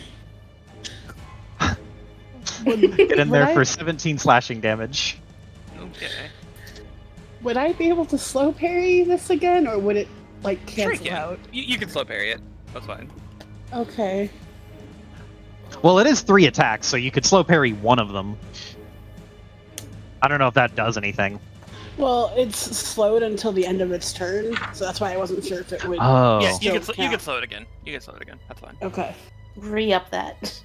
in would there I- for 17 slashing damage. Okay. Would I be able to slow parry this again, or would it like Sure cancel you can. out? You can slow parry it. That's fine. Okay. Well, it is 3 attacks, so you could slow parry one of them. I don't know if that does anything. Well, it's slowed until the end of its turn, so that's why I wasn't sure if it would. Oh. Yeah, you Still can you can count. slow it again. You can slow it again. That's fine. Okay. Re-up that.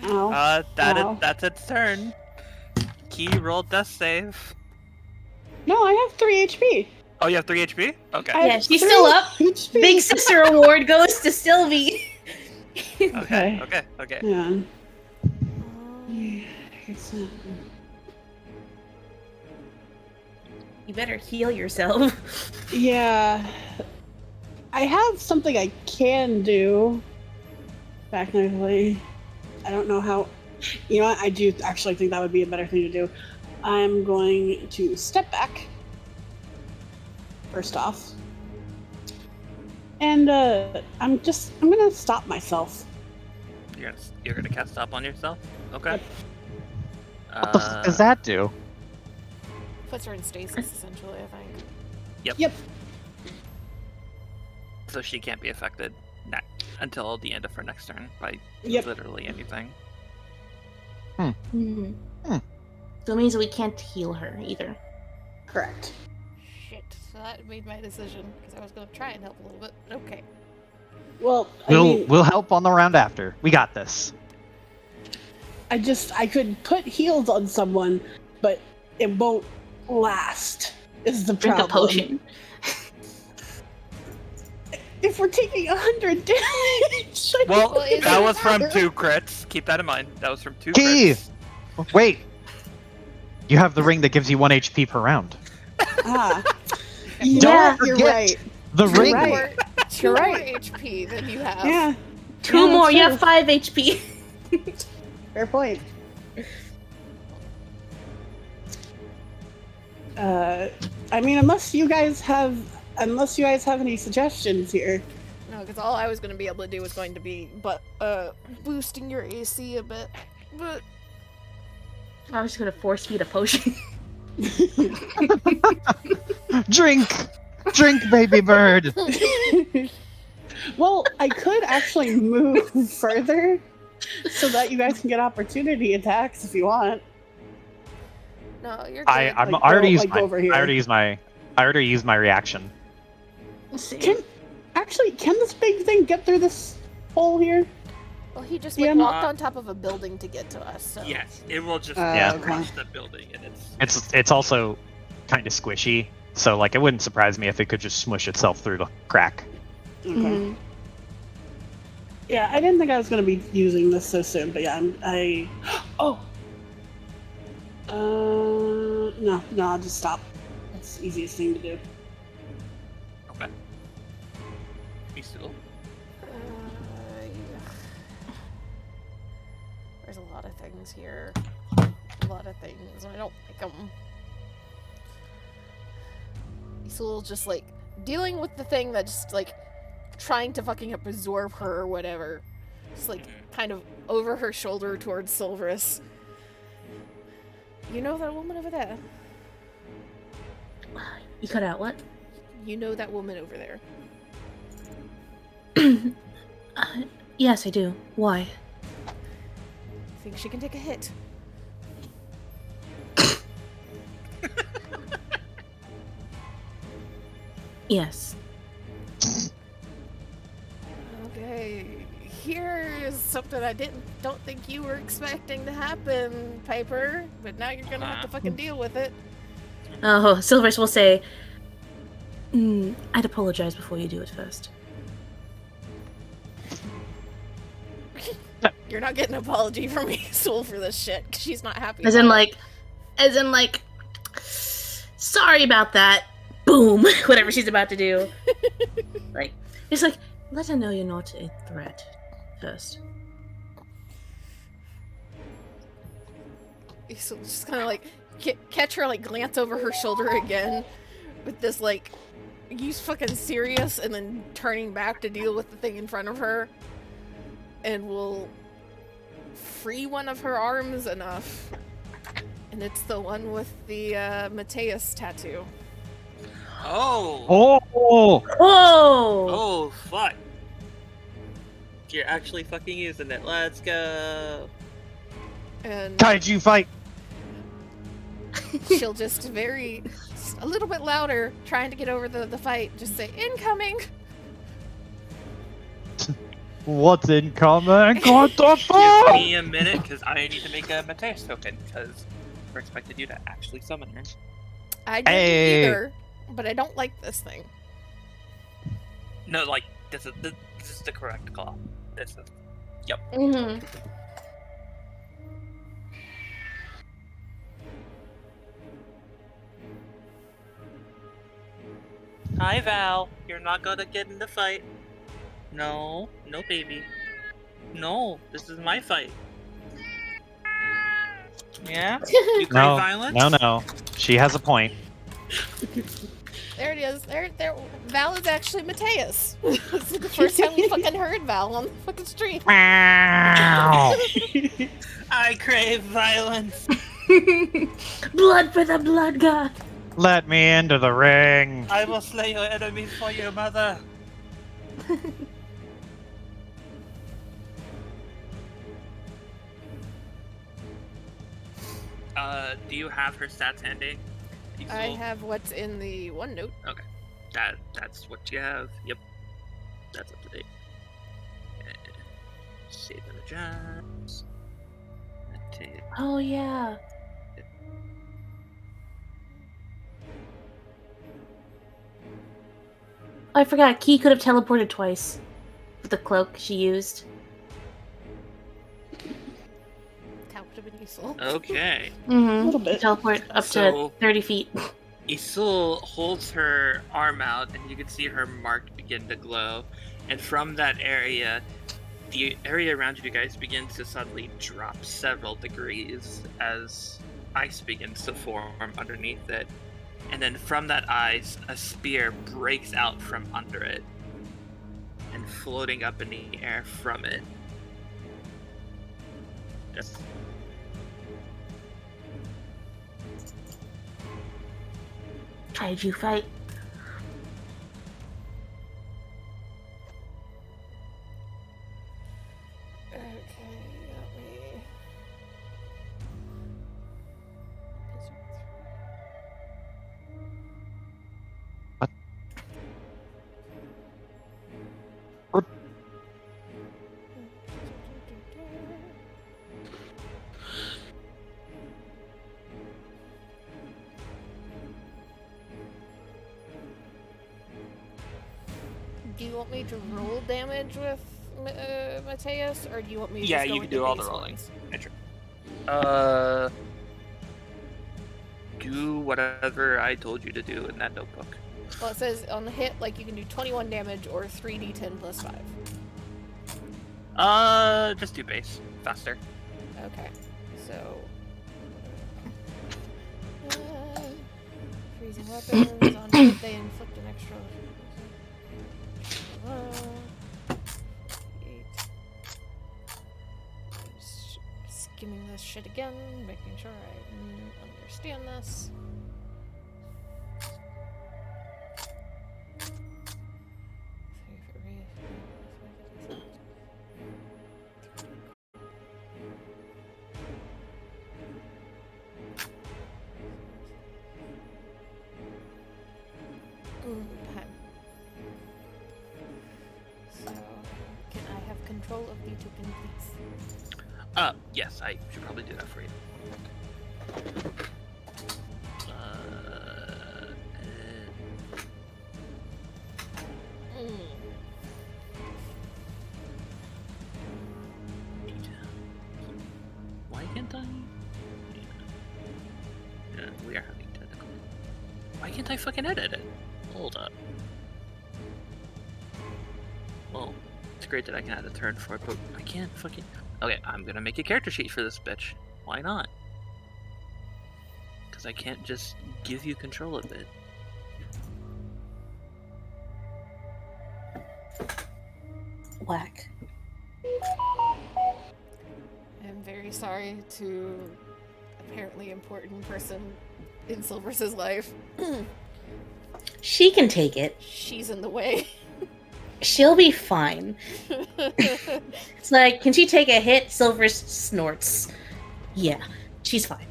Ow. Ow. That's its turn. Key roll death save. No, I have 3 HP. Oh, you have 3 HP? Okay. I have Yeah, she's 3 still up. HP. Big Sister Award goes to Sylvie. Okay. Okay. Yeah. It's, You better heal yourself. yeah. I have something I can do. Technically. I don't know how. You know what? I do actually think that would be a better thing to do. I'm going to step back. First off. And I'm gonna stop myself. You're gonna cast stop on yourself? Okay. Yep. What the fuck does that do? Puts her in stasis, essentially, I think. Yep. So she can't be affected until the end of her next turn by Yep. literally anything. Hmm. So it means we can't heal her either. Correct. Shit. So that made my decision, because I was going to try and help a little bit. But okay. Well, We'll help on the round after. We got this. I could put heals on someone, but it won't last. Is the Drink problem? a potion. If we're taking 100 damage. Well, Well, is that it was from matter? 2 crits. Keep that in mind. That was from 2 Key! crits. Wait. You have the ring that gives you 1 HP per round. Ah. Yeah. You're forget. right. The You're ring. right. Two You're more right. HP than you have. Yeah. Two Yeah, more. that's You true. have 5 HP. Fair point. I mean, unless you guys have any suggestions here. No, because all I was going to be able to do was going to be boosting your AC a bit. But I was just gonna force feed a potion. Drink! Drink, baby bird! Well, I could actually move further so that you guys can get opportunity attacks if you want. no, you're good. I Like, already go- used like, my go over here. I already used my reaction. Let's see. Can this big thing get through this hole here? Well, he just Yeah, like, no, walked on top of a building to get to us. So. Yes, it will just Yeah. crush the building, and it's It's also kind of squishy, so like it wouldn't surprise me if it could just smush itself through the crack. Okay. Mhm. Yeah, I didn't think I was going to be using this so soon, but yeah, oh! No, I'll just stop. That's the easiest thing to do. okay. Be still. There's a lot of things here. A lot of things, and I don't like them. Isol's just like dealing with the thing that's just like trying to fucking absorb her or whatever. Just like kind of over her shoulder towards Silverus. You know that woman over there? You cut out what? You know that woman over there. Yes, I do. Why? Think she can take a hit? Yes. Okay, here's something I don't think you were expecting to happen, Piper. But now you're gonna have to fucking deal with it. Oh, Silvers will say, I'd apologize before you do it first. You're not getting an apology from Isul for this shit. 'Cause she's not happy. As in, like, sorry about that. Boom. Whatever she's about to do. Like, it's like, let her know you're not a threat first. Isul just kind of like catch her like glance over her shoulder again, with this like, you fucking serious, and then turning back to deal with the thing in front of her, and will free one of her arms enough, and it's the one with the Mateus tattoo. Oh. Oh! Oh! Oh, fuck. You're actually fucking using it. Let's go. And Kaiju fight! she'll just a little bit louder, trying to get over the fight, just say, incoming! What's incoming? What the Give fuck? me a minute, because I need to make a Mateus token, because we're expected you to actually summon her. I didn't Hey. either, but I don't like this thing. No, like, this is the correct call. This is... Mm-hmm. Hi, Val. You're not gonna get in the fight. No, no, baby. No, this is my fight. Yeah? You crave No, violence? no. She has a point. There it is. There. Val is actually Mateus. This is the first time we fucking heard Val on the fucking street. Meow. I crave violence. Blood for the blood god. Let me into the ring. I will slay your enemies for your mother. Do you have her stats handy? I have what's in the OneNote. That's what you have. Yep. That's up to date. Save and adjust. Oh, yeah. I forgot. Key could have teleported twice with the cloak she used. That would have been useful. Okay. Mm-hmm. A little bit. Teleport up So- to 30 feet. Isul holds her arm out, and you can see her mark begin to glow. And from that area, the area around you guys begins to suddenly drop several degrees as ice begins to form underneath it. And then from that ice, a spear breaks out from under it, and floating up in the air from it. Just Kaiju fight. Okay, let me. What? What? Do you want me to roll damage with Mateus, or do you want me to Yeah, just go you with can do all the base rolling. ones? Do whatever I told you to do in that notebook. Well, it says on the hit, like, you can do 21 damage or 3d10 plus 5. Just do base. Faster. Okay, so. Freezing weapons. On hit, they inflict an extra. 8. Just skimming this shit again, making sure I understand this. Okay. So, can I have control of the token, please? Yes, I should probably do that for you. Mm. D10. didn't I fucking edit it? Hold up. Well, it's great that I can add a turn for it, but I can't fucking... Okay, I'm gonna make a character sheet for this bitch. Why not? Because I can't just give you control of it. Whack. I'm very sorry to apparently important person in Silver's life. She can take it. She's in the way. She'll be fine. It's like, can she take a hit? Silver snorts. Yeah, she's fine.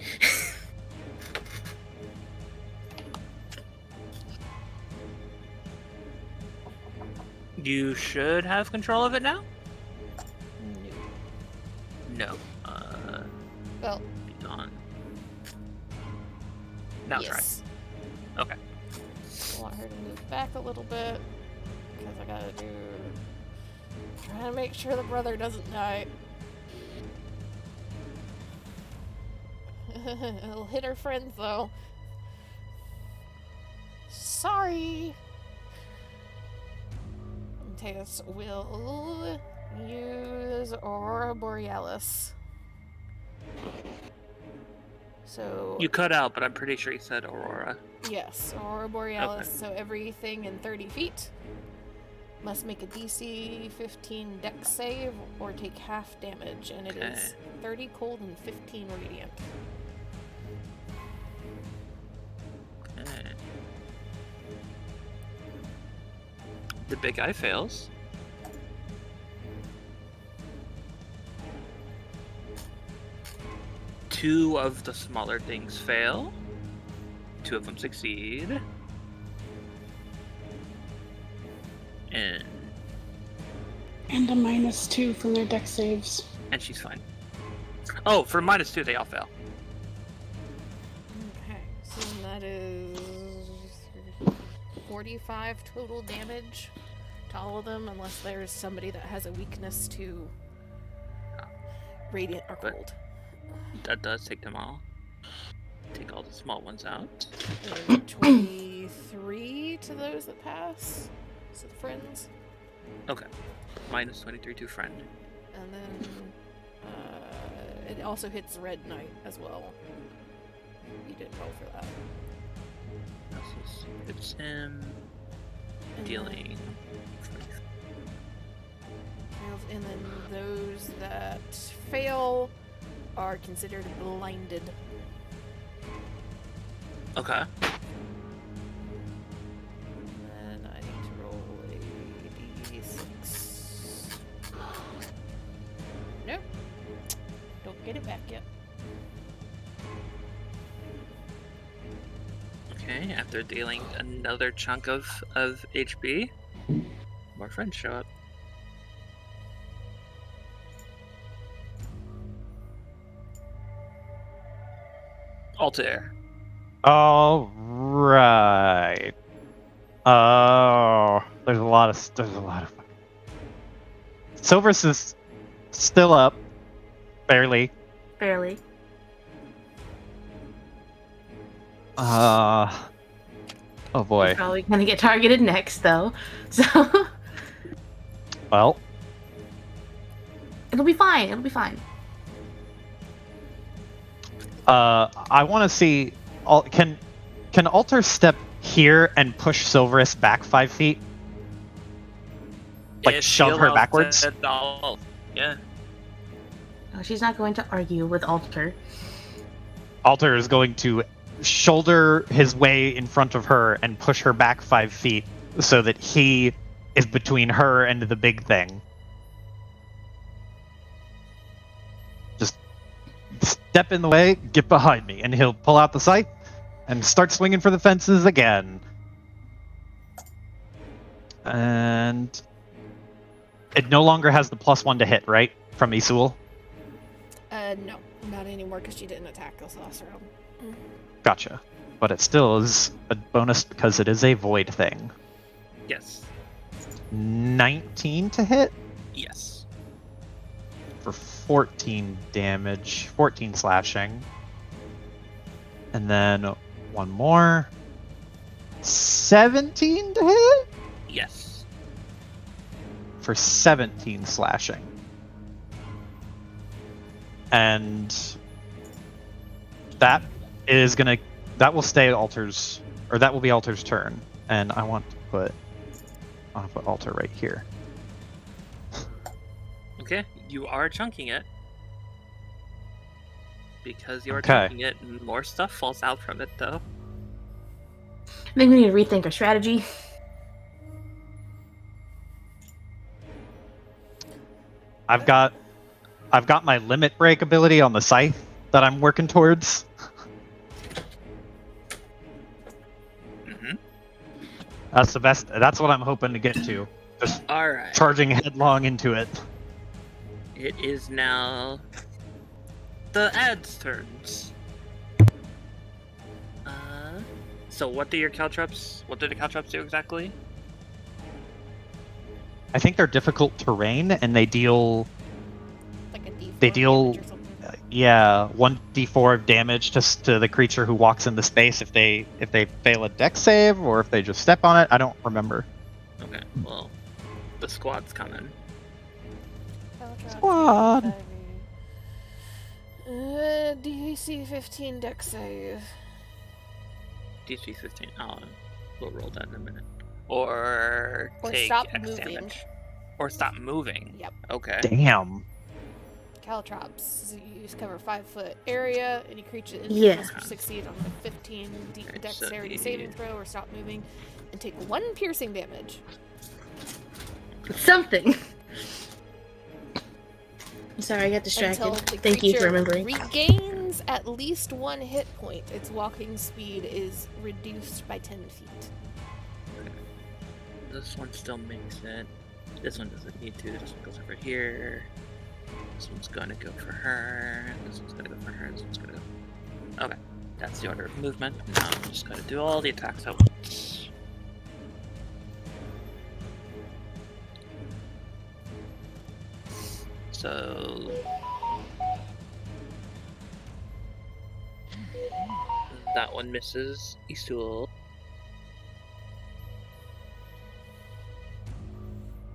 You should have control of it now? No. Well, Be on. Now yes. try. Okay. I want her to move back a little bit because I gotta do. Trying to make sure the brother doesn't die. It'll hit her friends though. Sorry. Mateus will use Aurora Borealis. So You cut out, but I'm pretty sure you said Aurora. yes, Aurora Borealis. So everything in 30 feet must make a DC 15 Dex save or take half damage, and it is 30 cold and 15 radiant. Okay. The big guy fails. Two of the smaller things fail. Two of them succeed. And And a -2 from their deck saves. she's fine. Oh, for -2 they all fail. Okay, so then that is 45 total damage to all of them, unless there's somebody that has a weakness to radiant or But- cold. That does take them all. Take all the small ones out. 23 to those that pass. So the friends. Okay. -23 to friend. And then it also hits Red Knight as well. You didn't roll for that. It's him And dealing. And then those that fail are considered blinded. Okay. And then I need to roll a d6. Nope. Don't get it back yet. Okay, after dealing another chunk of HP, more friends show up. Altair. All right. Oh, there's a lot of. Silver's is still up, barely. Barely. Oh boy. Probably gonna get targeted next, though. So Well, it'll be fine. It'll be fine. I want to see. Can Alter step here and push Silverus back 5 feet? Like If shove she her allows backwards? it, I'll- Yeah. No, she's not going to argue with Alter. Alter is going to shoulder his way in front of her and push her back 5 feet so that he is between her and the big thing. Just step in the way, get behind me, and he'll pull out the scythe and start swinging for the fences again. And it no longer has the +1 to hit, right? From Isul? No, not anymore because she didn't attack us last round. Gotcha. But it still is a bonus because it is a void thing. Yes. 19 to hit Yes. for 14 damage, 14 slashing. And then one more. 17 to hit Yes. for 17 slashing. And that will stay Alter's, or that will be Alter's turn. And I'll put Alter right here. Okay, you are chunking it. Because you are Okay. chunking it, more stuff falls out from it, though. I think we need to rethink our strategy. I've got my limit break ability on the scythe that I'm working towards. Mm-hmm. That's the best. That's what I'm hoping to get to. Just All right. charging headlong into it. It is now the ads' turns. So what do your caltrops? What do the caltrops do exactly? I think they're difficult terrain, and they deal Like a D4 They deal- damage or something. 1d4 of damage to the creature who walks into space if they fail a dex save or if they just step on it. I don't remember. Okay, well, the squad's coming. Squad. DC 15 dex save. DC 15. We'll roll that in a minute. Or take stop X moving. damage. Or stop moving. Yep. Okay. Damn. Caltrops. So you cover 5-foot area. Any creature in Yeah. must succeed on the 15 Alright, dexterity so saving throw or stop moving, and take 1 piercing damage. Something. I'm sorry, I got distracted. Until the Thank you for creature remembering. regains at least 1 hit point. Its walking speed is reduced by 10 feet. This one still makes it. This one doesn't need to. This one goes over here. This one's gonna go for her. This one's gonna go for her. This one's gonna go. Okay. That's the order of movement. Now I'm just gonna do all the attacks at once. So. That one misses Isul.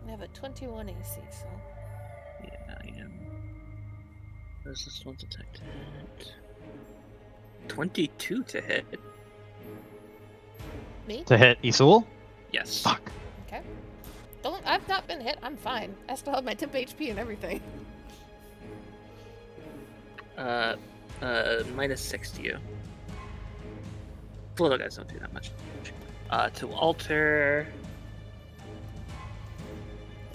I have a 21 AC, so. Yeah, I am. Where's this one's attack hit? 22 to hit. Me? To hit Isul? Yes. Fuck. Okay. I've not been hit. I'm fine. I still have my temp HP and everything. Minus 6 to you. The little guys don't do that much. To alter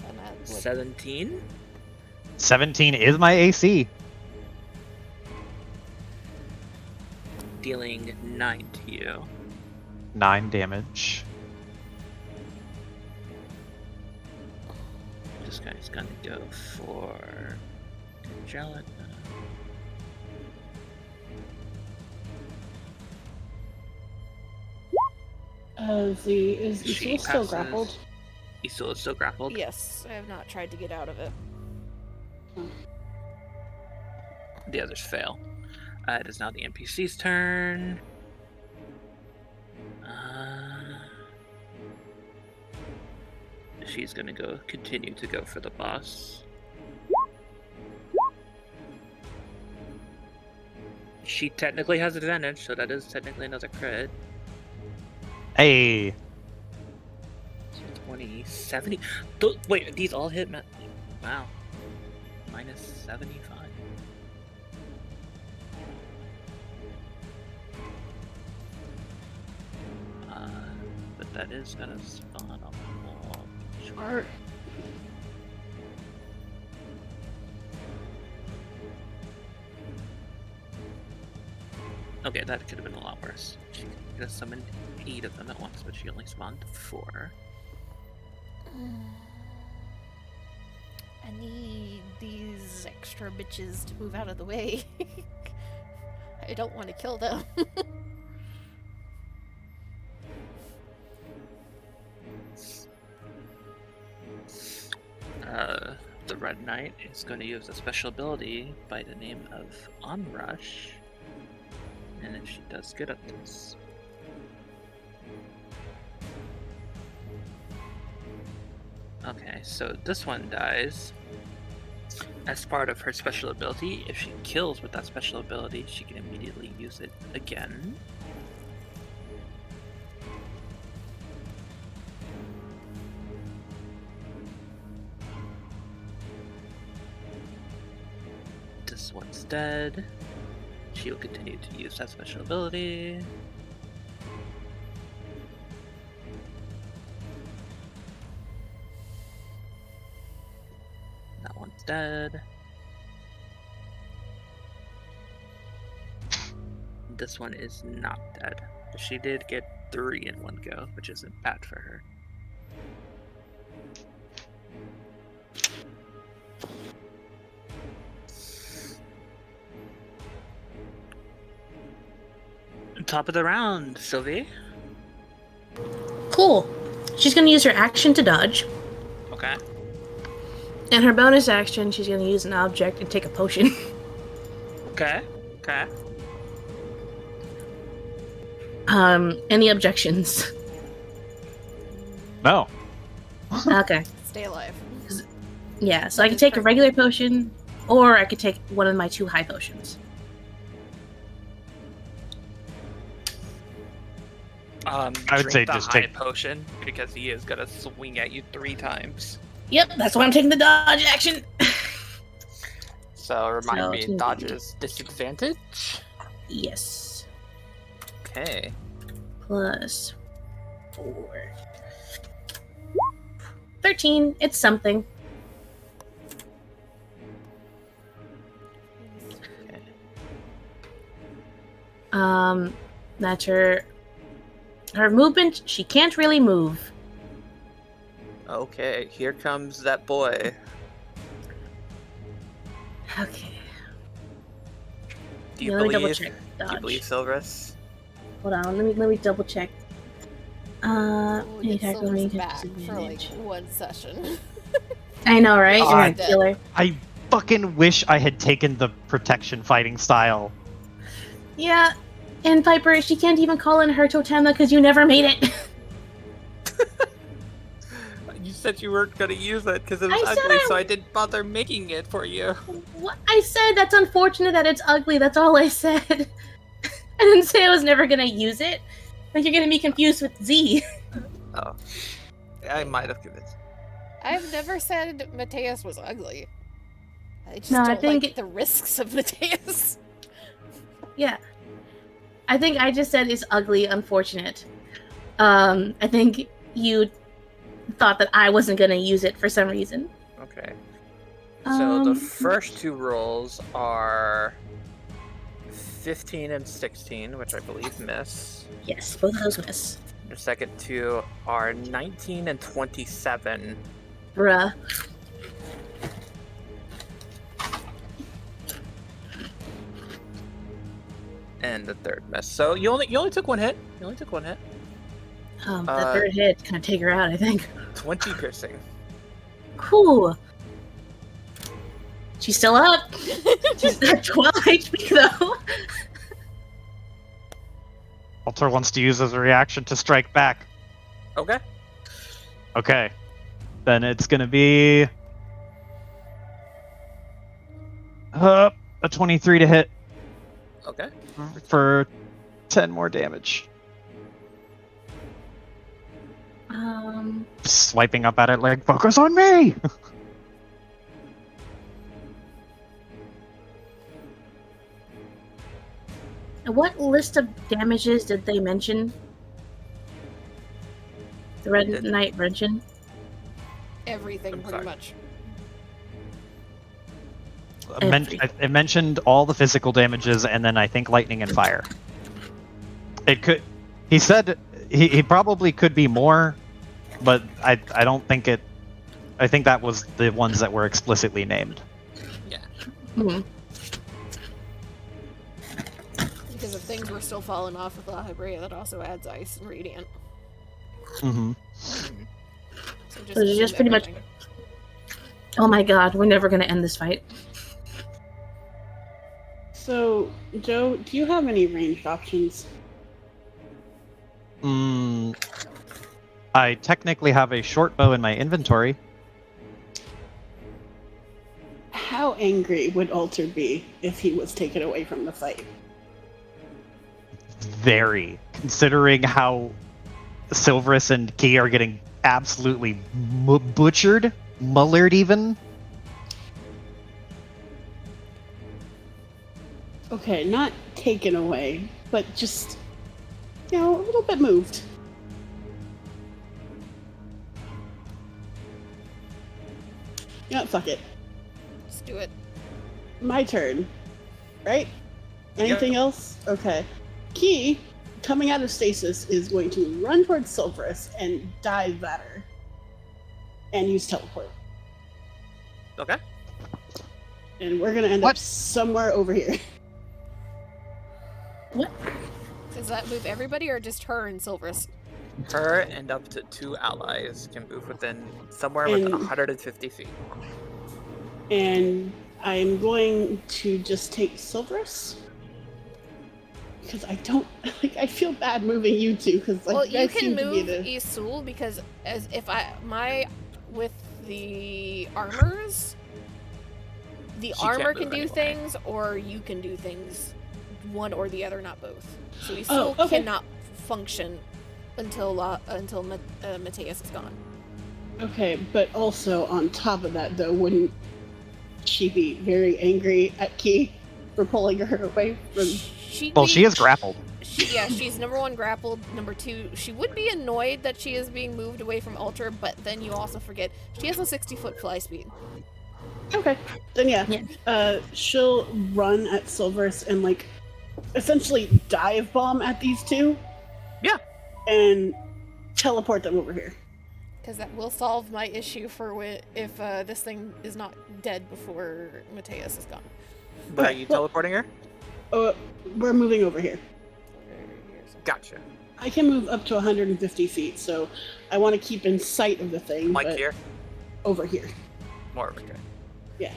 And that would- 17. 17 is my AC. Dealing 9 to you. 9 damage. This guy's gonna go for Angelica. Is She Isul still passes. grappled? Isul is still grappled. Yes, I have not tried to get out of it. The others fail. It is now the NPC's turn. She's gonna continue to go for the boss. She technically has advantage, so that is technically another crit. Hey. So 20, 70. Wait, these all hit? Wow. Minus 75. But that is gonna spawn a wall. Smart. Okay, that could have been a lot worse. She could have summoned 8 of them at once, but she only spawned 4. I need these extra bitches to move out of the way. I don't want to kill them. The Red Knight is going to use a special ability by the name of Onrush. And if she does good at this, Okay, so this one dies. As part of her special ability, if she kills with that special ability, she can immediately use it again. This one's dead. She will continue to use that special ability. That one's dead. This one is not dead. She did get 3 in one go, which isn't bad for her. Top of the round, Sylvie. Cool. She's gonna use her action to dodge. Okay. And her bonus action, she's gonna use an object and take a potion. Okay. Okay. Any objections? No. Okay. Stay alive. Yeah, so I could take a regular potion, or I could take one of my 2 high potions. I would say the just high take- potion because he is gonna swing at you 3 times. Yep, that's why I'm taking the dodge action. So remind So, me, two. dodges disadvantage. Yes. Okay. Plus 4. 13. It's something. Okay. That's her. Her movement. She can't really move. Okay. Here comes that boy. Okay. Do you Let me double believe? check. Do you believe Dodge. Silverus? Hold on. Let me double check. We'll Any get attack roll Silver's range back for like disadvantage. 1 session. I know, right? Oh, You're I- a killer. I fucking wish I had taken the protection fighting style. Yeah. And Piper, she can't even call in her Totema because you never made it. You said you weren't gonna use it because it I was said ugly, I- so I didn't bother making it for you. What I said, that's unfortunate that it's ugly. That's all I said. I didn't say I was never gonna use it. Like you're gonna be confused with Z. Oh, I might have convinced. I've never said Mateus was ugly. I just No, I don't think like the risks of Mateus. Yeah. I think I just said it's ugly, unfortunate. I think you thought that I wasn't gonna use it for some reason. Okay. So the Um, first 2 rolls are 15 and 16, which I believe miss. Yes, both of those miss. The second 2 are 19 and 27. Bruh. And the third miss. So you only took 1 hit. You only took 1 hit. The third hit kind of take her out, I think. 20 piercing. Cool. She's still up. She's at 12 HP though. Alter wants to use as a reaction to strike back. Okay. Okay. Then it's gonna be a 23 to hit Okay. for 10 more damage. Swiping up at it like, focus on me! What list of damages did they mention? The Red Did- Knight mention? Everything, I'm pretty sorry. much. It mentioned all the physical damages and then I think lightning and fire. It could. He said he probably could be more, but I don't think it. I think that was the ones that were explicitly named. Hmm. Because if things were still falling off with La Hebrea, that also adds ice and radiant. Mm-hmm. So So it's assume just pretty much- everything. Oh my god, we're never gonna end this fight. So, Joe, do you have any ranged options? I technically have a short bow in my inventory. angry would Alter be if he was taken away from the fight? Very, considering how Silverus and Key are getting absolutely butchered, mullered even. Okay, not taken away, but just, a little bit moved. Yeah, fuck it. Let's do it. My turn, right? Anything else? Okay. Key, coming out of stasis, is going to run towards Silverus and dive at her. And use teleport. Okay. And we're gonna end up somewhere over here. What? Does that move everybody or just her and Silverus? Her and up to 2 allies can move within somewhere within 150 feet. And I'm going to just take Silverus. Because I don't, I feel bad moving you two, because Well, you you guys can seem to be move Isul because as if with the armors, the She can't armor move can do anyway. things, or you can do things, one or the other, not both. So Isul Oh, okay. cannot function until Mateus is gone. Okay, but also on top of that, though, wouldn't she be very angry at Key for pulling her away from... She is grappled. She's number 1 grappled. Number 2, she would be annoyed that she is being moved away from Alter, but then you also forget she has a 60-foot fly speed. Okay, then yeah. She'll run at Silverus and, essentially dive bomb at these two. Yeah. And teleport them over here. Because that will solve my issue for if this thing is not dead before Mateus is gone. But are you teleporting her? We're moving over here. Gotcha. I can move up to 150 feet, so I want to keep in sight of the thing. Like but here? Over here. More over here. Yeah.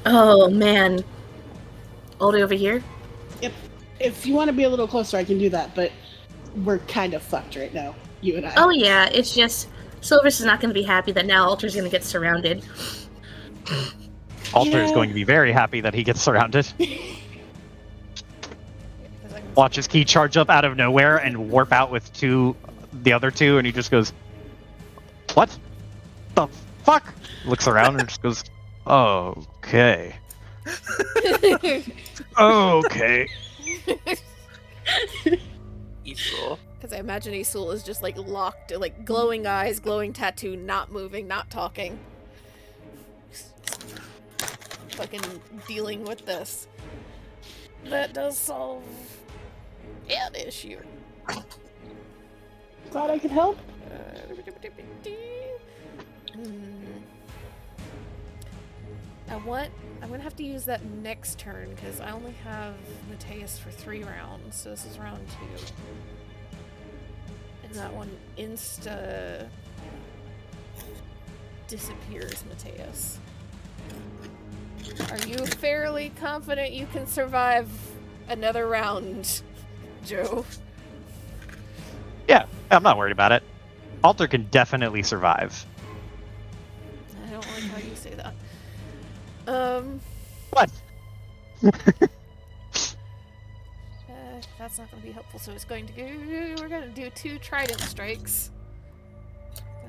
Oh man. All the way over here? Yep. If you want to be a little closer, I can do that, but we're kind of fucked right now, you and I. Oh yeah, it's just Silverus is not going to be happy that now Alter's going to get surrounded. Alter is Yeah. going to be very happy that he gets surrounded. Watches Key charge up out of nowhere and warp out with the other two, and he just goes, "What the fuck?" Looks around and just goes, "Okay, okay." Isul. Because I imagine Isul is just locked, glowing eyes, glowing tattoo, not moving, not talking. Fucking dealing with this. That does solve an issue. Glad I could help. I'm gonna have to use that next turn because I only have Mateus for 3 rounds, so this is round 2. And that one insta disappears Mateus. Are you fairly confident you can survive another round, Joe? Yeah, I'm not worried about it. Alter can definitely survive. I don't like how you say that. What? That's not going to be helpful, so it's going to go... We're going to do 2 trident strikes.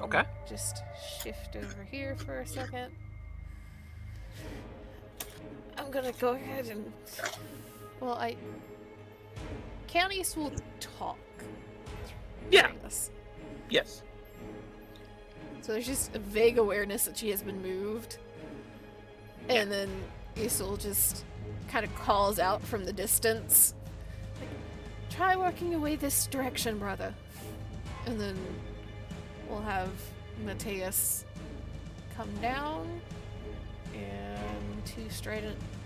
Okay. Just shift over here for a second. I'm going to go ahead and... Well, Countess will talk. Yeah. during this. Yes. So there's just a vague awareness that she has been moved. And then Isul just kind of calls out from the distance. Like, try working your way this direction, brother. And then we'll have Mateus come down. And 2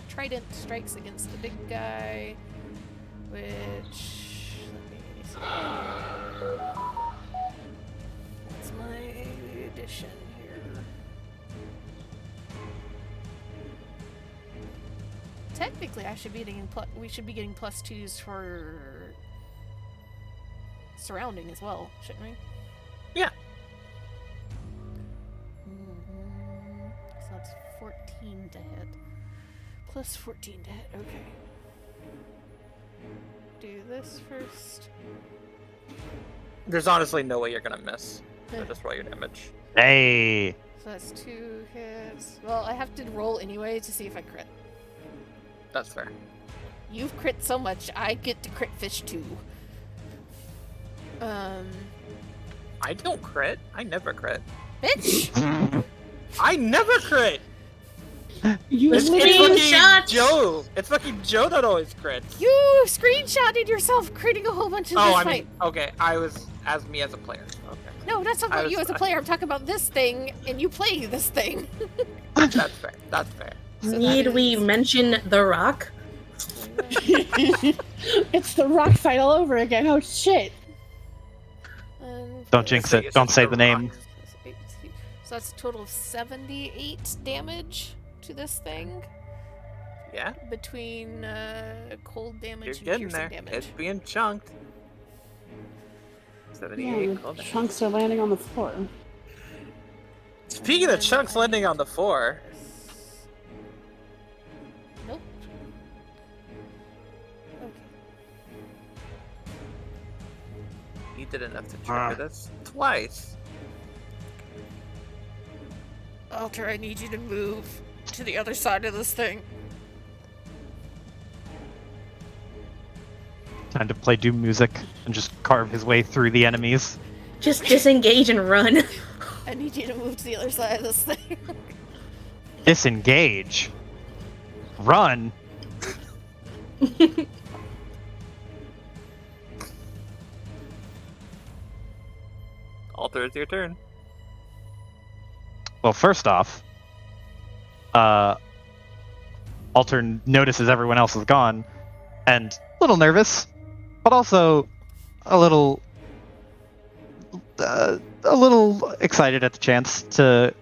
trident strikes against the big guy. Which... Let me see. What's my addition here? Technically, we should be getting +2s for surrounding as well, shouldn't we? Yeah. So that's 14 plus 14 to hit. Okay. Do this first. There's honestly no way you're gonna miss. So just roll your damage. Hey. So that's 2 hits. Well, I have to roll anyway to see if I crit. That's fair. You've crit so much, I get to crit fish too. I don't crit. I never crit. Bitch! I never crit! You Let's literally- screenshot. Fucking Shots! Joe! It's fucking Joe that always crits. You screenshotted yourself critting a whole bunch of Oh, this I fight. mean, okay, I was as me as a player. Okay. No, that's not I about you was- as a player. I'm talking about this thing, and you playing this thing. That's fair. That's fair. So Need that we is- mention The Rock? It's the rock fight all over again. Oh shit. Don't jinx it. Don't say the name. So that's a total of 78 damage to this thing. Yeah, Between cold you're damage and getting piercing there. damage. It's being chunked. Yeah, 78. the cold damage. chunks are landing on the floor. Speaking of chunks landing on the floor, Nope. Okay. you did enough to trigger this twice. Alter, I need you to move to the other side of this thing. Time to play Doom music and just carve his way through the enemies. Just disengage and run. I need you to move to the other side of this thing. Disengage. Run. Alter, it's your turn. Well, first off, Alter notices everyone else is gone, and a little nervous, but also a little excited at the chance to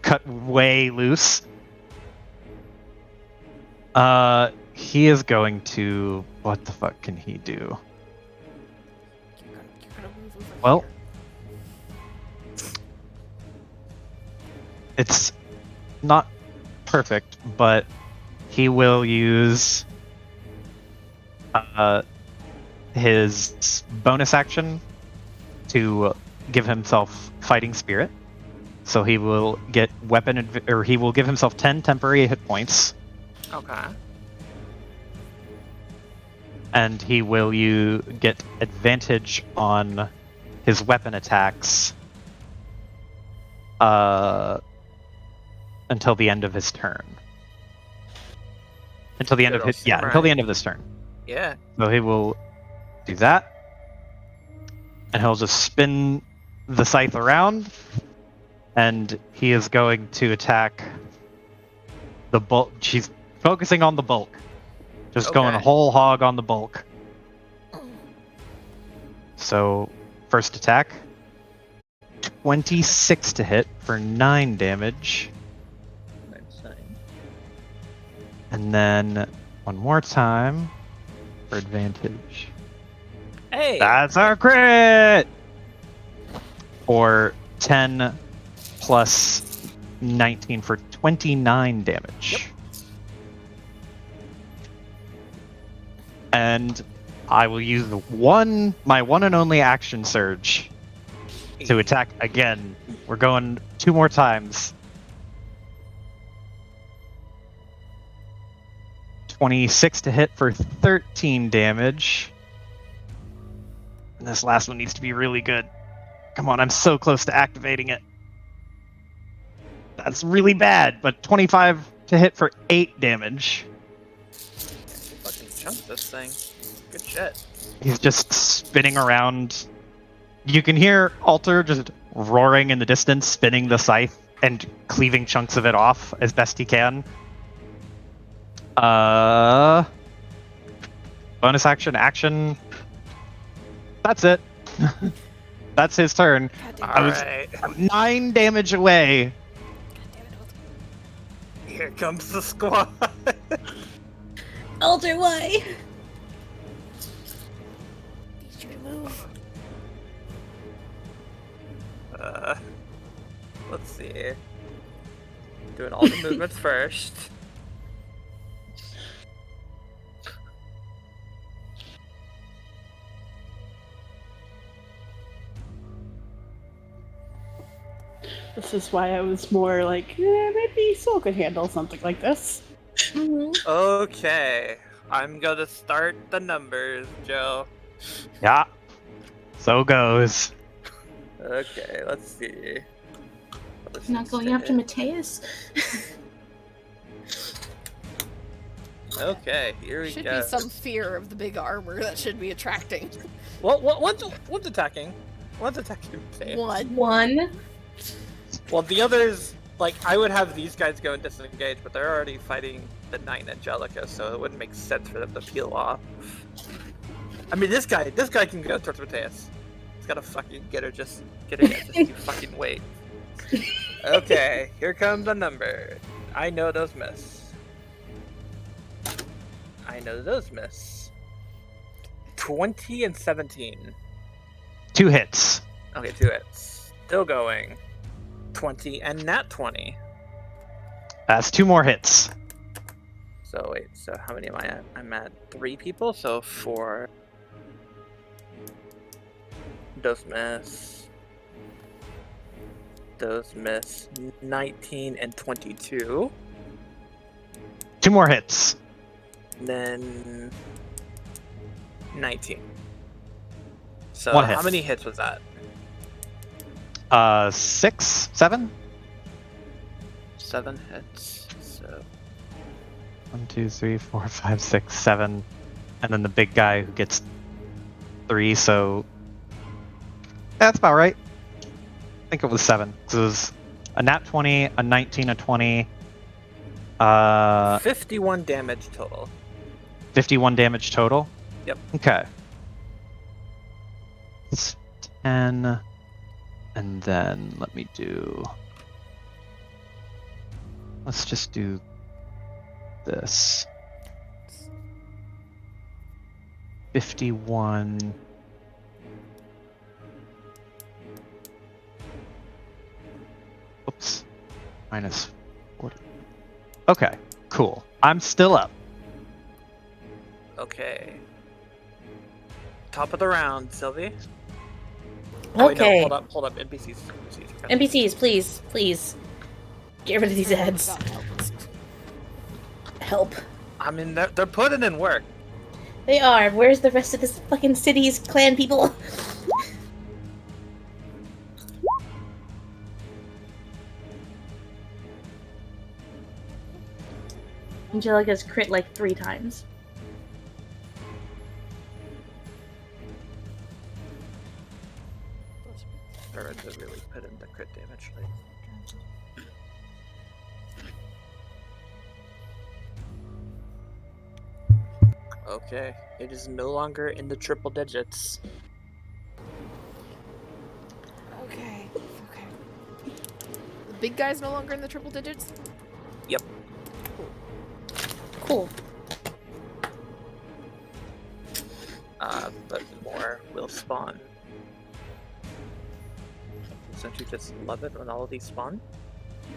cut way loose. He is going to. What the fuck can he do? You're gonna move over Well, here. it's not perfect, but he will use his bonus action to give himself fighting spirit. So he will get or he will give himself 10 temporary hit points, Okay. and he will get advantage on his weapon attacks until the end of his turn. Until the end of Good his old until the samurai. end of this turn. Yeah. So he will do that, and he'll just spin the scythe around, and he is going to attack the bulk. She's focusing on the bulk, just going Okay. whole hog on the bulk. So, first attack, 26 to hit for 9 damage, and then one more time for advantage. Hey. That's our crit! For 10 plus 19 for 29 damage. And I will use my one and only action surge to attack again. We're going 2 more times. 26 to hit for 13 damage. And this last one needs to be really good. Come on, I'm so close to activating it. That's really bad, but 25 to hit for 8 damage. Fucking chunk this thing. Good shit. He's just spinning around. You can hear Alter just roaring in the distance, spinning the scythe and cleaving chunks of it off as best he can. Bonus action. That's it. That's his turn. God damn it. I was- Alright. 9 damage away. God damn it. Here comes the squad. Alter, why? Need you to move. Let's see. Doing all the movements first. This is why I was more like, maybe Soul could handle something like this. Okay. I'm gonna start the numbers, Joe. Yeah. So goes. Okay, let's see. Not going after Mateus? Okay, here we Should go. be some fear of the big armor that should be attracting. One's attacking. One's attacking. Say. One. Well, the others, like, I would have these guys go and disengage, but they're already fighting the Knight Angelica, so it wouldn't make sense for them to peel off. I mean, this guy can go towards Mateus. He's gotta fucking get her, just you fucking wait. Okay, here comes the number. I know those miss. 20 and 17. 2 hits. Okay, 2 hits. Still going. 20 and nat 20. That's 2 more hits. So wait, so how many am I at? I'm at 3 people, so 4. Those miss. 19 and 22. 2 more hits. And then 19. So 1 hit. how many hits was that? 6, 7. 7 hits. So 1, 2, 3, 4, 5, 6, 7, and then the big guy who gets 3. So that's about right. I think it was 7. So it was a nat 20, a 19, a 20. 51 damage total. 51 damage total. Yep. Okay. It's 10, and then let me do. Let's just do this. 51. Oops. Minus 40. Okay, cool. I'm still up. Okay. Top of the round, Sylvie. Oh, wait, Okay. no, hold up. NPCs. okay. NPCs, please. Get rid of these ads. God help us. Help. I mean, they're putting in work. They are. Where's the rest of this fucking city's clan people? Angelica's crit like 3 times. Or to really put in the crit damage. Okay, it is no longer in the triple digits. Okay. The big guy's no longer in the triple digits? Yep. Cool. But more will spawn. Don't you just love it when all of these spawn?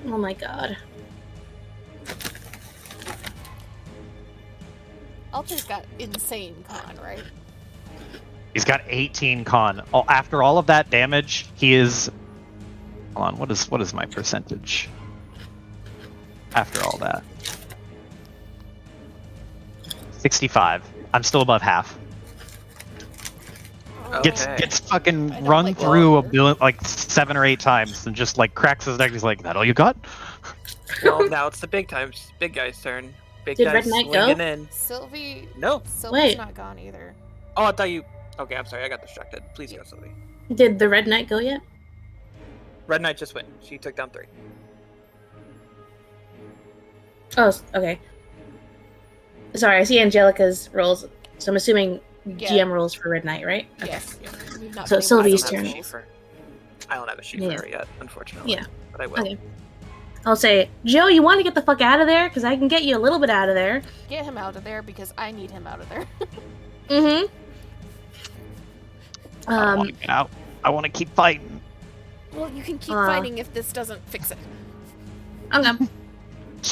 Oh my god. Alter's got insane con, right? He's got 18 con. After all of that damage, he is. Hold on. What is my percentage? After all that, 65. I'm still above half. Okay. Gets fucking I don't run like through a that. billion, like 7 or 8 times, and just like cracks his neck. He's like, "That all you got?" Well, now it's the big guy's turn. Big Did guy's Red Knight go? swinging in. Sylvie. No. Sylvie's Wait. not gone either. Oh, I thought you. Okay, I'm sorry. I got distracted. Please go, Sylvie. Did the Red Knight go yet? Red Knight just went. She took down 3. Oh, okay. Sorry, I see Angelica's rolls, so I'm assuming Yeah. GM rolls for Red Knight, right? Okay. Yes. We've not So been able to Sylvie's find turn. those. I don't have a sheet Yeah. for her yet, unfortunately. Yeah. But I will. Okay. I'll say, Joe, you want to get the fuck out of there? Because I can get you a little bit out of there. Get him out of there because I need him out of there. Mm-hmm. I don't want to get out. I want to keep fighting. Well, you can keep Uh. fighting if this doesn't fix it. I'm gonna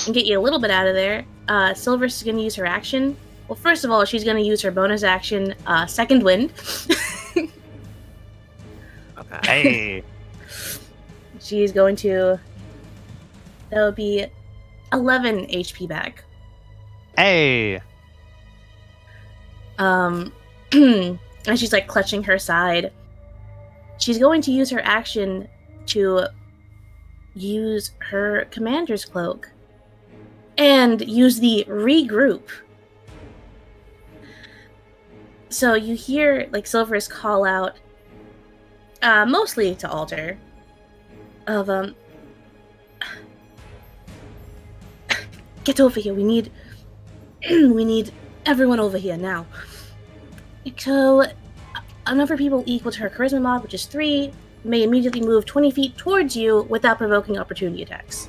and get you a little bit out of there. Silver's is gonna use her action. Well, first of all, she's gonna use her bonus action, Second Wind. Okay. Hey, she's going to. That would be 11 HP back. Hey! And she's like clutching her side. She's going to use her action to use her commander's cloak and use the regroup. So you hear like Silverus call out, mostly to Alter, of get over here. We need everyone over here now. So a number of people equal to her charisma mod, which is 3, may immediately move 20 feet towards you without provoking opportunity attacks.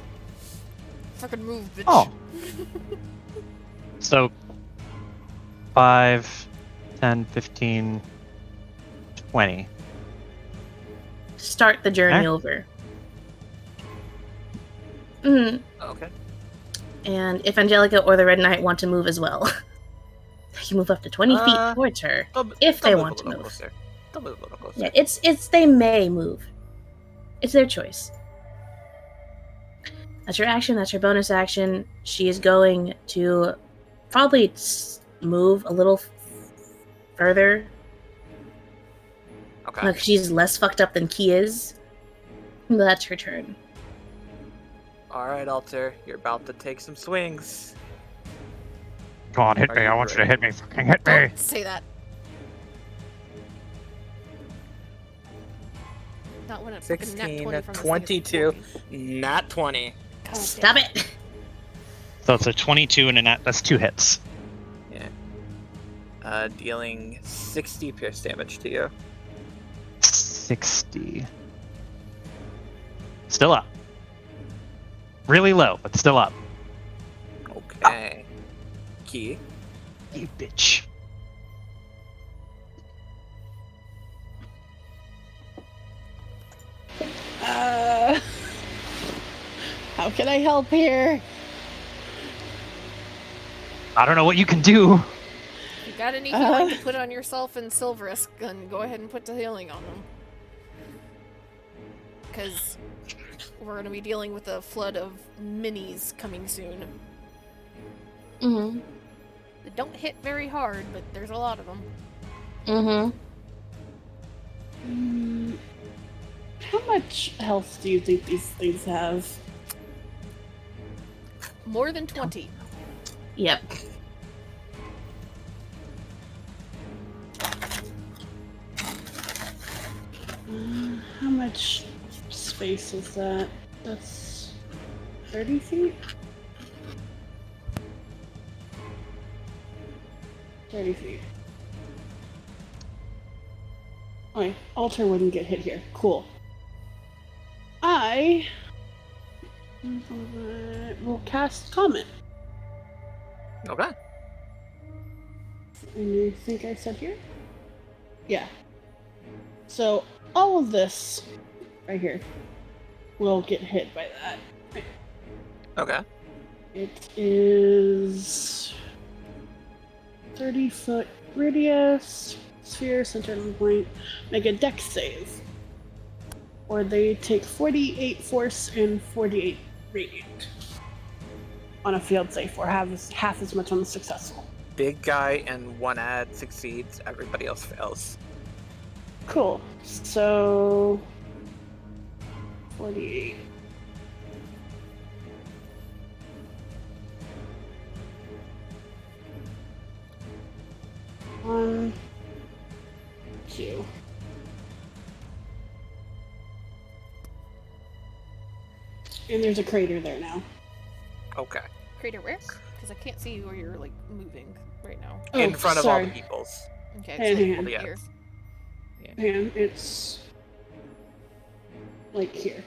Fucking move, bitch. Oh. So 5, 10, 15, 20. Start the journey Okay. over. Mm. Okay. And if Angelica or the Red Knight want to move as well, they can move up to 20 feet towards her. If they want to move. Closer. They'll move a little closer. Yeah, it's they may move. It's their choice. That's her action. That's her bonus action. She is going to probably move a little further. Okay. Like she's less fucked up than Key is. But that's her turn. Alright, Alter. You're about to take some swings. Come on, hit Are me. you I want you to ready? hit me. Fucking hit me. Don't say that. Not when it fucking nat 16, 20 from this thing is 22, working. nat 20. God Stop damn. it! So it's a 22 and a nat. That's 2 hits. Yeah. Dealing 60 pierce damage to you. 60. Still up. Really low, but still up. Okay. Key. You bitch. How can I help here? I don't know what you can do. If you got any healing to put on yourself and Silverus, then go ahead and put the healing on them. Because we're going to be dealing with a flood of minis coming soon. Mm-hmm. They don't hit very hard, but there's a lot of them. Mm-hmm. How much health do you think these things have? More than 20. Yep. How much space is that? That's 30 feet? 30 feet. Okay, Alter wouldn't get hit here. Cool. I will cast Comment. Okay. And I think I said here? Yeah. So all of this right here will get hit by that. Okay. It is 30-foot radius, sphere centered on point. Make a dex save. Or they take 48 force and 48 radiant on a field save, or half as much on the successful. Big guy and 1 ad succeeds, everybody else fails. Cool. So 48. One, 2. And there's a crater there now. Okay. Crater where? Because I can't see where you're, like, moving right now. In Oh, front of all sorry. the peoples. Okay, Hey, so hey, like, hey. here. And it's like here.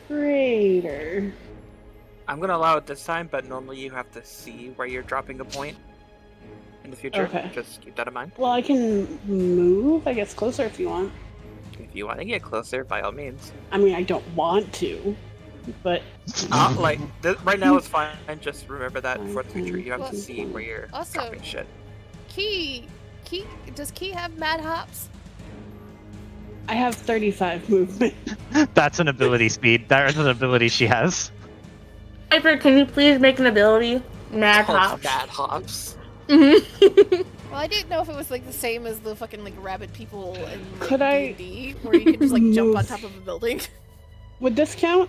Crater. I'm gonna allow it this time, but normally you have to see where you're dropping a point in the future. Okay. Just keep that in mind. Well, I can move, I guess, closer if you want. If you want to get closer, by all means. I mean, I don't want to, but Right now it's fine. Just remember that for the future, you have Well, to see where you're also- dropping shit. Key, does Key have mad hops? I have 35 movement. That's an ability speed. That is an ability she has. Piper, can you please make an ability? Mad Called Hops. Mad Hops. Mhm. Well, I didn't know if it was like the same as the fucking like rabbit people in like, Could I D&D, where you could just like jump on move- top of a building. Would this count?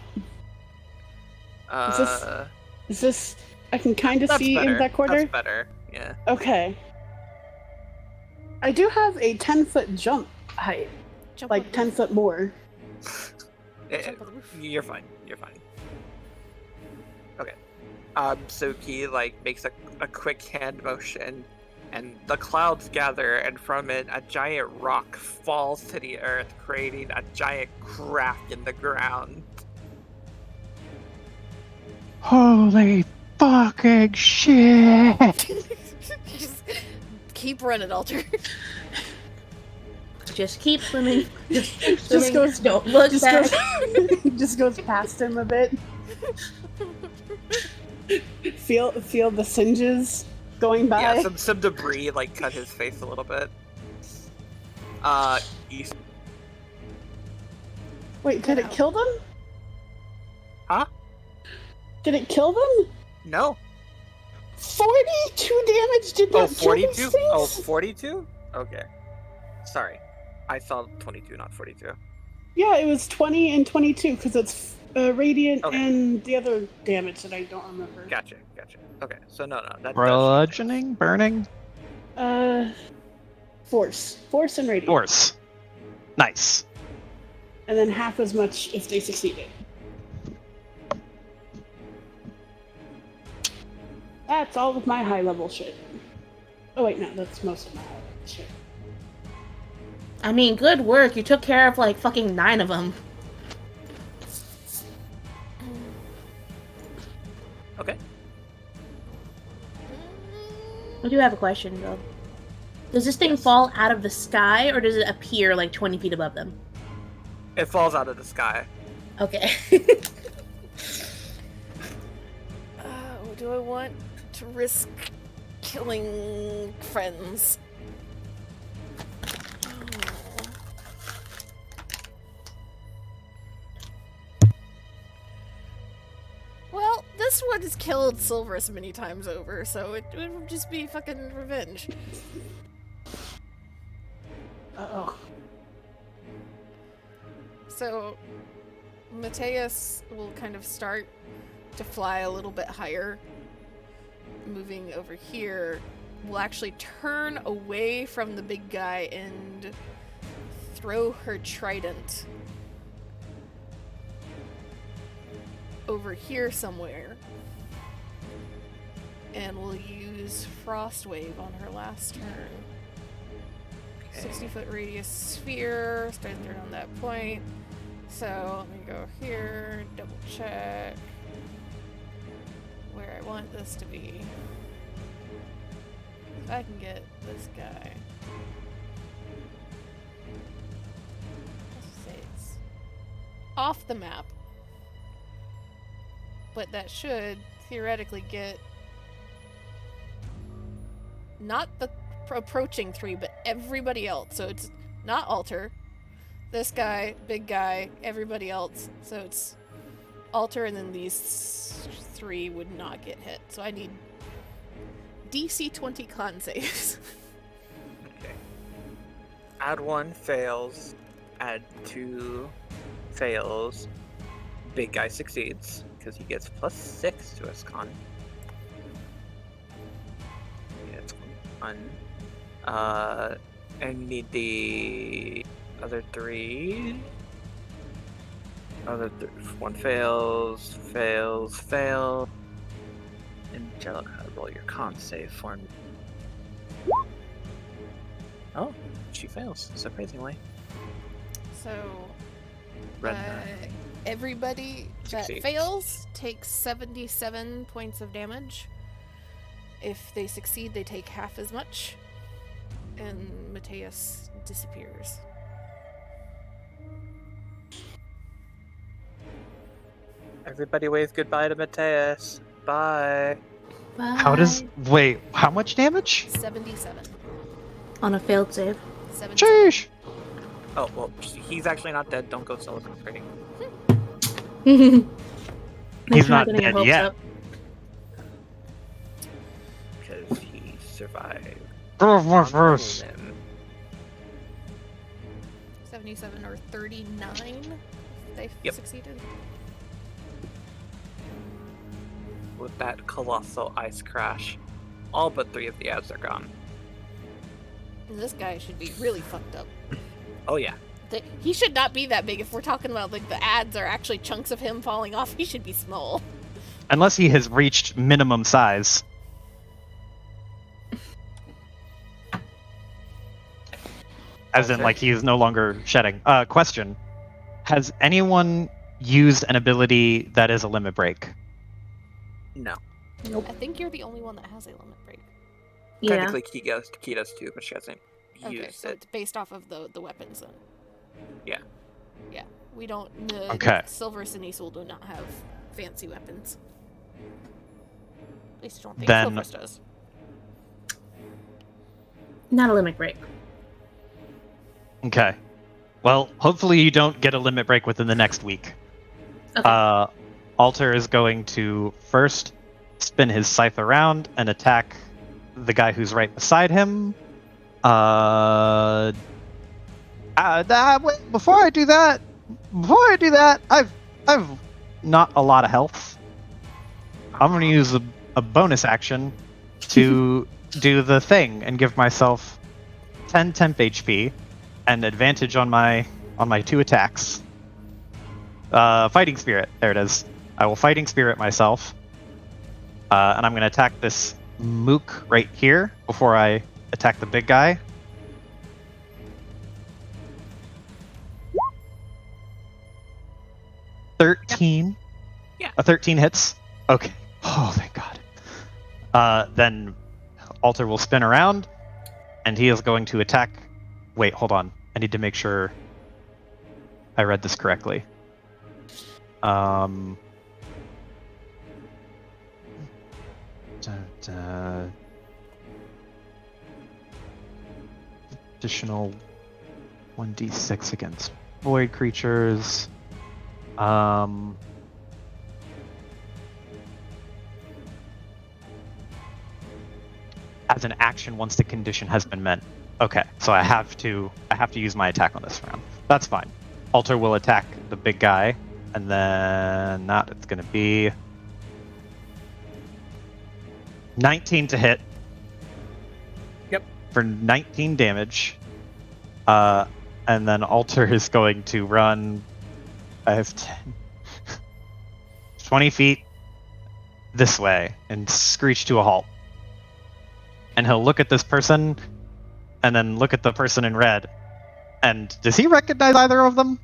Uh, Is this? I can kind of that's see better. in that corner. That's better. Yeah. Okay. I do have a 10-foot jump height, Jump like on 10 foot more. Jump on the roof. You're fine. You're fine. Okay. So Key like makes a quick hand motion, and the clouds gather, and from it, a giant rock falls to the earth, creating a giant crack in the ground. Holy fucking shit! Just keep running, Alter. Just keep swimming. Just keep swimming. Just goes. Don't look Just back. goes. Just goes past him a bit. Feel the singes going by. Yeah, some debris like cut his face a little bit. East. Wait, did it kill them? Huh? Did it kill them? No. 42 damage did Oh, not kill these 42? things? Oh, 42? Okay. Sorry. I saw 22, not 42. Yeah, it was 20 and 22 because it's radiant Okay. and the other damage that I don't remember. Gotcha. Okay, so no. That Bludgeoning? Burning? Force and radiant. Force. Nice. And then half as much if they succeeded. That's all of my high level shit. Oh wait, no, that's most of my high level shit. I mean, good work. You took care of like fucking 9 of them. Okay. I do have a question though. Does this thing fall out of the sky or does it appear like 20 feet above them? It falls out of the sky. Okay. Do I want to risk killing friends? Well, this one has killed Silverus many times over, so it would just be fucking revenge. Uh-oh. So, Mateus will kind of start to fly a little bit higher, moving over here. Will actually turn away from the big guy and throw her trident over here somewhere. And will use Frost Wave on her last turn. 60-foot radius sphere, starting there on that point. So let me go here, double check where I want this to be. If I can get this guy. Let's say it's off the map. But that should theoretically get not the approaching 3, but everybody else. So it's not Alter, this guy, big guy, everybody else. So it's Alter, and then these 3 would not get hit. So I need DC 20 con saves. Okay. Add 1 fails. Add 2 fails. Big guy succeeds because he gets +6 to his con. Yeah, it's 1. And you need the other 3. 1 fails. Angelica, roll your con save for me. Oh, she fails, surprisingly. So Red everybody that Succeeds. fails takes 77 points of damage. If they succeed, they take half as much. And Mateus disappears. Everybody wave goodbye to Mateus. Bye. How does... Wait, how much damage? 77. On a failed save? 77. Sheesh! Oh well, he's actually not dead. Don't go celebrating. He's not dead yet. Up. Because he survived. First. 77 or 39. They Yep. succeeded. With that colossal ice crash, all but 3 of the ads are gone. This guy should be really fucked up. Oh yeah. He should not be that big. If we're talking about like the ads are actually chunks of him falling off, he should be small. Unless he has reached minimum size. As in, like, he is no longer shedding. Question. Has anyone used an ability that is a limit break? No. I think you're the only one that has a limit break. Yeah. Technically, Key does too, but she hasn't Okay, used so it. it's based off of the weapons then. Yeah. Yeah. We don't. The Okay. Silver Sinisal do not have fancy weapons. At least I don't think Then- Silver's does. Not a limit break. Okay. Well, hopefully you don't get a limit break within the next week. Okay. Alter is going to first spin his scythe around and attack the guy who's right beside him. Wait, before I do that, I've not a lot of health. I'm going to use a bonus action to do the thing and give myself 10 temp HP and advantage on my 2 attacks. Fighting Spirit. There it is. I will Fighting Spirit myself. And I'm going to attack this mook right here before I attack the big guy. $13. Yeah. A 13 hits. Okay. Oh, thank God. Then Alter will spin around, and he is going to attack. Wait, hold on. I need to make sure I read this correctly. Additional 1d6 against void creatures. As an action once the condition has been met. Okay, so I have to use my attack on this round. That's fine. Alter will attack the big guy, and then it's gonna be 19 to hit. Yep. For 19 damage. And then Alter is going to run. I have 20 feet this way and screech to a halt. And he'll look at this person, and then look at the person in red. And does he recognize either of them?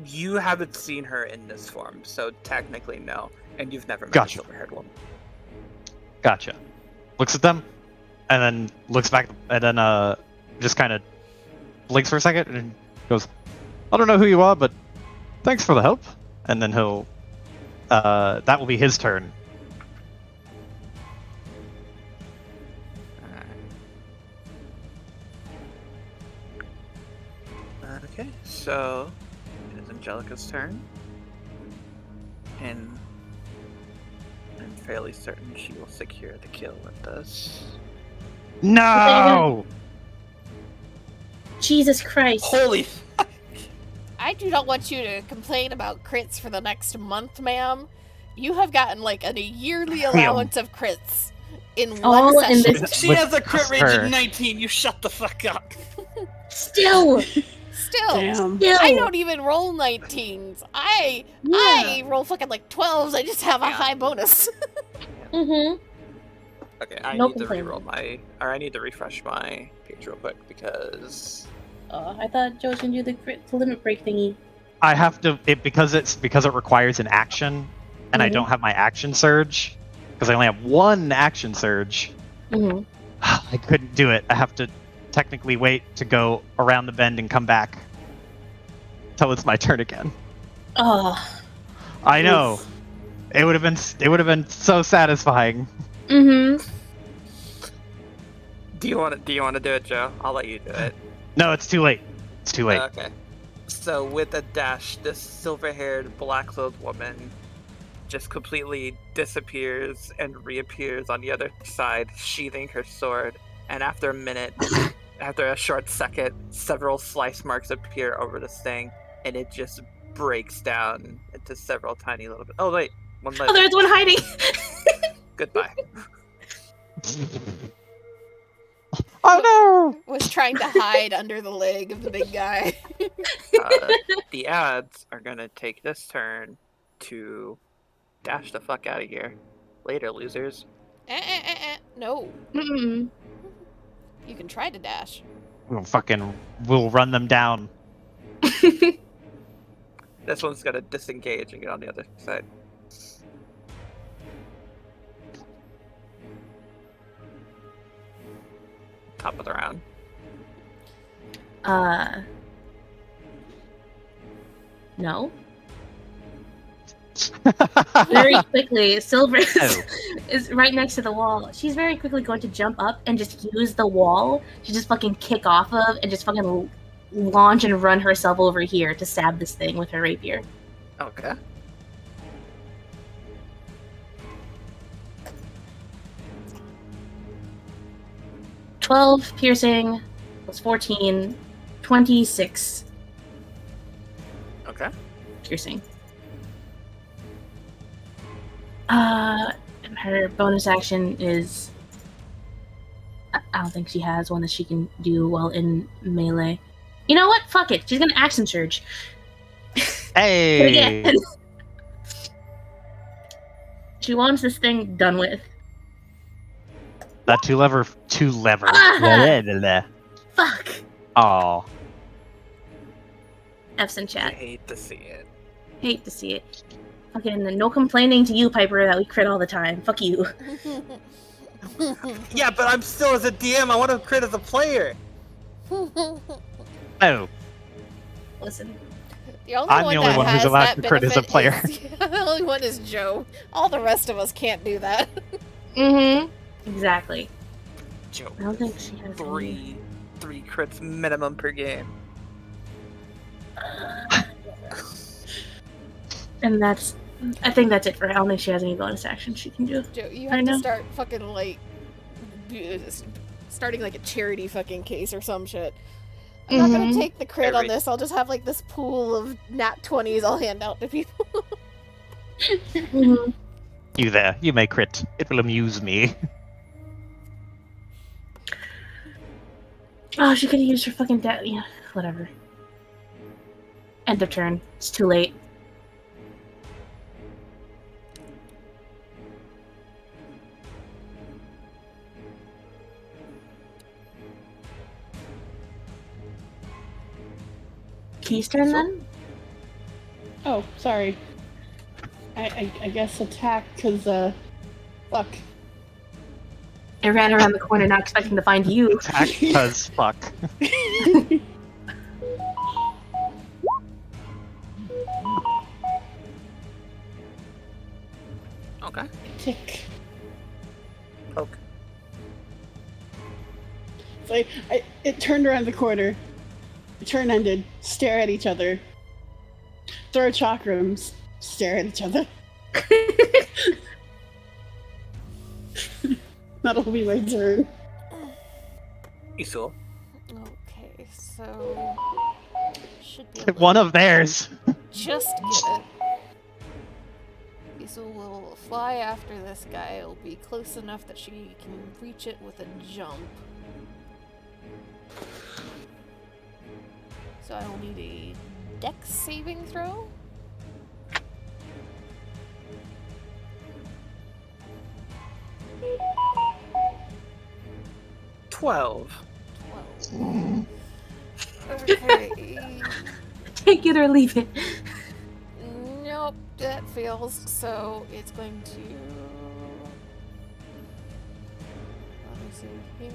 You haven't seen her in this form, so technically no. And you've never met Gotcha. a silver-haired woman. Gotcha. Looks at them, and then looks back, and then just kind of blinks for a second, and goes, "I don't know who you are, but thanks for the help." And then he'll, that will be his turn. Okay, so it is Angelica's turn. And I'm fairly certain she will secure the kill with this. No! Jesus Christ. Holy! I do not want you to complain about crits for the next month, ma'am. You have gotten like a yearly allowance of crits in one All in session. this- She With has a crit just range her. of 19, you shut the fuck up! Still. Still, Damn. Still. I don't even roll 19s. I roll fucking like 12s. I just have a high bonus. Mm-hmm. Okay, I No need to complaint. reroll I need to refresh my page real quick because... I thought Joe was gonna do the limit break thingy. I have to because it requires an action, and I Mhm. don't have my action surge because I only have one action surge. Mm-hmm. I couldn't do it. I have to technically wait to go around the bend and come back till it's my turn again. Oh. I know. It would have been so satisfying. Mm-hmm. Do you want to do it, Joe? I'll let you do it. No, it's too late. It's too late. Okay. So with a dash, this silver-haired, black-clothed woman just completely disappears and reappears on the other side, sheathing her sword. And after a minute, after a short second, several slice marks appear over this thing, and it just breaks down into several tiny little bits. Oh wait, one Oh, left. there's one hiding. Goodbye. Oh Was trying to hide under the leg of the big guy. The ads are gonna take this turn to dash the fuck out of here. Later, losers. No. Mm-mm. You can try to dash. We'll run them down. This one's gonna disengage and get on the other side. Top of the round. No. Very quickly, Silver Oh. is right next to the wall. She's very quickly going to jump up and just use the wall to just fucking kick off of and just fucking launch and run herself over here to stab this thing with her rapier. Okay. "12 piercing plus 14, 26 Okay. piercing. Her bonus action is... I don't think she has one that she can do while in melee. You know what? Fuck it. She's gonna action surge. Hey! Again. She wants this thing done with. That two lever. Ah! Fuck. Oh. F's in I chat. hate to see it. Hate to see it. Fucking no complaining to you, Piper, that we crit all the time. Fuck you. Yeah, but I'm still as a DM. I want to crit as a player. Oh. Listen. The only I'm one the only that one who's has allowed that to crit as a benefit player. is- the only one is Joe. All the rest of us can't do that. Mm-hmm. Exactly. Joke. I don't think she has Three crits minimum per game. And that's... I think that's it for her. I don't think she has any bonus action she can do. Joe, you I have to know. start fucking like starting like a charity fucking case or some shit. I'm not gonna Mhm. take the crit on Every- this. I'll just have like this pool of nat 20s I'll hand out to people. Mhm. You there. You may crit. It will amuse me. Oh, she could have used her fucking yeah, whatever. End of turn. It's too late. Key's turn then? Oh, sorry. I guess attack, because, fuck. I ran around the corner not expecting to find you. Attack because fuck. Okay. Tick. Poke. So it turned around the corner. The turn ended. Stare at each other. Throw chakrams. Stare at each other. That'll be my turn. Isul. Okay, so should be able to One of theirs. just get it. Isul will fly after this guy. It'll be close enough that she can reach it with a jump. So I will need a dex saving throw. $12. 12. Okay. Take it or leave it. Nope, that fails. So it's going to. Let me see here.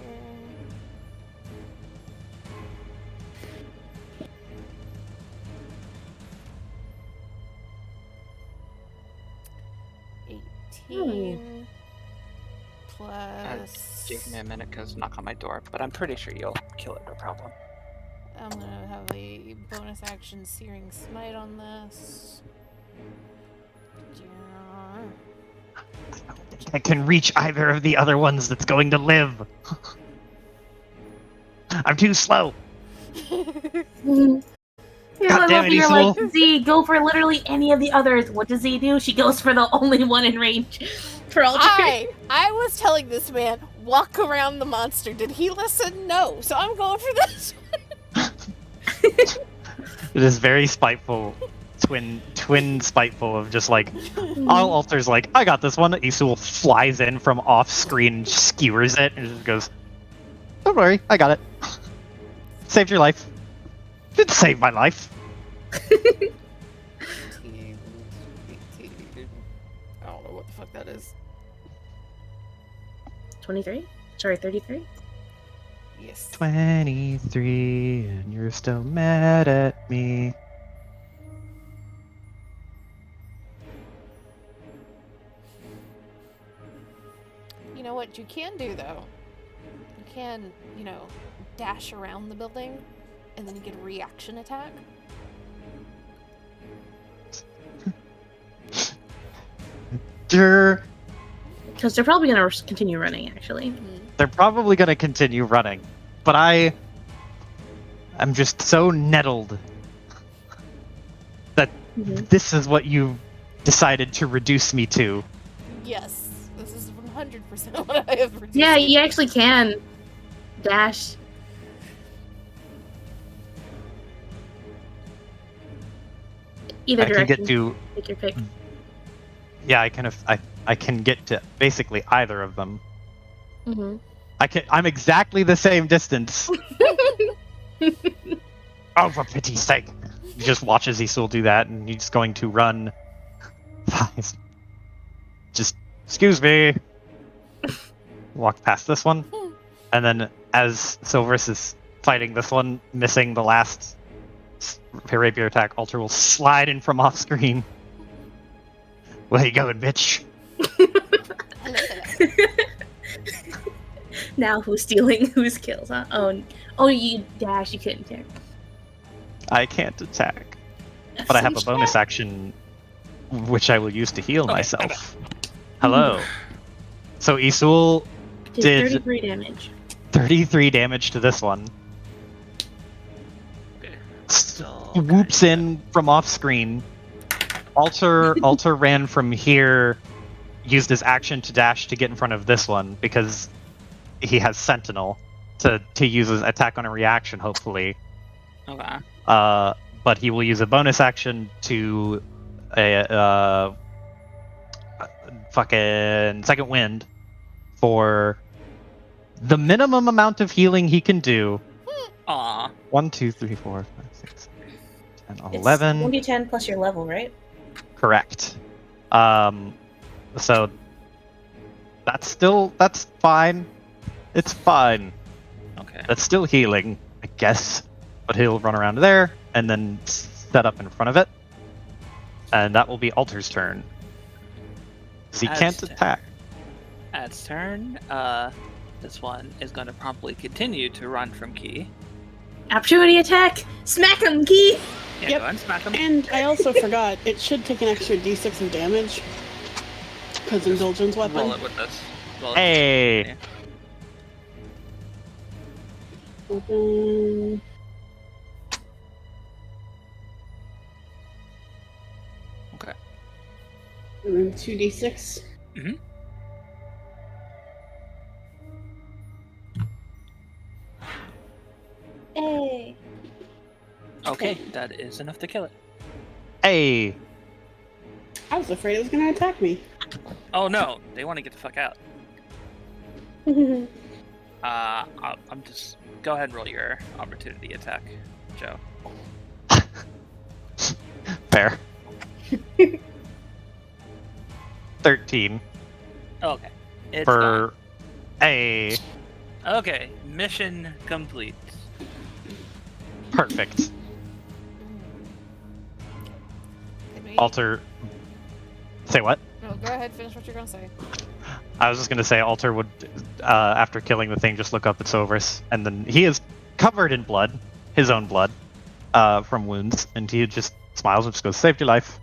+18 plus Give me a minute, cause knock on my door. But I'm pretty sure you'll kill it, no problem. I'm gonna have a bonus action Searing Smite on this. I can reach either of the other ones that's going to live. I'm too slow. God damn it, you're Isul. like, Z, go for literally any of the others. What does Z do? She goes for the only one in range for Alter. I was telling this man, walk around the monster. Did he listen? No. So I'm going for this. It is very spiteful. Twin spiteful of just like, all Alter's like, I got this one. Isul flies in from off screen, skewers it, and just goes, don't worry, I got it. Saved your life. Didn't save my life. I don't know what the fuck that is. 23? Sorry, 33? Yes. 23, and you're still mad at me. You know what you can do though? You can, dash around the building and then you get a reaction attack. They're Because they're probably going to continue running, actually. probably going to continue running, but I'm just so nettled that this is what you decided to reduce me to. Yes, this is 100% what I have reduced. Yeah, you actually can dash. Either I can direction. get to, Take your pick. yeah, I can get to basically either of them. Mm-hmm. I'm exactly the same distance. Oh, for pity's sake! He just watches Isul do that, and he's going to run. Just excuse me. Walk past this one, and then as Silverus is fighting this one, missing the last rapier attack, Alter will slide in from off screen. Where you going, bitch? Now who's stealing whose kills, huh? Oh, you dash, you couldn't attack. I can't attack, but I have a bonus action, which I will use to heal myself. Hello. So Isul did 33 damage. 33 damage to this one. Okay. Whoops in from off screen. Alter ran from here, used his action to dash to get in front of this one because he has Sentinel to use his attack on a reaction, hopefully. Okay. But he will use a bonus action to fucking Second Wind for the minimum amount of healing he can do. Aw. 1, 2, 3, 4, 5, 6, 10, It's 11. 1d10 plus your level, right? Correct. So that's fine. It's fine. Okay. That's still healing, I guess. But he'll run around there and then set up in front of it. And that will be Alter's turn. 'Cause he can't Aztec. attack. At its turn, this one is going to promptly continue to run from Key. Opportunity attack! Smack him, Key! Yeah, Yep. go ahead and smack him. And I also forgot, it should take an extra d6 of damage. Because Indulgence Roll weapon. it with this. Roll it. Hey! Yeah. Open. Okay. And then 2d6. Mhm. Hey! Okay, that is enough to kill it. Hey! I was afraid it was going to attack me. Oh no, they want to get the fuck out. I'm just go ahead and roll your opportunity attack, Joe. Fair. 13 Okay. It's for a done. Okay, mission complete. perfect. Can we- Alter. Say what? No, go ahead, finish what you're gonna say. I was just gonna say, Alter would, after killing the thing, just look up at Silverus, and then he is covered in blood, his own blood, from wounds, and he just smiles and just goes, "Saved your life."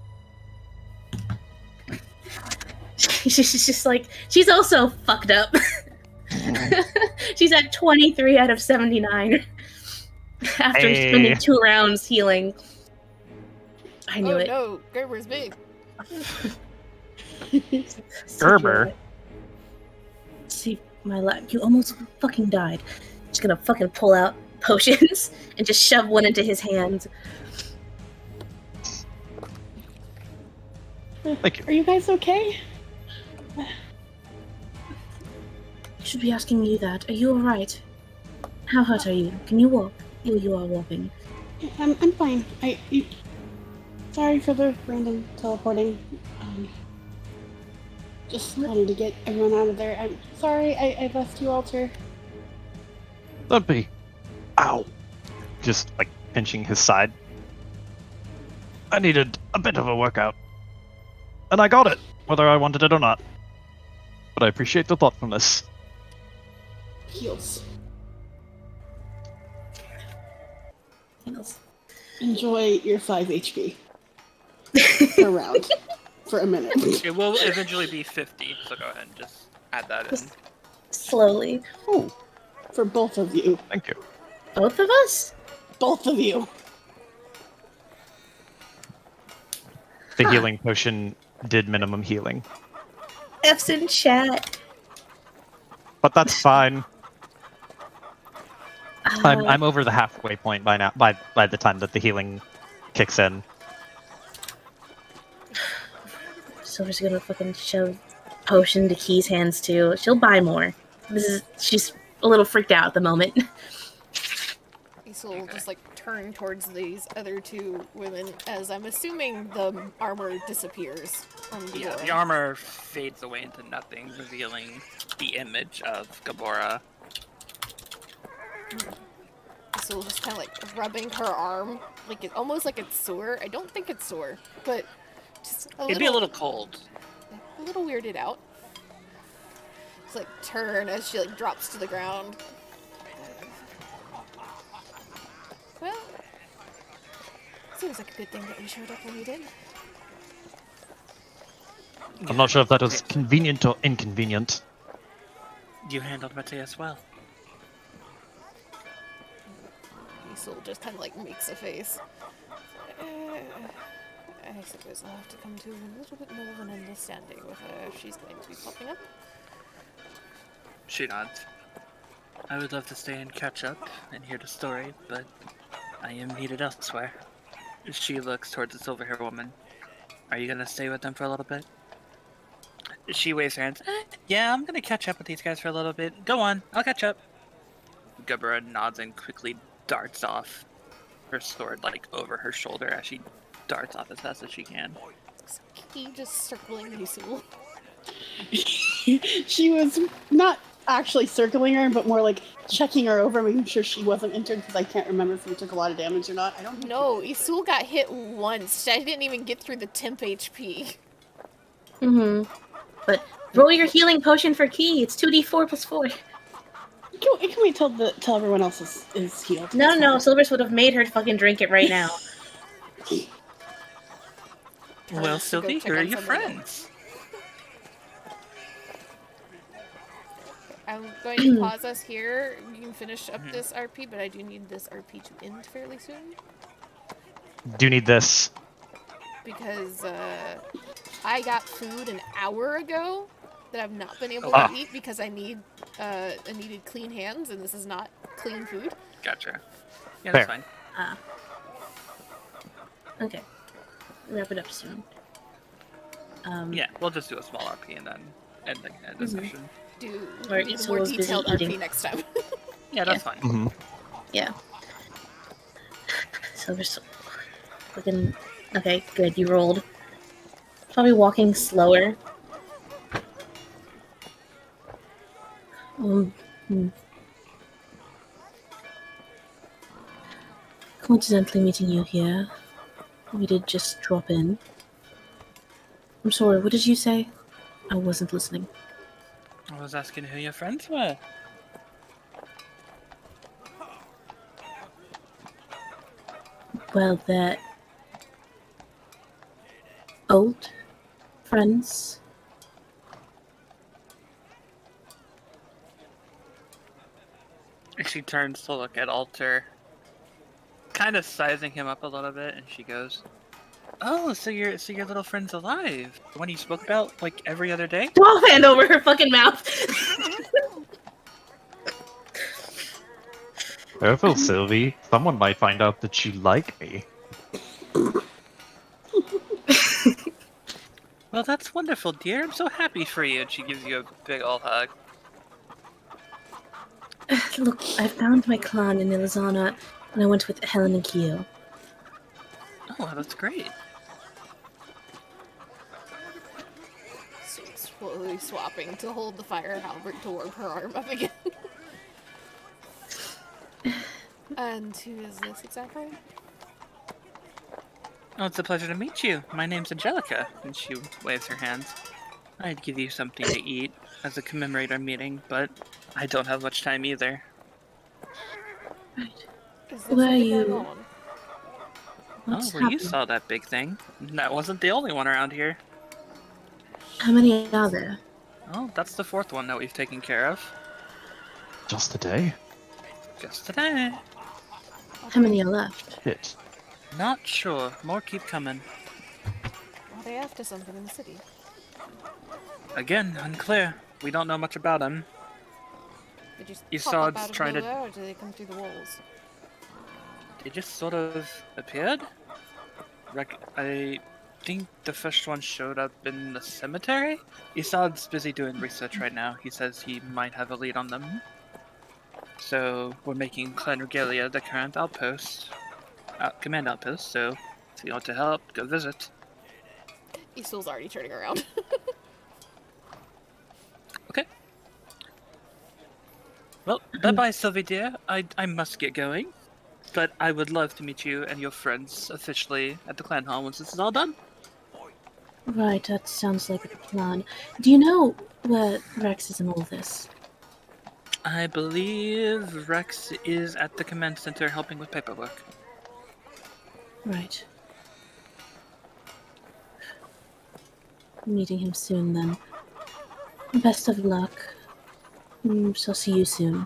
She's just like, she's also fucked up. She's at 23 out of 79 after Hey. spending 2 rounds healing. I knew Oh it. no, Gerber's big. Gerber? See my life. You almost fucking died. Just gonna fucking pull out potions and just shove one into his hands. Thank you. Are you guys okay? I should be asking you that. Are you alright? How hurt are you? Can you walk? You are walking. I'm fine. Sorry for the random teleporting. Just wanted to get everyone out of there. I'm sorry I left you, Alter. Don't be. Ow. Just like pinching his side. I needed a bit of a workout. And I got it, whether I wanted it or not. But I appreciate the thoughtfulness. Heals. Heals. Enjoy your 5 HP. Per round. For a minute. It will eventually be 50, so go ahead and just add that in. Slowly. Oh. For both of you. Thank you. Both of us? Both of you. The healing potion did minimum healing. F's in chat. But that's fine. Uh, I'm over the halfway point by now. By the time that the healing kicks in. Silver's gonna fucking shove potion to Key's hands too. She'll buy more. She's a little freaked out at the moment. Isil will just like turn towards these other 2 women as I'm assuming the armor disappears from the Yeah, the armor fades away into nothing, revealing the image of Gabora. Isil just kind of like rubbing her arm, like it almost like it's sore. I don't think it's sore, but just It'd be a little cold. a little weirded out. Just like turn as she like drops to the ground. Well, seems like a good thing that you showed up when you did. I'm not sure if that was convenient or inconvenient. You handled Matthias well. Isil just kind of like makes a face. I suppose I'll have to come to a little bit more of an understanding with her if she's going to be popping up. She nods. I would love to stay and catch up and hear the story, but I am needed elsewhere. She looks towards the silver hair woman. Are you gonna stay with them for a little bit? She waves her hands. Yeah, I'm gonna catch up with these guys for a little bit. Go on, I'll catch up. Gabora nods and quickly darts off, her sword like over her shoulder as she darts off as fast as she can. He just circling Isil. She was not actually circling her, but more like checking her over, making sure she wasn't injured, because I can't remember if we took a lot of damage or not. I don't know. No, Isil got hit once. I didn't even get through the temp HP. But roll your healing potion for Key. It's 2d4 plus 4. Can we tell everyone else is healed? No, Silver's would have made her fucking drink it right now. Well, to go Sylvie, check here are on your somebody friends. I'm going to pause us here. You can finish up this RP, but I do need this RP to end fairly soon. Do need this. Because I got food an hour ago that I've not been able Ah. to eat because I needed clean hands, and this is not clean food. Gotcha. Yeah, that's Fair. fine. Okay. Wrap it up soon. Yeah, we'll just do a small RP and then end the session. Do Or we need a Isil more was busy detailed RP eating. next time. Yeah, that's fine. Mm-hmm. Yeah. Silver's looking. Okay, good. You rolled. Probably walking slower. Coincidentally meeting you here. We did just drop in. I'm sorry, what did you say? I wasn't listening. I was asking who your friends were. Well, they're old friends. And she turns to look at Alter, kind of sizing him up a little bit, and she goes, "Oh, so your little friend's alive? The one you spoke about like every other day?" 12 hand over her fucking mouth. Careful, Sylvie. Someone might find out that you like me. Well, that's wonderful, dear. I'm so happy for you. And she gives you a big old hug. Look, I found my clan in Ilizana when I went with Helen and Kyo. Oh, that's great. Slowly swapping to hold the fire halberd to warm her arm up again. And who is this exactly? Oh, it's a pleasure to meet you. My name's Angelica. And she waves her hands. I'd give you something to eat as a commemorate our meeting, but I don't have much time either. Right. Is Where are something you? going on? What's Well, you happening? saw that big thing. That wasn't the only one around here. How many are there? Oh, that's the fourth one that we've taken care of. Just a day? Just today. How many are left? Shit. Not sure. More keep coming. Are they after something in the city? Again, unclear. We don't know much about him. They just You pop saw up it's out of trying to- nowhere, or do they come through the walls? They just sort of appeared. I think the first one showed up in the cemetery. Isad's busy doing research right now. He says he might have a lead on them. So we're making Clan Regalia the current outpost, command outpost. So if you want to help, go visit. Isol's already turning around. Okay. Well, bye-bye, Sylvie dear. I must get going. But I would love to meet you and your friends officially at the clan hall once this is all done. Right, that sounds like a plan. Do you know where Rex is in all this? I believe Rex is at the command center helping with paperwork. Right. Meeting him soon then. Best of luck. So see you soon.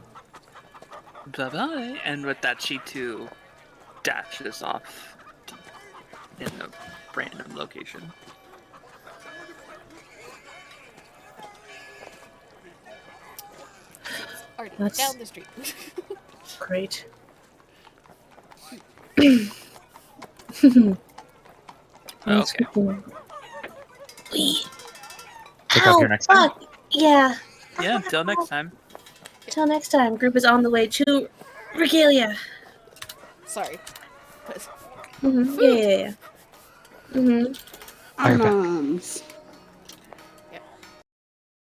Bye-bye. And with that, she too dashes off in a random location. Already That's- down the street. Great. Okay. Pick up here next time. Fuck! Yeah. Yeah, until next time. Till next time. Group is on the way to Regalia. Sorry. But Yeah. Fire back. Arms.